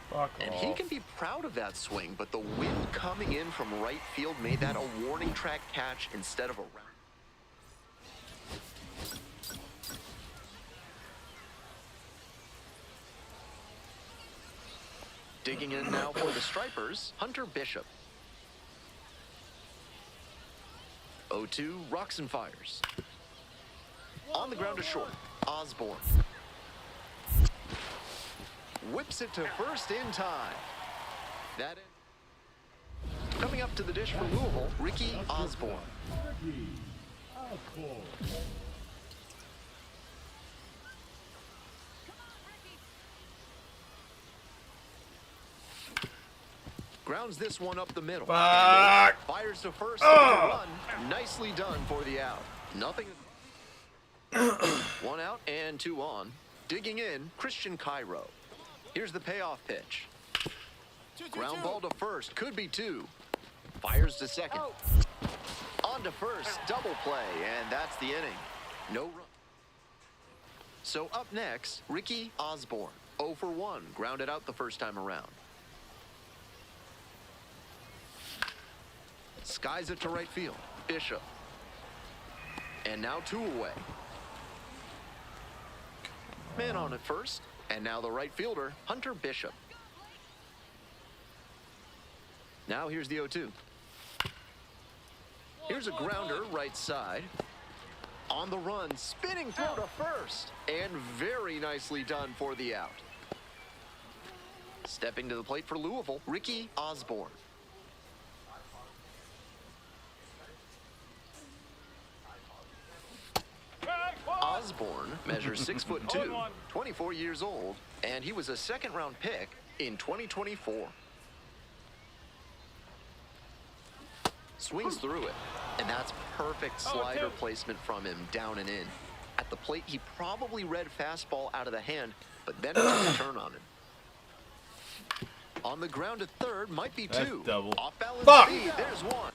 Fuck And off. he can be proud of that swing, but the wind coming in from right field made that a warning track catch instead of a round. Digging in now for the Stripers, Hunter Bishop. 0-2, rocks and fires. On the ground to short, Osborne. Whips it to first in time. That in. Coming up to the dish for Louisville, Ricky Osborne. Grounds this one up the middle. Fuck. Fires to first to run. Nicely done for the out. Nothing. One out and two on. Digging in, Christian Cairo. Here's the payoff pitch. Ground ball to first. Could be two. Fires to second. On to first. Double play. And that's the inning. No run. So up next, Ricky Osborne. 0 for 1. Grounded out the first time around. Skies it to right field. Bishop. And now two away. Man on at first. And now the right fielder, Hunter Bishop. Now here's the 0-2. Here's a grounder right side. On the run, spinning throw to first. And very nicely done for the out. Stepping to the plate for Louisville, Ricky Osborne. Osborne measures 6'2", 24 years old, and he was a second-round pick in 2024. Swings through it, and that's perfect slider placement from him, down and in. At the plate, he probably read fastball out of the hand, but then it took a turn on him. On the ground at third, might be That's two. double. Off balance Fuck! speed, there's one.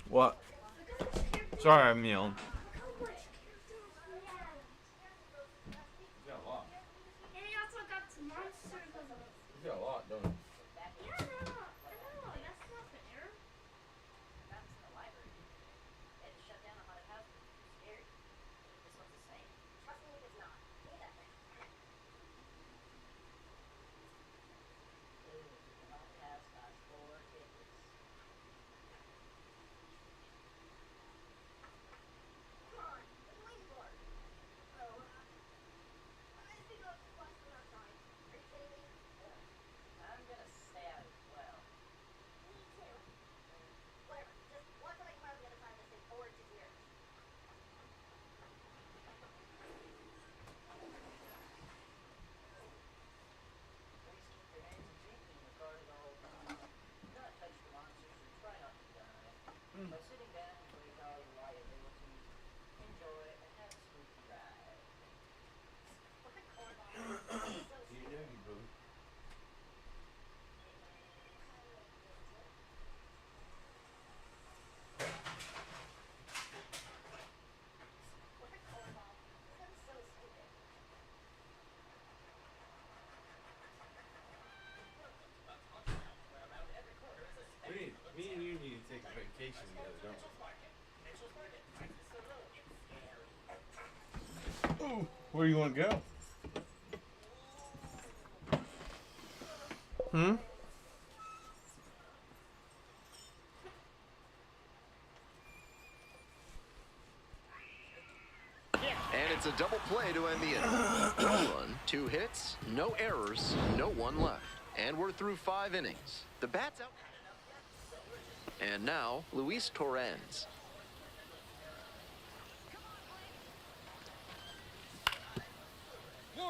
What? Sorry, I'm yelling. And he also got some monsters of them. You got a lot, don't you? Yeah, I know. That's not fair. That's in the library. They had to shut down a haunted house because it was scary. This one's the same. Trust me, it's not. Look at that thing. Ooh, the haunted house costs 4 tickets. vacation together, don't we? Ooh, where do you want to go? Hmm? And it's a double play to end the inning. 1 run, 2 hits, no errors, no one left. And we're through 5 innings. The bat's out. And now, Luis Torrens.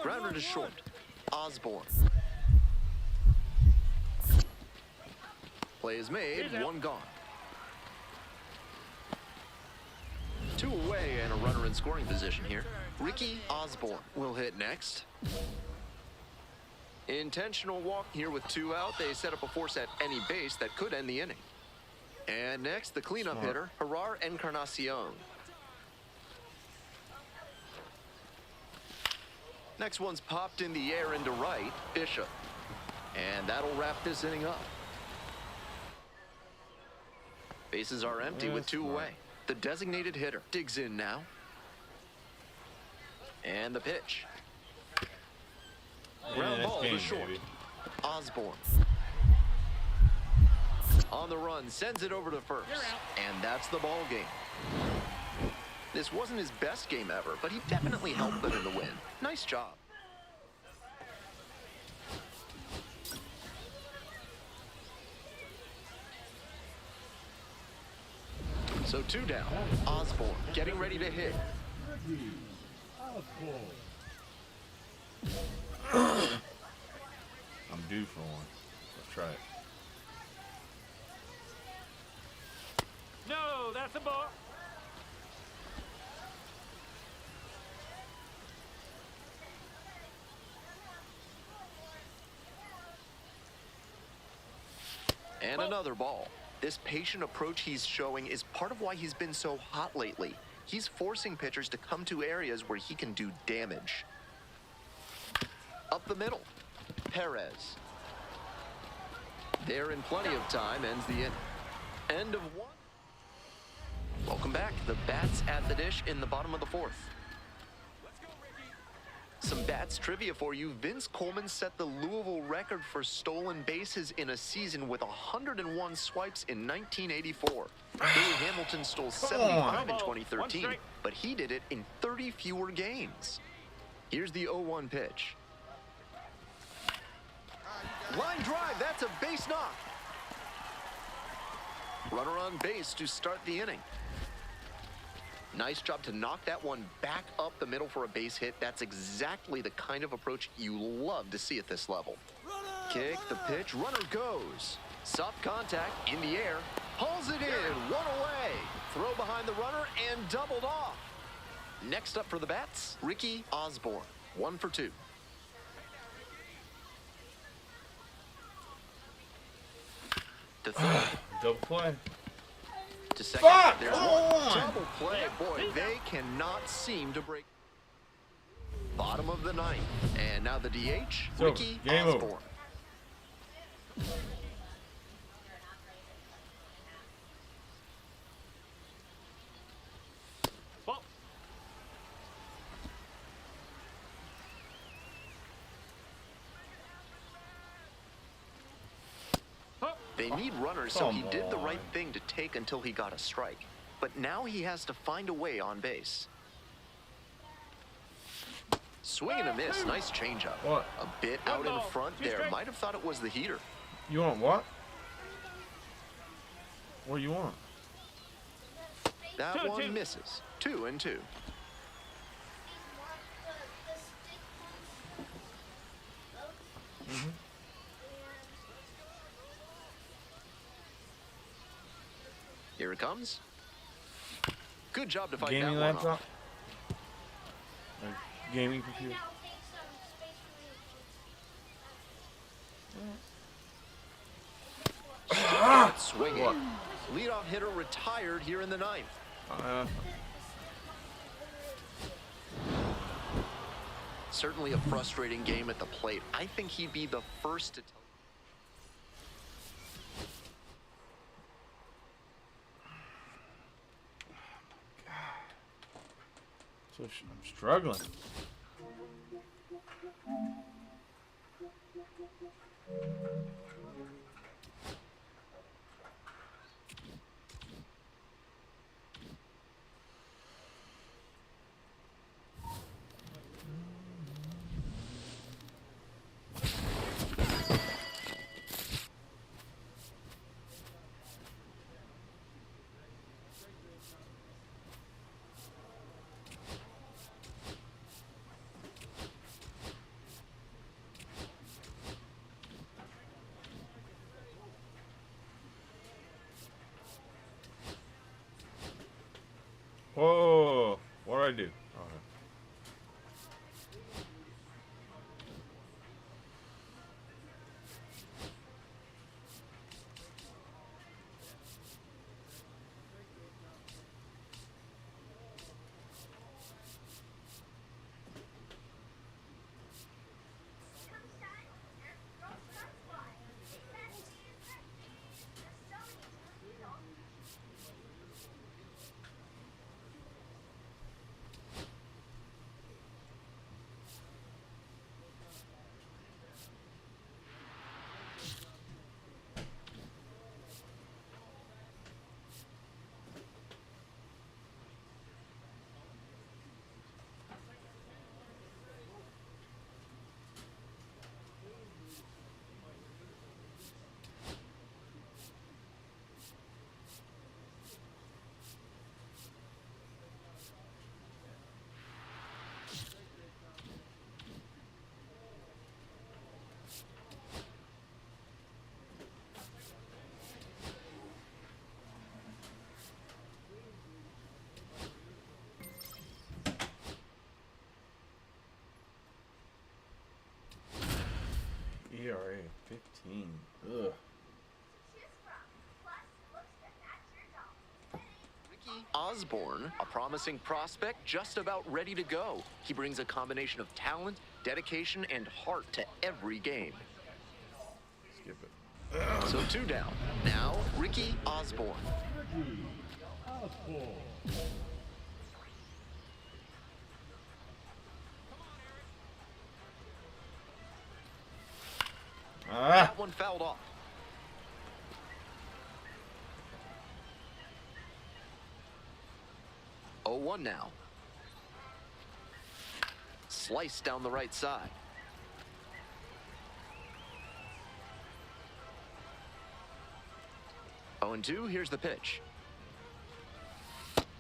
Grounder to short. Osborne. Play is made, 1 gone. 2 away and a runner in scoring position here. Ricky Osborne will hit next. Intentional walk here with 2 out. They set up a force at any base that could end the inning. And next, the cleanup hitter, Gerard Encarnacion. Next one's popped in the air into right, Bishop. And that'll wrap this inning up. Bases are empty with 2 away. The designated hitter digs in now. And the pitch. Ground ball to short. Baby. Osborne. On the run, sends it over to first. And that's the ball game. This wasn't his best game ever, but he definitely helped them in the win. Nice job. So 2 down. Osborne getting ready to hit. I'm due for one. Let's try it. No, that's a ball. And another ball. This patient approach he's showing is part of why he's been so hot lately. He's forcing pitchers to come to areas where he can do damage. Up the middle, Perez. There in plenty of time, ends the inning. End of 1. Welcome back. The bats at the dish in the bottom of the 4th. Some bats trivia for you. Vince Coleman set the Louisville record for stolen bases in a season with 101 swipes in 1984. Billy Hamilton stole 75 in 2013, but he did it in 30 fewer games. Here's the 0-1 pitch. Line drive, that's a base knock. Runner on base to start the inning. Nice job to knock that one back up the middle for a base hit. That's exactly the kind of approach you love to see at this level. Kick the pitch, runner goes. Soft contact in the air, hauls it in, 1 away. Throw behind the runner and doubled off. Next up for the bats, Ricky Osborne, 1 for 2. To third. Double play. To second. Fuck! There's one. Double play. Boy, they cannot seem to break. Bottom of the 9th. And now the DH, So, Ricky game over. Osborne. Ball. They need runners, so he did the right thing to take until he got a strike. But now he has to find a way on base. Swing and a miss. Nice changeup. What? A bit out in ball, front 2 there. strikes. Might have thought it was the heater. You want what? What do you want? That 2-2. one misses. 2 and 2. Here it comes. Good job to fight Gaming that one laptop? off. Or gaming computer? Now take some space for me. Swinging. Leadoff hitter retired here in the 9th. Certainly a frustrating game at the plate. I think he'd be the first to tell. So I'm struggling. Whoa! What do I do? Oh, no. ERA 15. Ugh. Ricky Osborne, a promising prospect just about ready to go. He brings a combination of talent, dedication, and heart to every game. Skip it. So 2 down. Now, Ricky Osborne. Ah! That one fouled off. Oh, 1 now. Sliced down the right side. Oh, and 2, here's the pitch.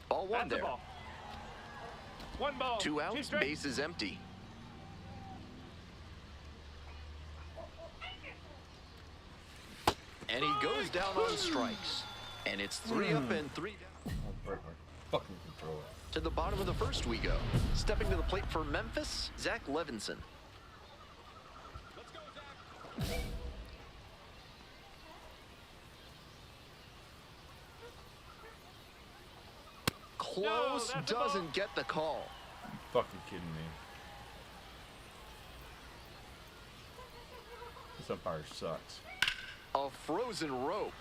Ball 1 That's the there. ball. 1 ball. 2 outs, strikes. base is empty. And he goes down on strikes. And it's 3 up and 3 down. I'll break my fucking controller. To the bottom of the first we go. Stepping to the plate for Memphis, Zach Levinson. Close, that's a ball. doesn't get the call. Fucking kidding me. This umpire sucks. A frozen rope.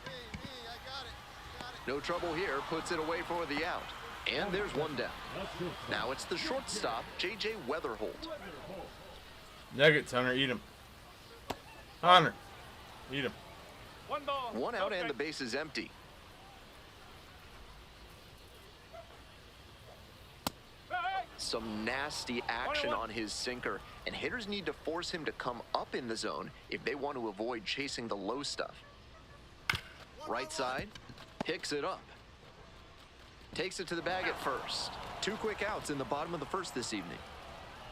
No trouble here, puts it away for the out. And there's 1 down. Now it's the shortstop, J.J. Weatherholt. Nuggets, Hunter, eat him. Hunter, eat him. 1 ball. 1 no out and the strikes. base is empty. Hey! Some nasty action 1-1. on his sinker, and hitters need to force him to come up in the zone if they want to avoid chasing the low stuff. Right side, picks it up. Takes it to the bag at first. 2 quick outs in the bottom of the first this evening.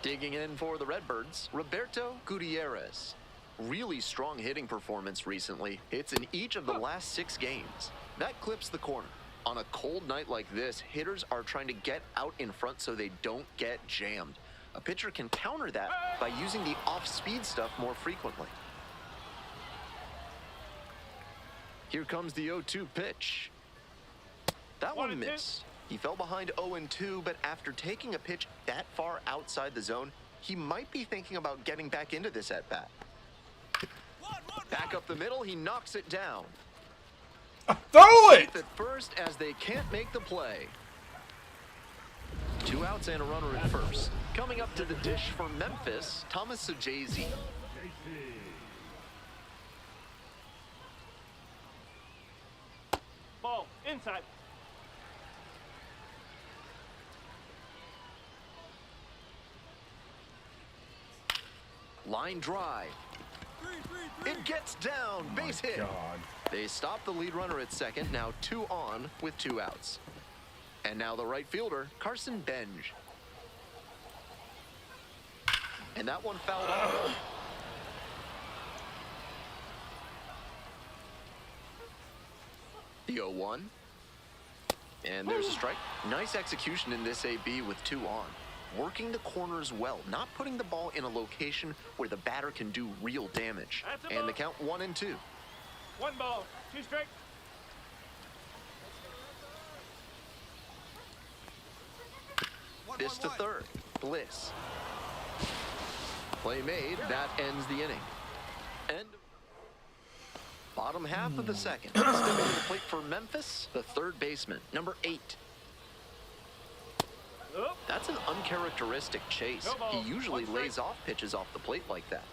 Digging in for the Redbirds, Roberto Gutierrez. Really strong hitting performance recently. Hits in each of the last 6 games. That clips the corner. On a cold night like this, hitters are trying to get out in front so they don't get jammed. A pitcher can counter that by using the off-speed stuff more frequently. Here comes the 0-2 pitch. That 1 one and 2. missed. He fell behind 0-2, but after taking a pitch that far outside the zone, he might be thinking about getting back into this at-bat. Back up the middle, he knocks it down. Throw it! Safe at first as they can't make the play. 2 outs and a runner at first. Coming up to the dish for Memphis, Thomas Sajazi. Ball, inside. Line drive. It gets down, base hit. God. They stop the lead runner at second, now 2 on with 2 outs. And now the right fielder, Carson Benj. And that one fouled off. The 0-1. And there's a strike. Nice execution in this AB with 2 on. Working the corners well, not putting the ball in a location where the batter can do real damage. And the count 1-2. 1 ball, 2 strikes. This to third. Bliss. Play made. That ends the inning. End. Bottom half of the second. Stepping to the plate for Memphis, the third baseman, number 8. That's an uncharacteristic chase. He usually lays off pitches off the plate like that.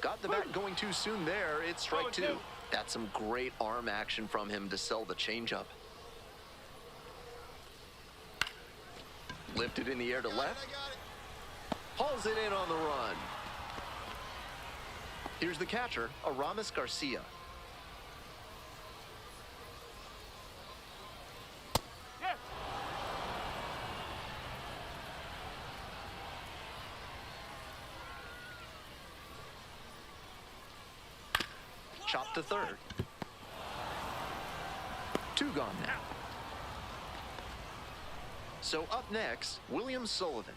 Got the bat going too soon there. It's strike 2. That's some great arm action from him to sell the changeup. Lifted in the air to left. Hauls it in on the run. Here's the catcher, Aramis Garcia. Yes. Chop to third. 2 gone now. So up next, William Sullivan.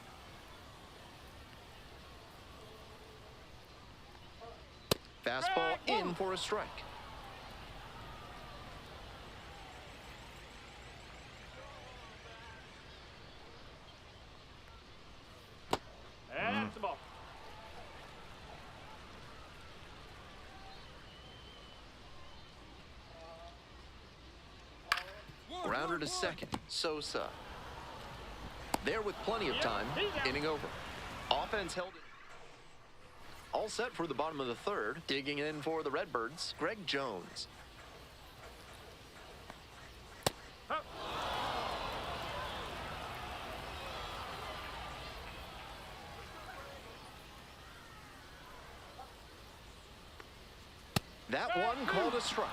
Fastball in for a strike. That's the ball. Grounder to second, Sosa. There with plenty of time, inning over. Offense held it. All set for the bottom of the third. Digging in for the Redbirds, Greg Jones. That one called a strike.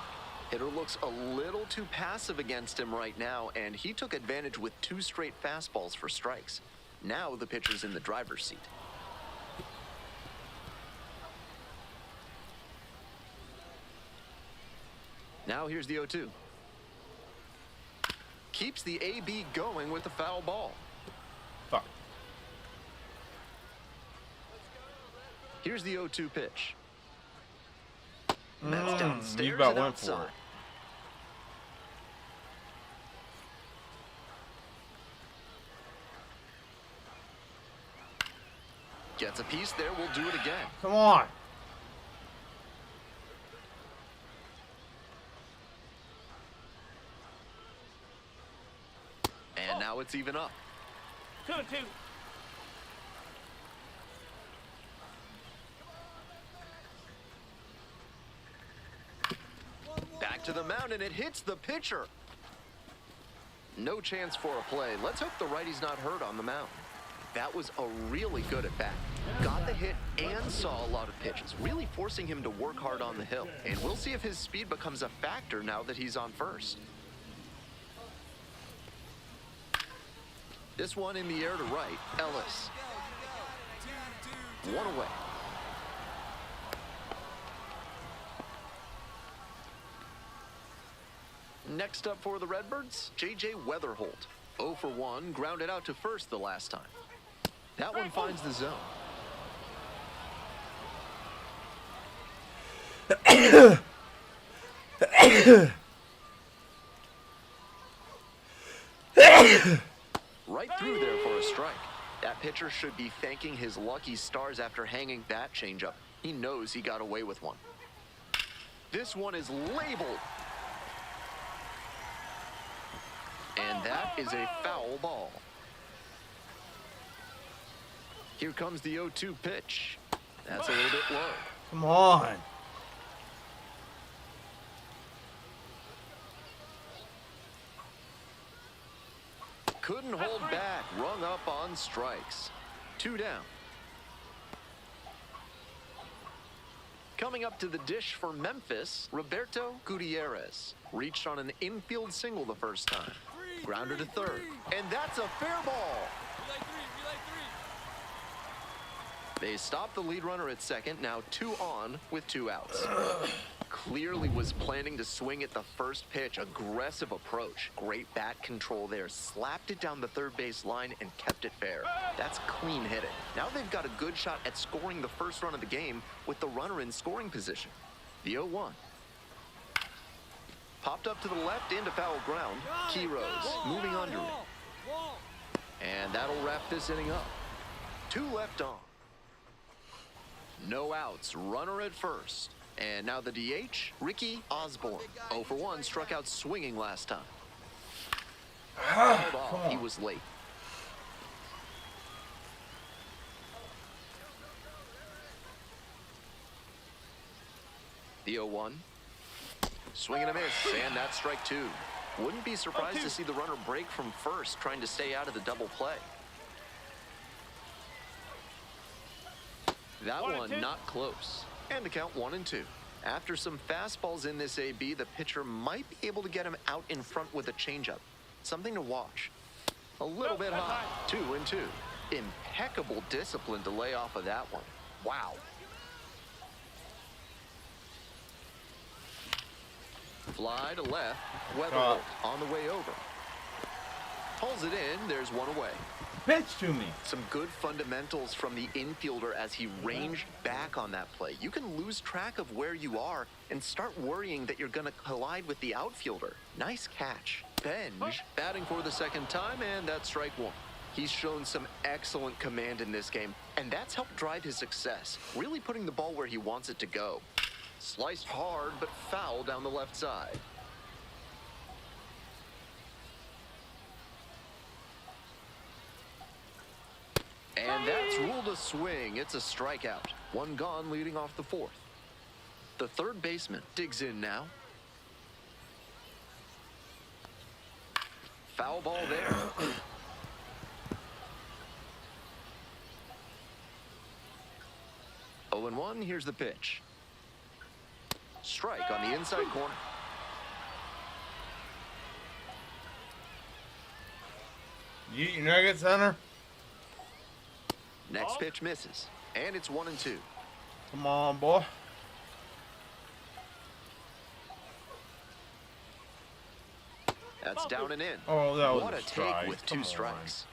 Hitter looks a little too passive against him right now, and he took advantage with 2 straight fastballs for strikes. Now the pitcher's in the driver's seat. Now here's the 0-2. Keeps the AB going with the foul ball. Fuck. Here's the 0-2 pitch. That's downstairs you about and went for outside. it. Gets a piece there, we'll do it again. Come on. And now it's even up. 2-2. Back to the mound, and it hits the pitcher. No chance for a play. Let's hope the righty's not hurt on the mound. That was a really good at bat. Got the hit and saw a lot of pitches, really forcing him to work hard on the hill. And we'll see if his speed becomes a factor now that he's on first. This one in the air to right, Ellis. 1 away. Next up for the Redbirds, J.J. Weatherholt. 0 for 1, grounded out to first the last time. That one finds the zone. Right through there for a strike. That pitcher should be thanking his lucky stars after hanging that changeup. He knows he got away with one. This one is labeled. And that is a foul ball. Here comes the 0-2 pitch. That's a little bit low. Come on. Couldn't hold back, rung up on strikes. 2 down. Coming up to the dish for Memphis, Roberto Gutierrez reached on an infield single the first time. Grounder to third, and that's a fair ball. Relay three. They stopped the lead runner at second, now 2 on with 2 outs. Clearly was planning to swing at the first pitch. Aggressive approach. Great bat control there. Slapped it down the third base line and kept it fair. That's clean hitting. Now they've got a good shot at scoring the first run of the game with the runner in scoring position. The 0-1. Popped up to the left into foul ground. Quiroz moving under it. And that'll wrap this inning up. 2 left on. No outs. Runner at first. And now the DH, Ricky Osborne. 0 for 1, struck out swinging last time. Fouled off. He was late. The 0-1. Swing and a miss, and that's strike 2. Wouldn't be surprised to see the runner break from first, trying to stay out of the double play. That one not close. And the count 1-2. After some fastballs in this AB, the pitcher might be able to get him out in front with a changeup. Something to watch. A little bit high. 2-2. Impeccable discipline to lay off of that one. Wow. Fly to left. Weatherholt on the way over. Pulls it in. There's one away. Pitch to me. Some good fundamentals from the infielder as he ranged back on that play. You can lose track of where you are and start worrying that you're going to collide with the outfielder. Nice catch. Benj batting for the second time, and that's strike 1. He's shown some excellent command in this game, and that's helped drive his success, really putting the ball where he wants it to go. Sliced hard, but foul down the left side. And that's ruled a swing. It's a strikeout. 1 gone leading off the 4th. The third baseman digs in now. Foul ball there. Oh and 1, here's the pitch. Strike on the inside corner. You eat your nuggets, Hunter? Next pitch misses, and it's 1-2. Come on, boy. That's down and in. Oh, that was what a a take strike. with 2 Come on. strikes.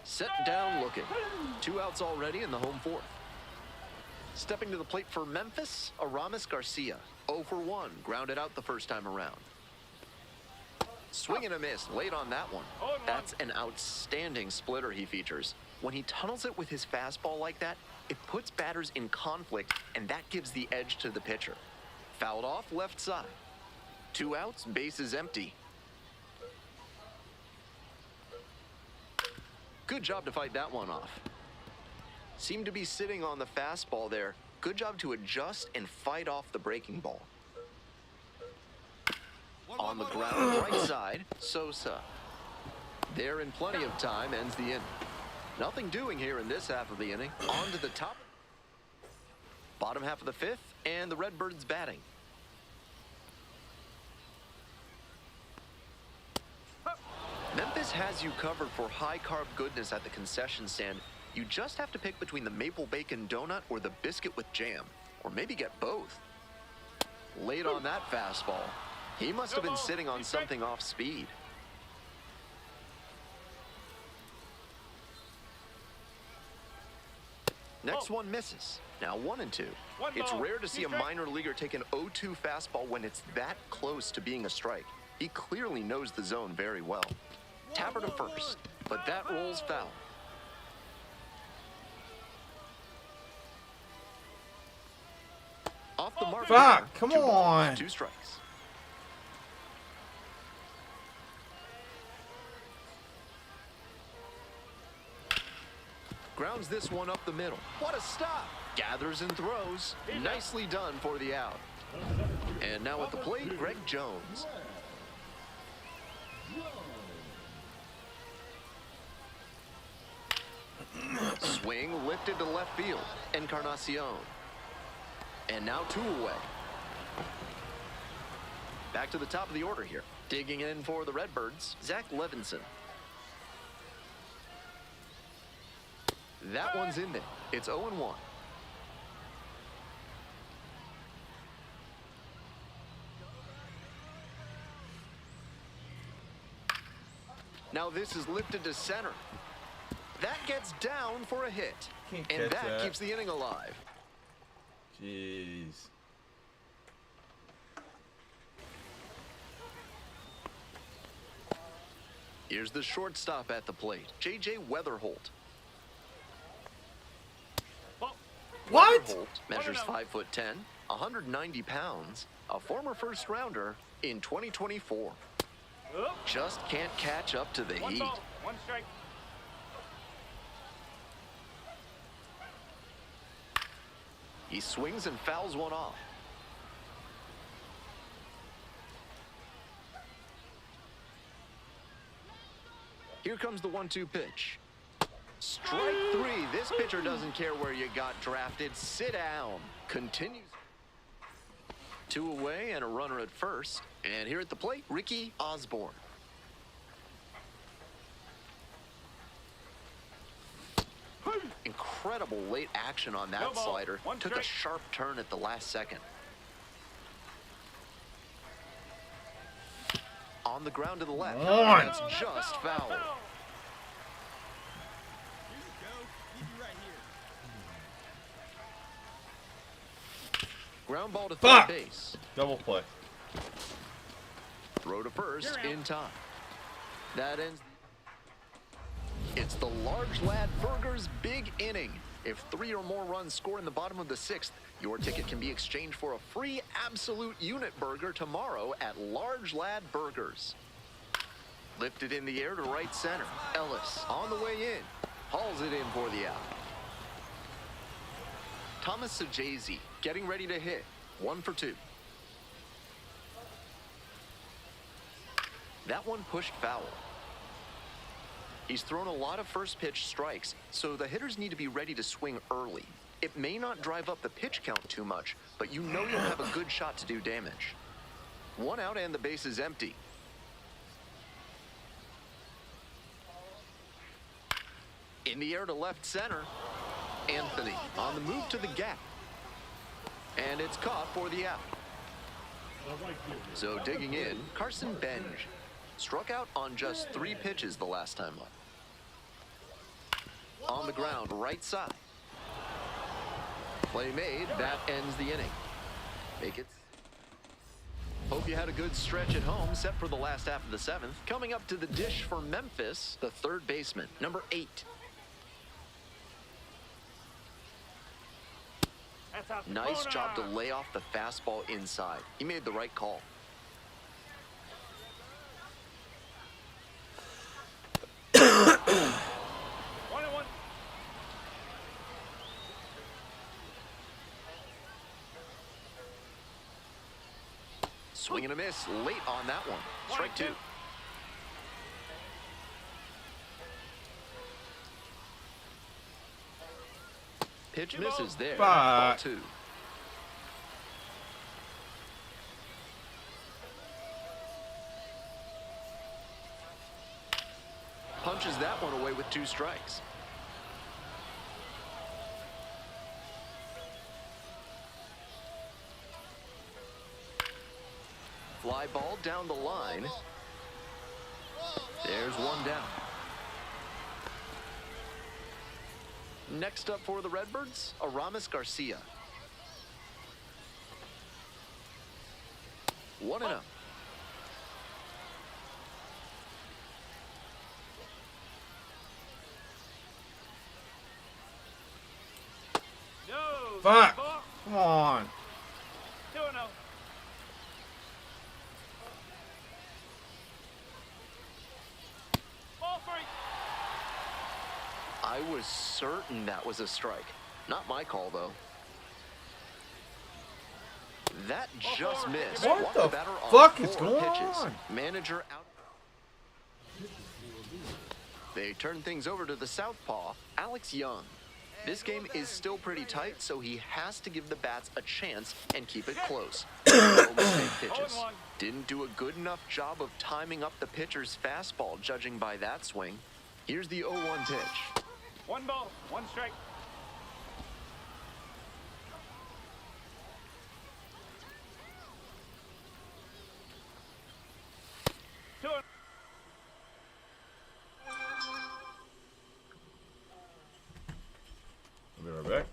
Set down looking. 2 outs already in the home 4th. Stepping to the plate for Memphis, Aramis Garcia. 0 for 1, grounded out the first time around. Swing and a miss late on that one. That's an outstanding splitter he features. When he tunnels it with his fastball like that, it puts batters in conflict, and that gives the edge to the pitcher. Fouled off left side. 2 outs, bases empty. Good job to fight that one off. Seemed to be sitting on the fastball there. Good job to adjust and fight off the breaking ball. On the ground, right side, Sosa. There in plenty of time, ends the inning. Nothing doing here in this half of the inning. On to the top. Bottom half of the 5th, and the Redbirds batting. Memphis has you covered for high-carb goodness at the concession stand. You just have to pick between the maple bacon donut or the biscuit with jam. Or maybe get both. Late on that fastball. He must have been sitting on something off speed. Next one misses. Now 1-2. It's rare to see a minor leaguer take an 0-2 fastball when it's that close to being a strike. He clearly knows the zone very well. Tapper to first, but that rolls foul. Off the mark. Fuck, there. come 2 balls, on. 2 strikes. Grounds this one up the middle. What a stop. Gathers and throws. Nicely done for the out. And now at the plate, Greg Jones. Swing lifted to left field. Encarnacion. And now 2 away. Back to the top of the order here. Digging in for the Redbirds, Zach Levinson. That one's in there. It's 0-1. Now this is lifted to center. That gets down for a hit. Can't And catch that that. keeps the inning alive. Jeez. Here's the shortstop at the plate, J.J. Weatherholt. Ball. What? Weatherholt measures 1-0. 5'10", 190 pounds, a former first rounder in 2024. Up. Just can't catch up to the 1 heat. ball, 1 strike. He swings and fouls one off. Here comes the 1-2 pitch. Strike 3. This pitcher doesn't care where you got drafted. Sit down. Continues. 2 away and a runner at first. And here at the plate, Ricky Osborne. Incredible late action on that No ball. slider. 1 Took a strike. sharp turn at the last second. On the ground to the left. On. That's just foul. Here you go. Leave you right here. Ground ball to third Fuck. base. Double play. Throw to first You're out. in time. That ends. It's the large lad burger's big inning. If 3 or more runs score in the bottom of the 6th, your ticket can be exchanged for a free absolute unit burger tomorrow at Large Lad Burgers. Lifted in the air to right center. Ellis on the way in. Hauls it in for the out. Thomas Sajazi getting ready to hit. 1 for 2. That one pushed foul. He's thrown a lot of first pitch strikes, so the hitters need to be ready to swing early. It may not drive up the pitch count too much, but you know you'll have a good shot to do damage. 1 out and the base is empty. In the air to left center. Anthony on the move to the gap. And it's caught for the out. So digging in, Carson Benj. Struck out on just 3 pitches the last time up. On the ground, right side. Play made, that ends the inning. Make it. Hope you had a good stretch at home, set for the last half of the 7th. Coming up to the dish for Memphis, the third baseman, number 8. That's out the Nice corner. job to lay off the fastball inside. He made the right call. One and one. Swing and a miss late on that one. Strike 2. Pitch misses there. Ball Fuck. 2. Punches that one away with 2 strikes. Fly ball down the line. There's 1 down. Next up for the Redbirds, Aramis Garcia. 1-0. No. Fuck. Ball. Come on. I was certain that was a strike. Not my call, though. That just missed. What Walked the batter on fuck is 4 going pitches. on? Manager out. They turn things over to the southpaw, Alex Young. This game is still pretty tight, so he has to give the bats a chance and keep it close. No mistake pitches. Didn't do a good enough job of timing up the pitcher's fastball, judging by that swing. Here's the 0-1 pitch. 1 ball, 1 strike. I'll be right back.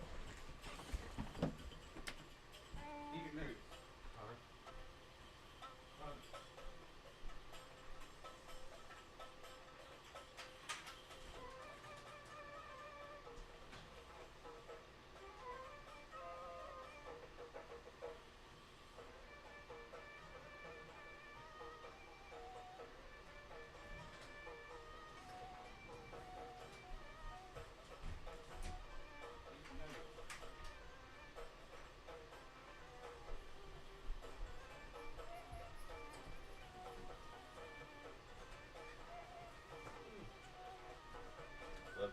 Love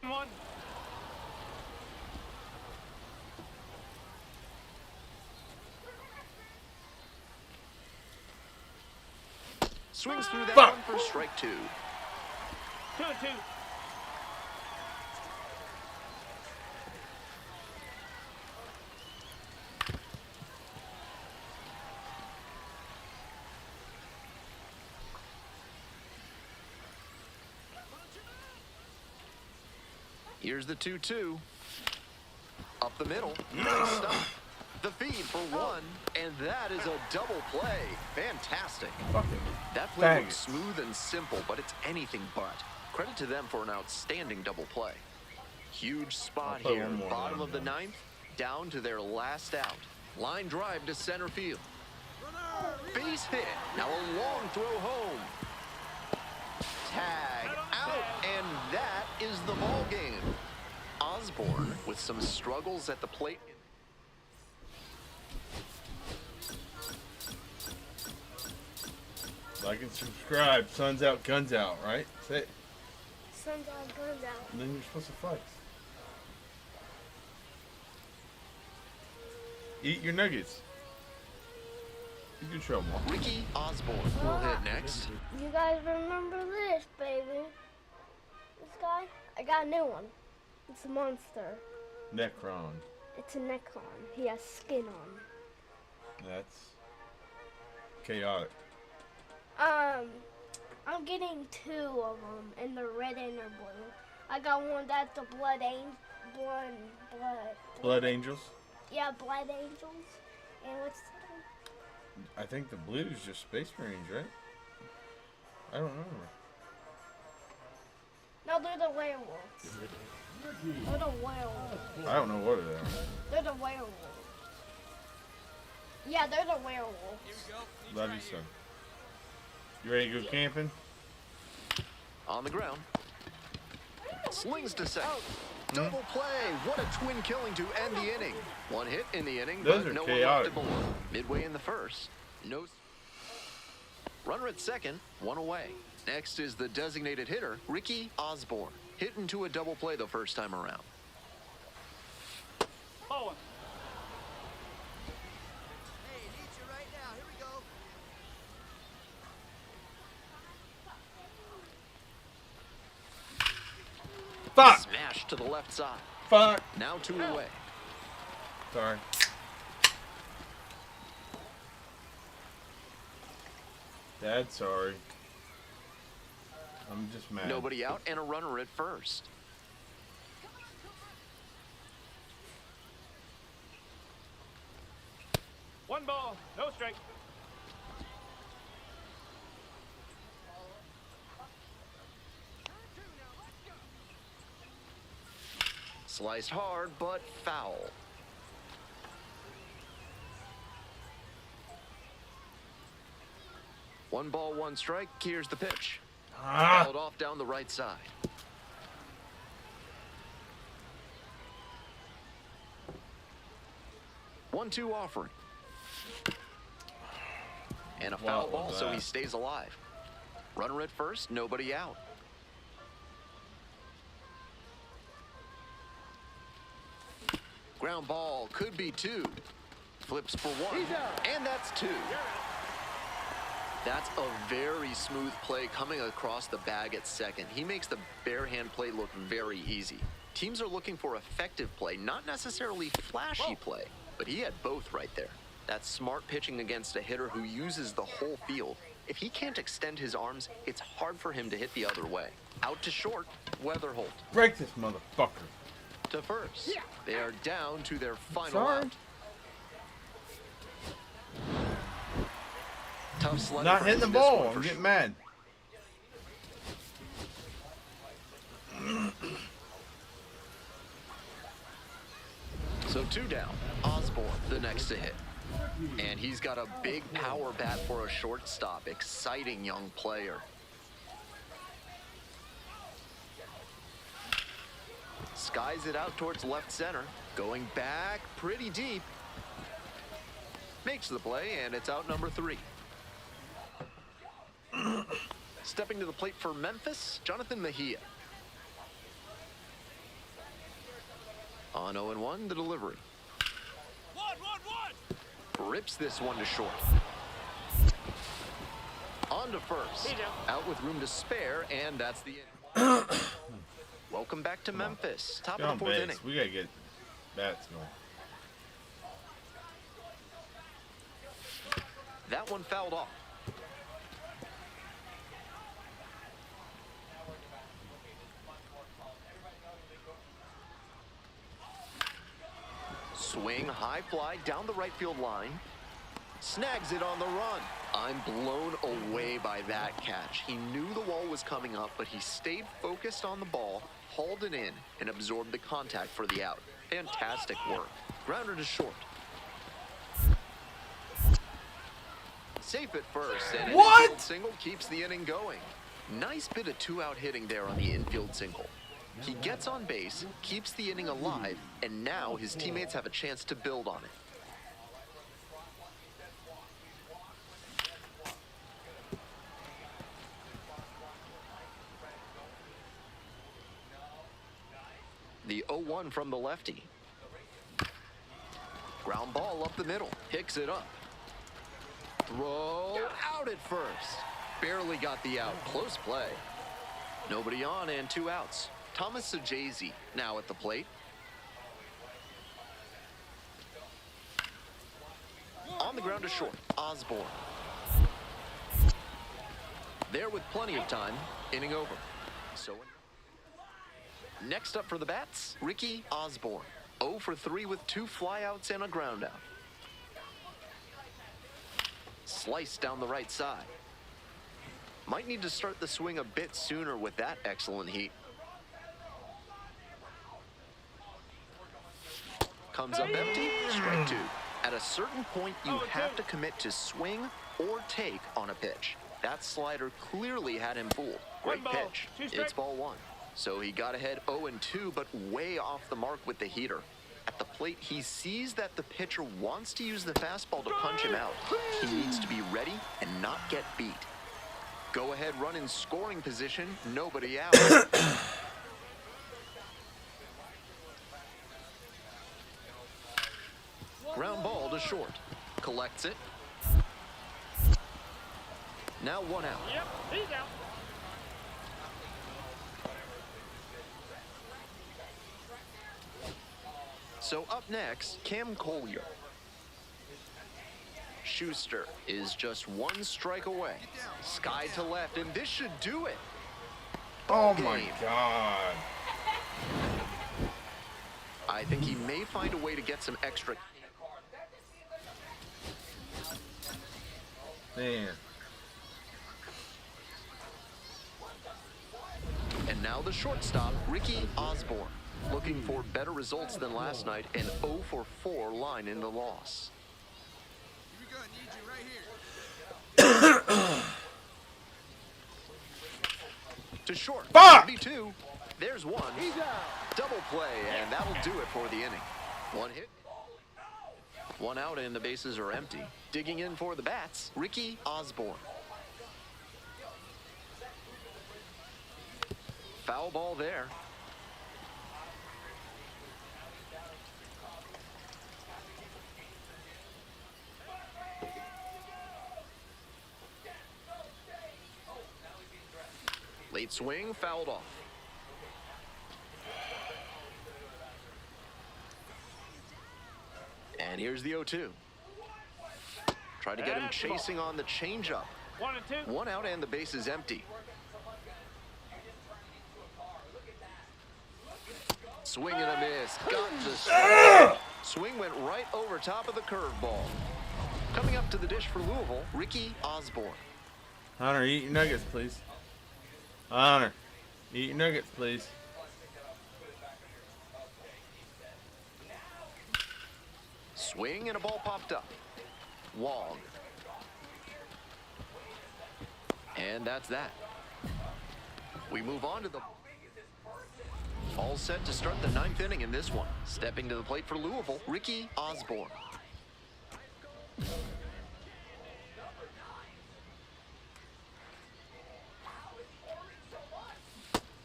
you. One. Swings through that Fuck. one for strike 2. 2-2. Here's the 2-2. Up the middle. Nice stuff. The feed for 1, and that is a double play. Fantastic. Fucking That play faggot. looks smooth and simple, but it's anything but. Credit to them for an outstanding double play. Huge spot I'll put here. one more Bottom line of the down. 9th, down to their last out. Line drive to center field. Base hit. Now a long throw home. Tag out, and that is the ball game. Osborne with some struggles at the plate. Like and subscribe. Sun's out, guns out, right? Say it. Sun's out, guns out. And then you're supposed to flex. Eat your nuggets. You can show them all. Ricky Osborne will hit next. You guys remember this, baby? This guy? I got a new one. It's a monster. Necron. It's a Necron. He has skin on. That's chaotic. I'm getting 2 of them, and they're red and they're blue. I got one that's a blood angel, Blood Angels. Yeah, blood angels. And what's the other one? I think the blue is just Space Marines, right? I don't know. No, they're the werewolves. They're the werewolves. I don't know what they are. They're the werewolves. Yeah, they're the werewolves. Here we go. Love you, son. You ready to go camping? On the ground. Slings to second. Double play. What a twin killing to end the inning. 1 hit in the inning, Those but are no chaotic. one left aboard. Midway in the first. No. Runner at second, 1 away. Next is the designated hitter, Ricky Osborne. Hit into a double play the first time around. Ball 1. Hey, need you right now. Here we go. Fuck! Smash to the left side. Fuck! Now 2 away. Sorry. Dad, sorry. I'm just mad. Nobody out and a runner at first. One ball, no strike. Sliced hard, but foul. 1 ball, 1 strike. Here's the pitch. Ah. Fouled off down the right side. One-two offering. And a foul What ball, was so he that? stays alive. Runner at first, nobody out. Ground ball could be 2. Flips for 1. And that's 2. That's a very smooth play coming across the bag at second. He makes the bare hand play look very easy. Teams are looking for effective play, not necessarily flashy play, but he had both right there. That's smart pitching against a hitter who uses the whole field. If he can't extend his arms, it's hard for him to hit the other way. Out to short, Weatherholt. Break this motherfucker. To first. They are down to their final Sorry. out. Tough sled. Not hitting the ball. I'm getting mad. So 2 down. Osborne, the next to hit. And he's got a big power bat for a shortstop. Exciting young player. Skies it out towards left center. Going back pretty deep. Makes the play, and it's out number 3. Stepping to the plate for Memphis, Jonathan Mejia. On 0-1, the delivery. Rips this one to short. On to first. Out with room to spare, and that's the inning. Welcome back to Memphis. Top Get of on the 4th base. inning. We gotta get bats going. That one fouled off. Swing, high fly down the right field line. Snags it on the run. I'm blown away by that catch. He knew the wall was coming up, but he stayed focused on the ball, hauled it in, and absorbed the contact for the out. Fantastic work. Grounder to short. Safe at first, and an What? infield single keeps the inning going. Nice bit of 2-out hitting there on the infield single. He gets on base, keeps the inning alive, and now his teammates have a chance to build on it. The 0-1 from the lefty. Ground ball up the middle. Picks it up. Throw out at first. Barely got the out. Close play. Nobody on and 2 outs. Thomas Sajazi now at the plate. On the ground to short. Osborne. There with plenty of time. Inning over. So next up for the bats, Ricky Osborne. 0 for 3 with 2 flyouts and a groundout. Sliced down the right side. Might need to start the swing a bit sooner with that excellent heat. Comes up empty, strike 2. At a certain point, you have to commit to swing or take on a pitch. That slider clearly had him fooled. Great pitch. It's ball 1. So he got ahead 0-2, but way off the mark with the heater. At the plate, he sees that the pitcher wants to use the fastball to punch him out. He needs to be ready and not get beat. Go ahead run in scoring position, nobody out. Ground ball to short. Collects it. Now 1 out. Yep, he's out. So up next, Cam Collier. Schuster is just 1 strike away. Sky to left, and this should do it. Oh my Game. God. I think he may find a way to get some extra. Man. And now the shortstop, Ricky Osborne. Looking for better results than last night, an 0 for 4 line in the loss. Here we go. I need you right here. To short. Fuck! 2. There's one. Double play, and that'll do it for the inning. One hit. One out, and the bases are empty. Digging in for the bats, Ricky Osborne. Foul ball there. Late swing, fouled off. And here's the 0-2. Try to get him chasing on the changeup. 1-2. One out and the base is empty. Swing and a miss. Got the swing. Swing went right over top of the curveball. Coming up to the dish for Louisville, Ricky Osborne. Hunter, eat your nuggets, please. Hunter, eat your nuggets, please. Swing and a ball popped up. Wong. And that's that. We move on to the... All set to start the 9th inning in this one. Stepping to the plate for Louisville, Ricky Osborne.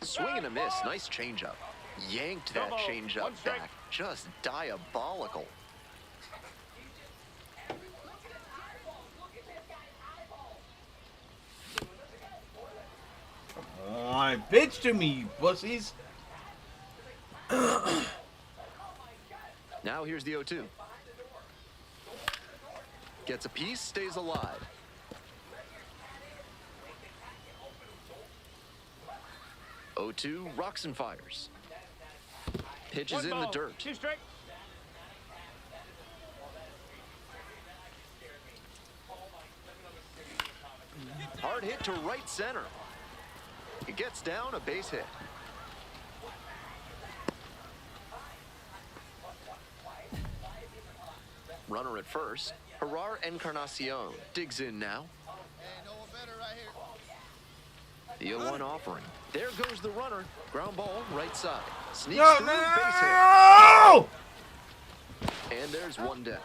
Swing and a miss. Nice changeup. Yanked that changeup back. Just diabolical. Come on, pitch to me, you pussies. Now here's the 0-2. Gets a piece, stays alive. Oh-2 rocks and fires. Pitches in the dirt. 2 strike. Hard hit to right center. It gets down, a base hit. Runner at first. Gerard Encarnacion digs in now. Hey, no one better right here. The 0-1 offering. There goes the runner. Ground ball, right side. Sneaks No, through, no! base hit. And there's one down.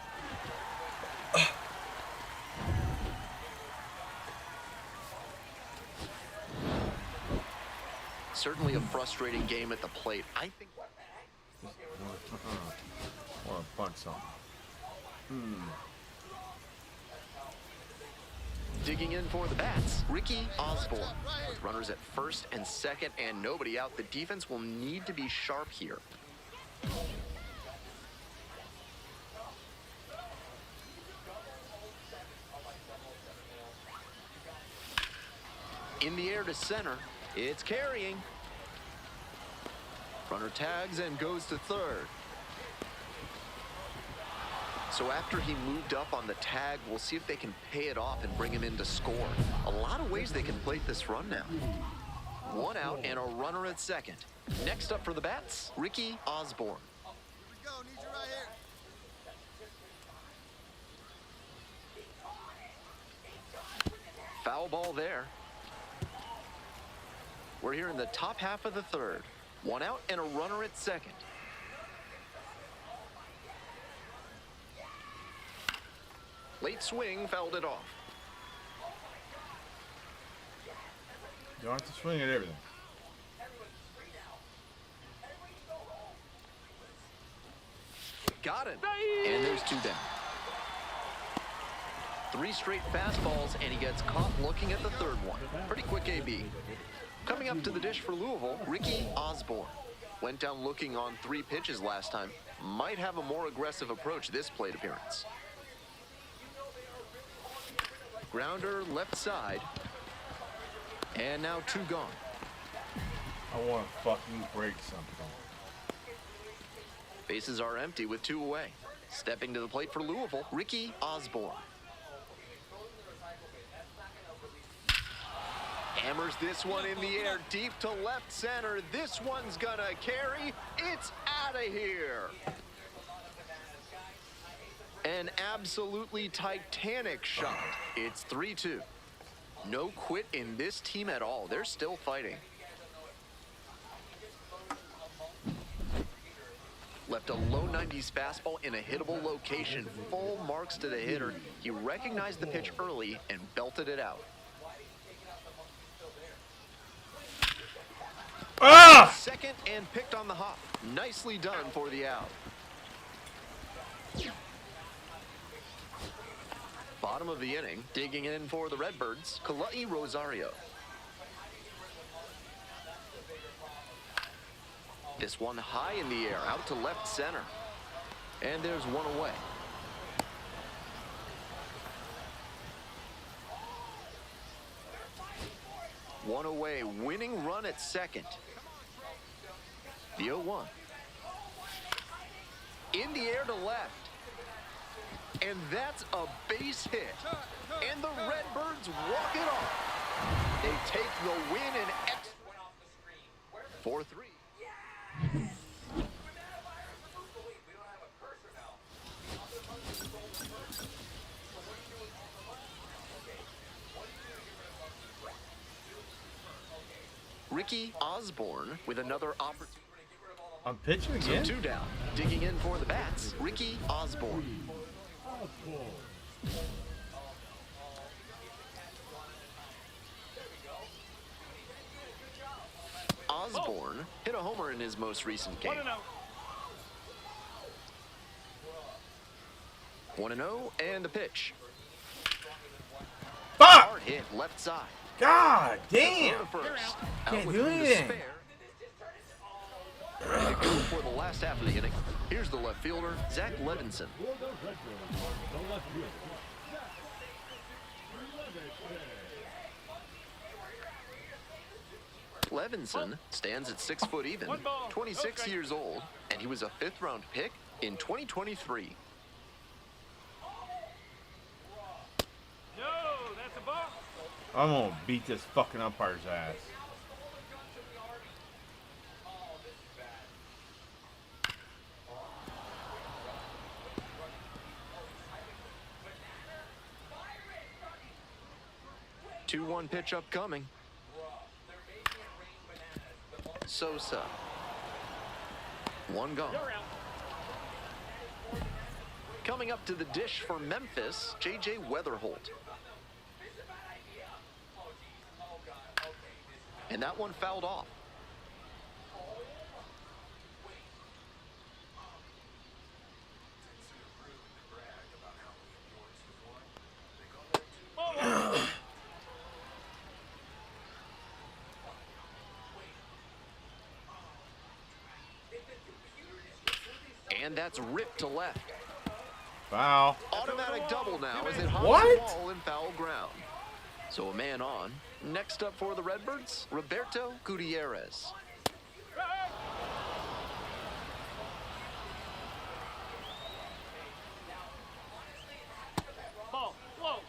Certainly a frustrating game at the plate. I think... Want to punch something. Digging in for the bats, Ricky Osborne. With runners at first and second and nobody out, the defense will need to be sharp here. In the air to center, it's carrying. Runner tags and goes to third. So after he moved up on the tag, we'll see if they can pay it off and bring him in to score. A lot of ways they can plate this run now. One out and a runner at second. Next up for the bats, Ricky Osborne. Here we go. Need you right here. Foul ball there. We're here in the top half of the third. One out and a runner at second. Late swing, fouled it off. You don't have to swing at everything. Got it. And there's 2 down. 3 straight fastballs, and he gets caught looking at the third one. Pretty quick AB. Coming up to the dish for Louisville, Ricky Osborne. Went down looking on 3 pitches last time. Might have a more aggressive approach this plate appearance. Grounder left side. And now 2 gone. I want to fucking break something. Bases are empty with 2 away. Stepping to the plate for Louisville, Ricky Osborne. Hammers this one in the air deep to left center. This one's gonna carry. It's out of here. An absolutely titanic shot. It's 3-2. No quit in this team at all. They're still fighting. left a low 90s fastball in a hittable location. Full marks to the hitter. He recognized the pitch early and belted it out. Ah! Second and picked on the hop. Nicely done for the out. Bottom of the inning, digging in for the Redbirds, Kalai Rosario. This one high in the air, out to left center. And there's one away. One away, winning run at second. The 0-1. In the air to left. And that's a base hit. And the Redbirds walk it off. They take the win and 4-3. Ricky Osborne with another opportunity. I'm pitching So again. 2 down. Digging in for the bats, Ricky Osborne. Osborne hit a homer in his most recent game. 1-0 and the pitch. Fuck! Hard hit left side. God Throw damn! to first. Can't Out with do room to anything. spare. Ready to go for the last half of the inning. Here's the left fielder, Zach Levinson. Levinson stands at 6 foot even, 26 years old, and he was a 5th round pick in 2023. No, that's a ball. I'm gonna beat this fucking umpire's ass. Two 2-1 pitch upcoming. Sosa. One gone. Coming up to the dish for Memphis, J.J. Weatherholt. And that one fouled off. And that's ripped to left. Foul. Automatic double now as it hops What? the ball in foul ground. So a man on. Next up for the Redbirds, Roberto Gutierrez. Ball, whoa.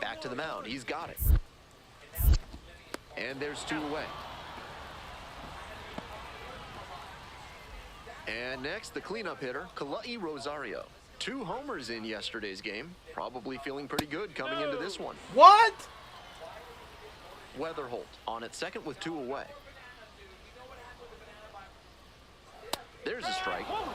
Back to the mound. He's got it. And there's two away. And next, the cleanup hitter, Kalai Rosario. 2 homers in yesterday's game. Probably feeling pretty good coming into this one. What? Weatherholt on at second with 2 away. There's a strike. Ball.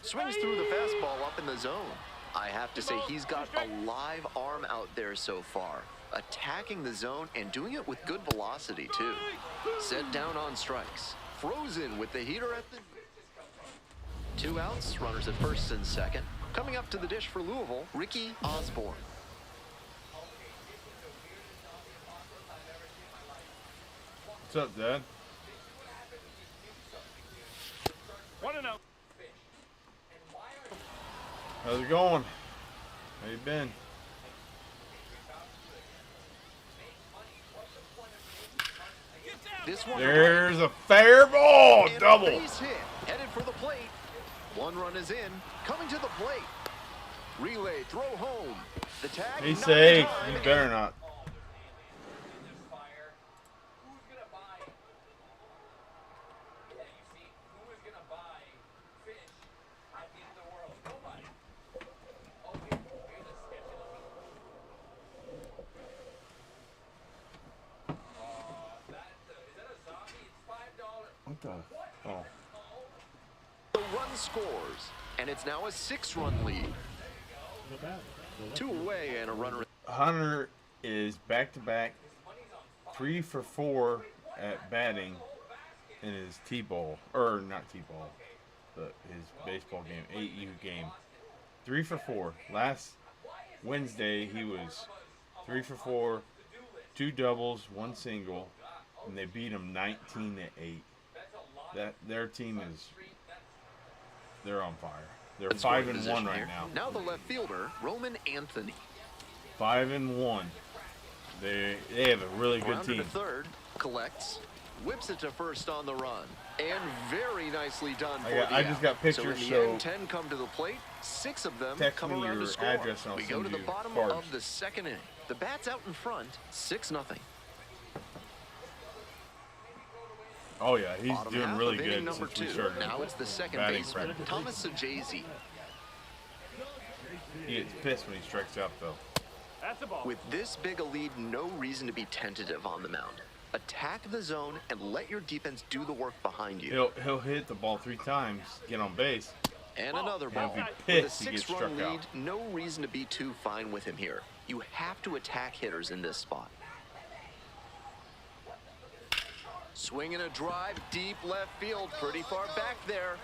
Swings through the fastball up in the zone. I have to say, he's got a live arm out there so far. Attacking the zone and doing it with good velocity, too. Set down on strikes. Frozen with the heater at the... 2 outs, runners at first and second. Coming up to the dish for Louisville, Ricky Osborne. What's up, Dad? 1-0. How's it going? How you been? This one There's a fair ball. and a Double. base hit, headed for the plate. 1 run is in, coming to the plate. Relay, throw home. The tag. He's not safe. in time, You better not. What the? Oh. The run scores, and it's now a 6-run lead. 2 away and a runner. Hunter is back-to-back 3 for 4 at batting in his T-ball, or not T-ball, but his baseball game, 8U game. 3 for 4. Last Wednesday he was 3 for 4, 2 doubles, 1 single, and they beat him 19-8. Their team they're on fire. They're 5-1 right now. Now the left fielder, Roman Anthony. 5-1. They have a really good Grounded team. to third, collects, whips it to first on the run, and very nicely done for the I just got out. pictures, So in the so end, 10 come to the plate, 6 of them text come me around your to score. address and I'll We go to send the you bottom cards. of the second inning. The bat's out in front, 6-0. Oh yeah, he's Bottom doing half really of inning good number since we 2. started. Now it's the second batting baseman, practice. Thomas Sajazi. He gets pissed when he strikes out though. That's a ball. With this big a lead, no reason to be tentative on the mound. Attack the zone and let your defense do the work behind you. He'll hit the ball 3 times, get on base. And another He'll ball. be With a pissed he gets 6-run struck lead, out. no reason to be too fine with him here. You have to attack hitters in this spot. Swinging a drive, deep left field, pretty far back there.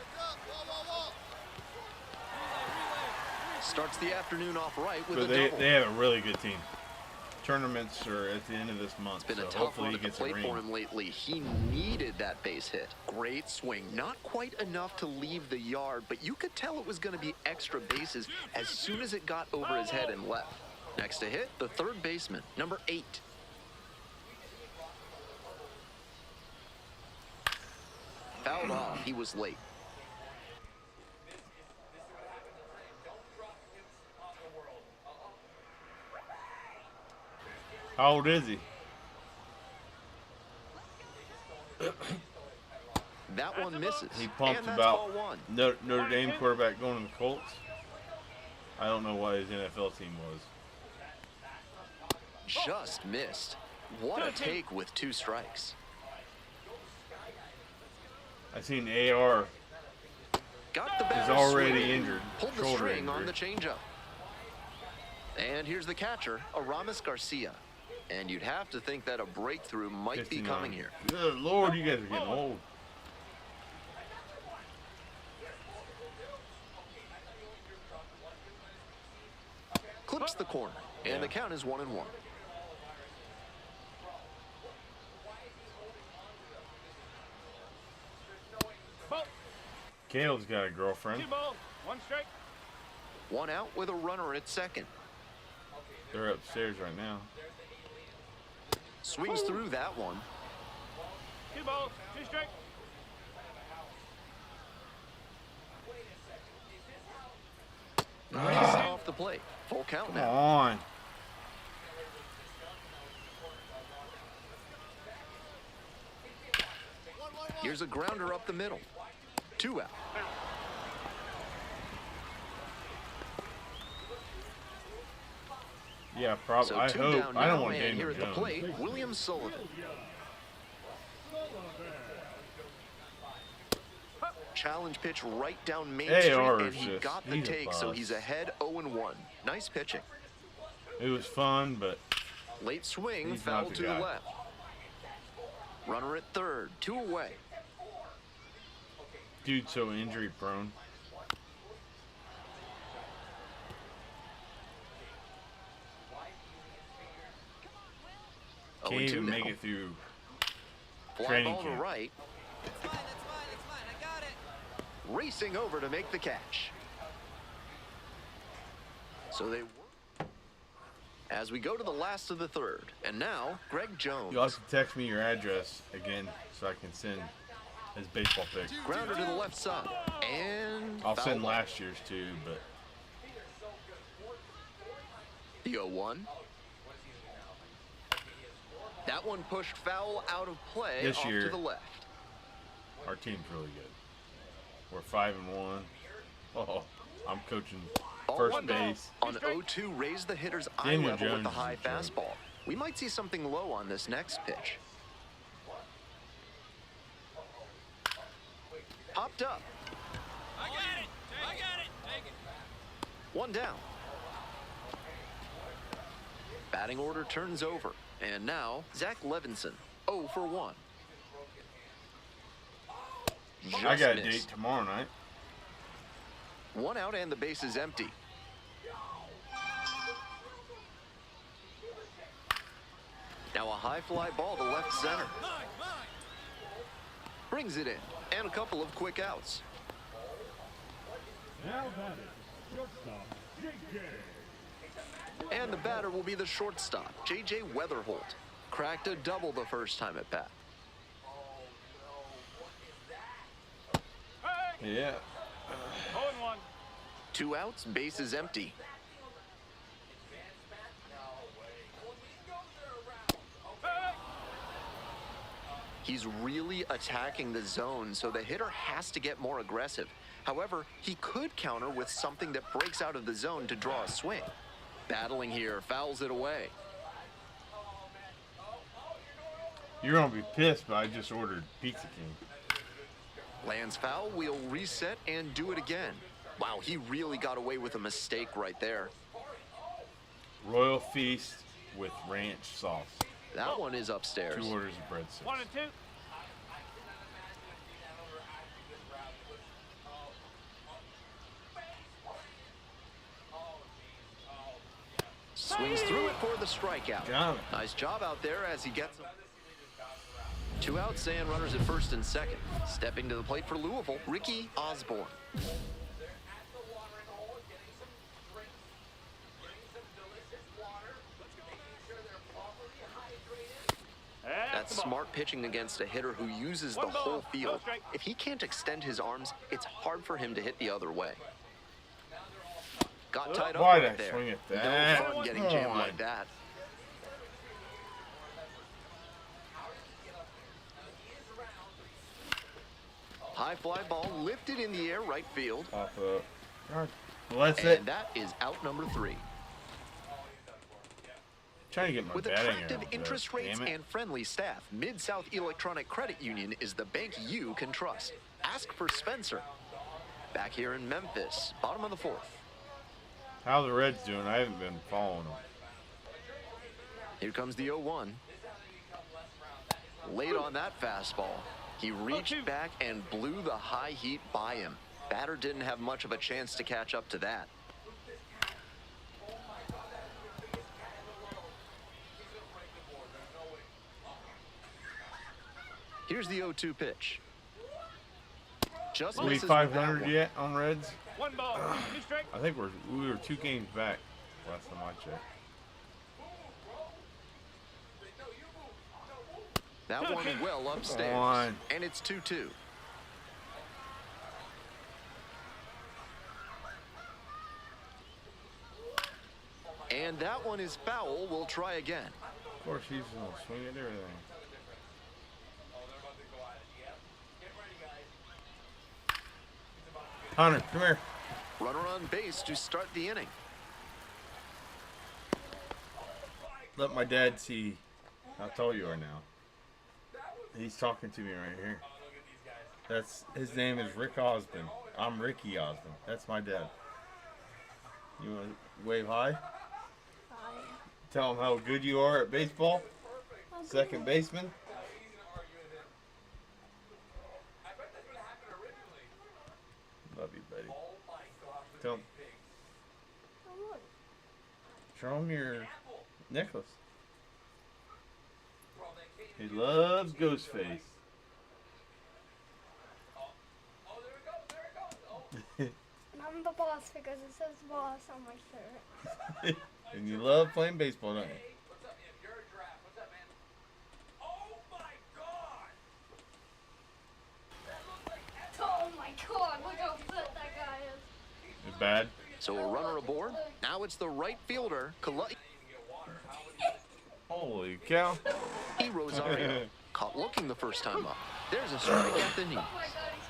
Starts the afternoon off right with But a double. they have a really good team. Tournaments are at the end of this month, Been so a tough hopefully run he at the gets a plate ring. for him lately. He needed that base hit. Great swing. Not quite enough to leave the yard, but you could tell it was going to be extra bases as soon as it got over his head and left. Next to hit, the third baseman, number 8. Fouled off. He was late. How old is he? That one misses. He pumped and that's about ball 1. Notre Dame quarterback going to the Colts. I don't know what his NFL team was. Just missed. What a take with 2 strikes. I seen AR Got the is batter already swinging. injured. Pulled the Shoulder string on injury. the changeup. And here's the catcher, Aramis Garcia. And you'd have to think that a breakthrough might be 59. coming here. Good Lord, you guys are getting old. Clips the corner, and Yeah. the count is 1-1. Ball. Kale's got a girlfriend. 2 balls. 1 strike. 1 out with a runner at second. They're upstairs right now. Swings through that one. 2 balls. 2 strike. Nice off the plate. Full count Come now. on. Here's a grounder up the middle. 2 out. Yeah, probably. So I 2 hope. down I don't now, want and Daniel here at the Jones. plate, William Sullivan. Challenge pitch right down Main AR Street, is and he just- got the he's a take, so bust. he's ahead 0-1. Nice pitching. It was fun, but Late swing, He's not foul the to the guy. left. Runner at third, 2 away. dude's so injury prone. Can't 0-2 even now. make it through Fly training ball to camp. right, It's fine, I got it. racing over to make the catch. So they work. As we go to the last of the third, and now Greg Jones. You'll have to text me your address again so I can send his baseball pick. Grounder to the left side, and I'll foul send ball. last year's too, but The 0-1. That one pushed foul out of play This off year- to the left. our team's really good. We're 5-1. Oh, I'm coaching Ball first 1 down. base. On 0-2, raise the hitter's eye Daniel level with the Jones high is a joke. fastball. We might see something low on this next pitch. Popped up. I got it. I got it. Take it. One down. Batting order turns over. And now, Zach Levinson, 0 for 1. I Just got a missed. date tomorrow night. One out and the base is empty. Now a high fly ball to left center. Mine. Brings it in. And a couple of quick outs. Now that is shortstop, J.J. And the batter will be the shortstop, J.J. Weatherholt. Cracked a double the first time at bat. Hey! Yeah. 0-1. 2 outs, base is empty. Hey! He's really attacking the zone, so the hitter has to get more aggressive. However, he could counter with something that breaks out of the zone to draw a swing. Battling here, fouls it away. You're going to be pissed, but I just ordered Pizza King. Lands foul, we'll reset and do it again. Wow, he really got away with a mistake right there. Royal Feast with ranch sauce. That one is upstairs. 2 orders of breadsticks. 1 and 2. Swings through it for the strikeout. Got it. Nice job out there as he gets him. 2 outs and runners at first and second. Stepping to the plate for Louisville, Ricky Osborne. That's smart pitching against a hitter who uses the One ball, whole no field. strike. If he can't extend his arms, it's hard for him to hit the other way. Got tied up Why'd right I there. swing at No that? fun getting Come jammed on. like that. High fly ball lifted in the air right field. Off up. God bless And it. that is out number 3. Trying to get my With batting attractive average up. interest rates Damn it. and friendly staff, Mid-South Electronic Credit Union is the bank you can trust. Ask for Spencer. Back here in Memphis, bottom of the 4th. How the Reds doing? I haven't been following them. Here comes the 0-1. Late on that fastball. He reached back and blew the high heat by him. Batter didn't have much of a chance to catch up to that. Here's the 0-2 pitch. Just Are we misses with that 500 one. yet on Reds? 1 ball, 2 strike. I think we were 2 games back last time I checked. That one well upstairs. on. And it's 2-2. And that one is foul. We'll try again. Of course, he's going to swing at everything. Hunter, come here. Runner on base to start the inning. Let my dad see how tall you are now. He's talking to me right here. His name is Rick Osmond. I'm Ricky Osmond. That's my dad. You want to wave hi? Hi. Tell him how good you are at baseball. Second baseman. Love you, buddy. Tell him. Show him your necklace. He loves Ghostface. I'm the boss because it says boss on my shirt. And you love playing baseball, don't you? Oh my god, look how fit that guy is. It's bad. So a runner aboard. Now it's the right fielder, Holy cow. Rosario. Caught looking the first time up. There's a strike at the knee. Oh my god, he's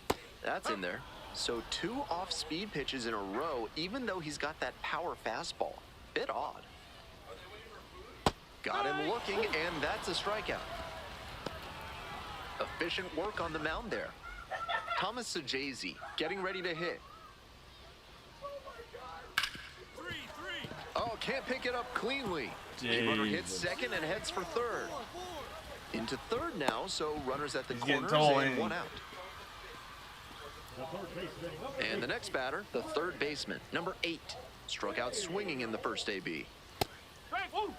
falling. That's in there. So 2 off-speed pitches in a row, even though he's got that power fastball. Bit odd. Got him looking, and that's a strikeout. Efficient work on the mound there. Thomas Sajazi getting ready to hit. Oh, can't pick it up cleanly. The runner hits Jesus. second and heads for third. Into third now, so runners at the He's getting corners tall, and ain't he? one out. And the next batter, the third baseman, number 8, struck out swinging in the first AB. Strike. Woo.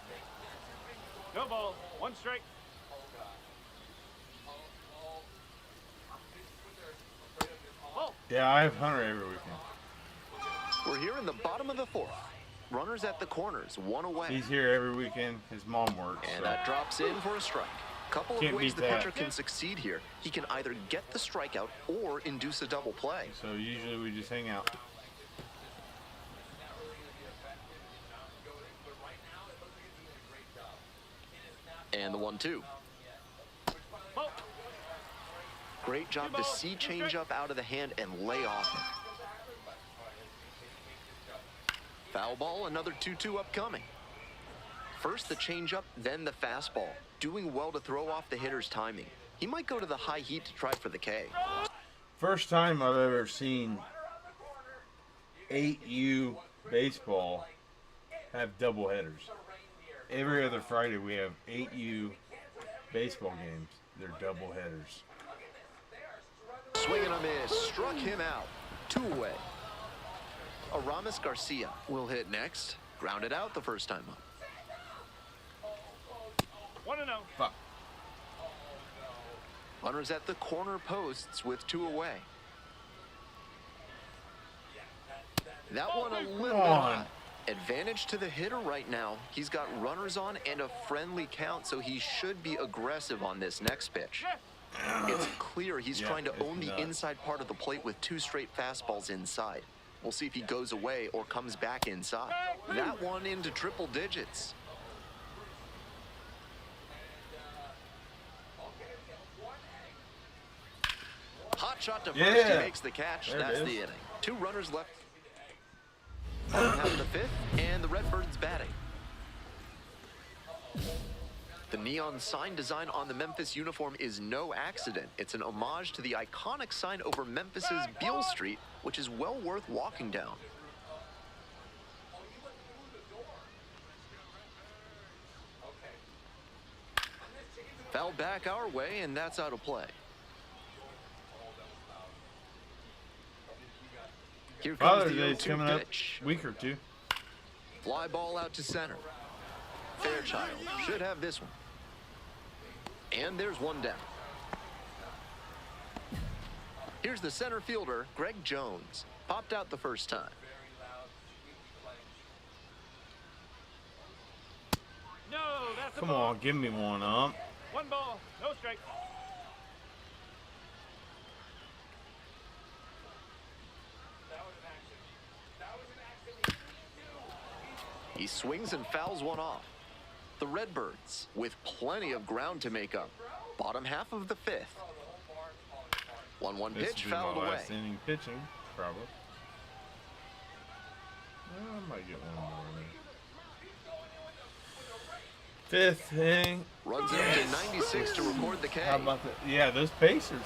No ball. 1 strike. Ball. Yeah, I have Hunter every weekend. We're here in the bottom of the 4th. Runners at the corners, 1 away. He's here every weekend. His mom works. And So. that drops in for a strike. Couple of Can't ways beat the that. pitcher can succeed here. He can either get the strikeout or induce a double play. So usually we just hang out. And the 1-2. Ball. Great job to see changeup out of the hand and lay off it. Foul ball, another 2-2 upcoming. First the changeup, then the fastball. Doing well to throw off the hitter's timing. He might go to the high heat to try for the K. First time I've ever seen 8U baseball have double headers. Every other Friday we have 8U baseball games. They're double headers. Swing and a miss, struck him out. 2 away. Aramis Garcia will hit next. Grounded out the first time up. 1-0. Fuck. Runners at the corner posts with 2 away. That one a little bit high. Advantage to the hitter right now. He's got runners on and a friendly count, so he should be aggressive on this next pitch. It's clear he's Yeah, trying to it's own the nuts. inside part of the plate with 2 straight fastballs inside. We'll see if he goes away or comes back inside. That one into triple digits. Hot shot to first, Yeah. he makes the catch. There it That's is. the inning. 2 runners left. Bottom half of the 5th, and the Redbirds batting. The neon sign design on the Memphis uniform is no accident. It's an homage to the iconic sign over Memphis's Beale Street, which is well worth walking down. Foul back our way, and that's out of play. Here comes Father's the Day's 0-2 coming up pitch. week or 2. Fly ball out to center. Fairchild should have this one. And there's one down. Here's the center fielder, Greg Jones. Popped out the first time. No, that's a Come ball. on, give me one, 1 ball. No strike. He swings and fouls one off. The Redbirds with plenty of ground to make up. Bottom half of the 5th. 1-1 This pitch will be fouled my away. last inning pitching, probably. I might get one more in. 5th inning. Runs it up to 96 to record the K. How about that? Yeah, those Pacers.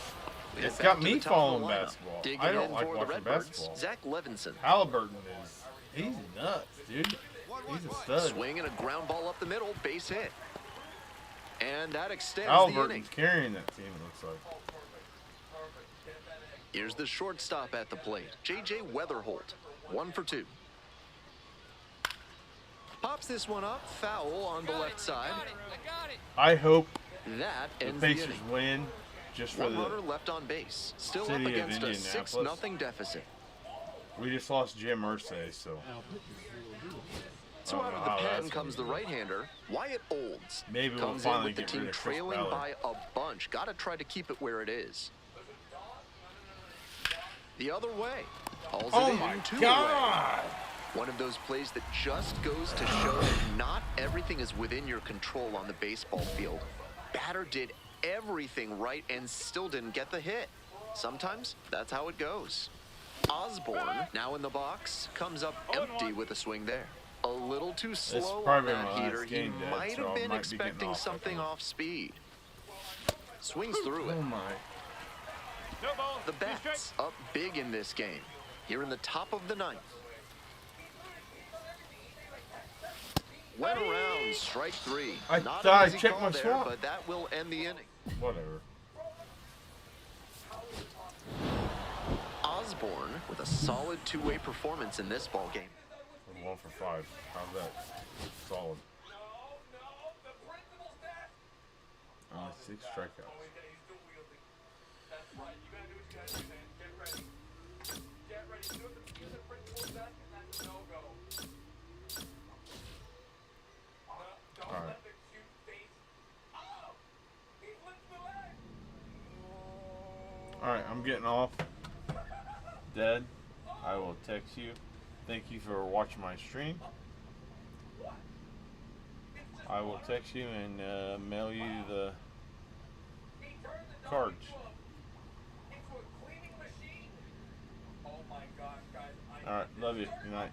We get It's back got to me the top of following the lineup. basketball. Digging I don't in like for the watching Redbirds, basketball. Zach Levinson. Halliburton he's nuts, dude. He's a stud. Swing and a ground ball up the middle, base hit. And that extends the inning. Halliburton's carrying that team, it looks like. Here's the shortstop at the plate, J.J. Weatherholt. 1 for 2. Pops this one up, foul on the left side. I hope That the ends the Pacers inning. win just for One runner the. left on base. Still up city of against a Indianapolis. 6-0 deficit. We just lost Jim Irsay, so So Oh, out of wow, the pen that's comes the gonna be right-hander, Wyatt Olds. Maybe we'll comes in finally with the get team rid of Chris trailing Ballard. by a bunch. Got to try to keep it where it is. The other way. Hauls oh it in, my 2 God! away. One of those plays that just goes to show that not everything is within your control on the baseball field. Batter did everything right and still didn't get the hit. Sometimes that's how it goes. Osborne, now in the box, comes up empty with a swing there. A little too slow on probably that my last heater. He game, Dad, might so have I been might be getting expecting off, I something think. off speed. Swings through it. Oh my. No balls. The 2 bats strikes. up big in this game. Here in the top of the ninth. Went around, strike 3. I Not thought I an easy checked call my there, swap. but that will end the inning. Whatever. Osborne with a solid two-way performance in this ball game. I'm 1 for 5. How's that? Solid. Only 6 strikeouts. Alright. Alright, I'm getting off. Dad, I will text you. Thank you for watching my stream. I will text you and mail you the cards. Alright, love you. Good night.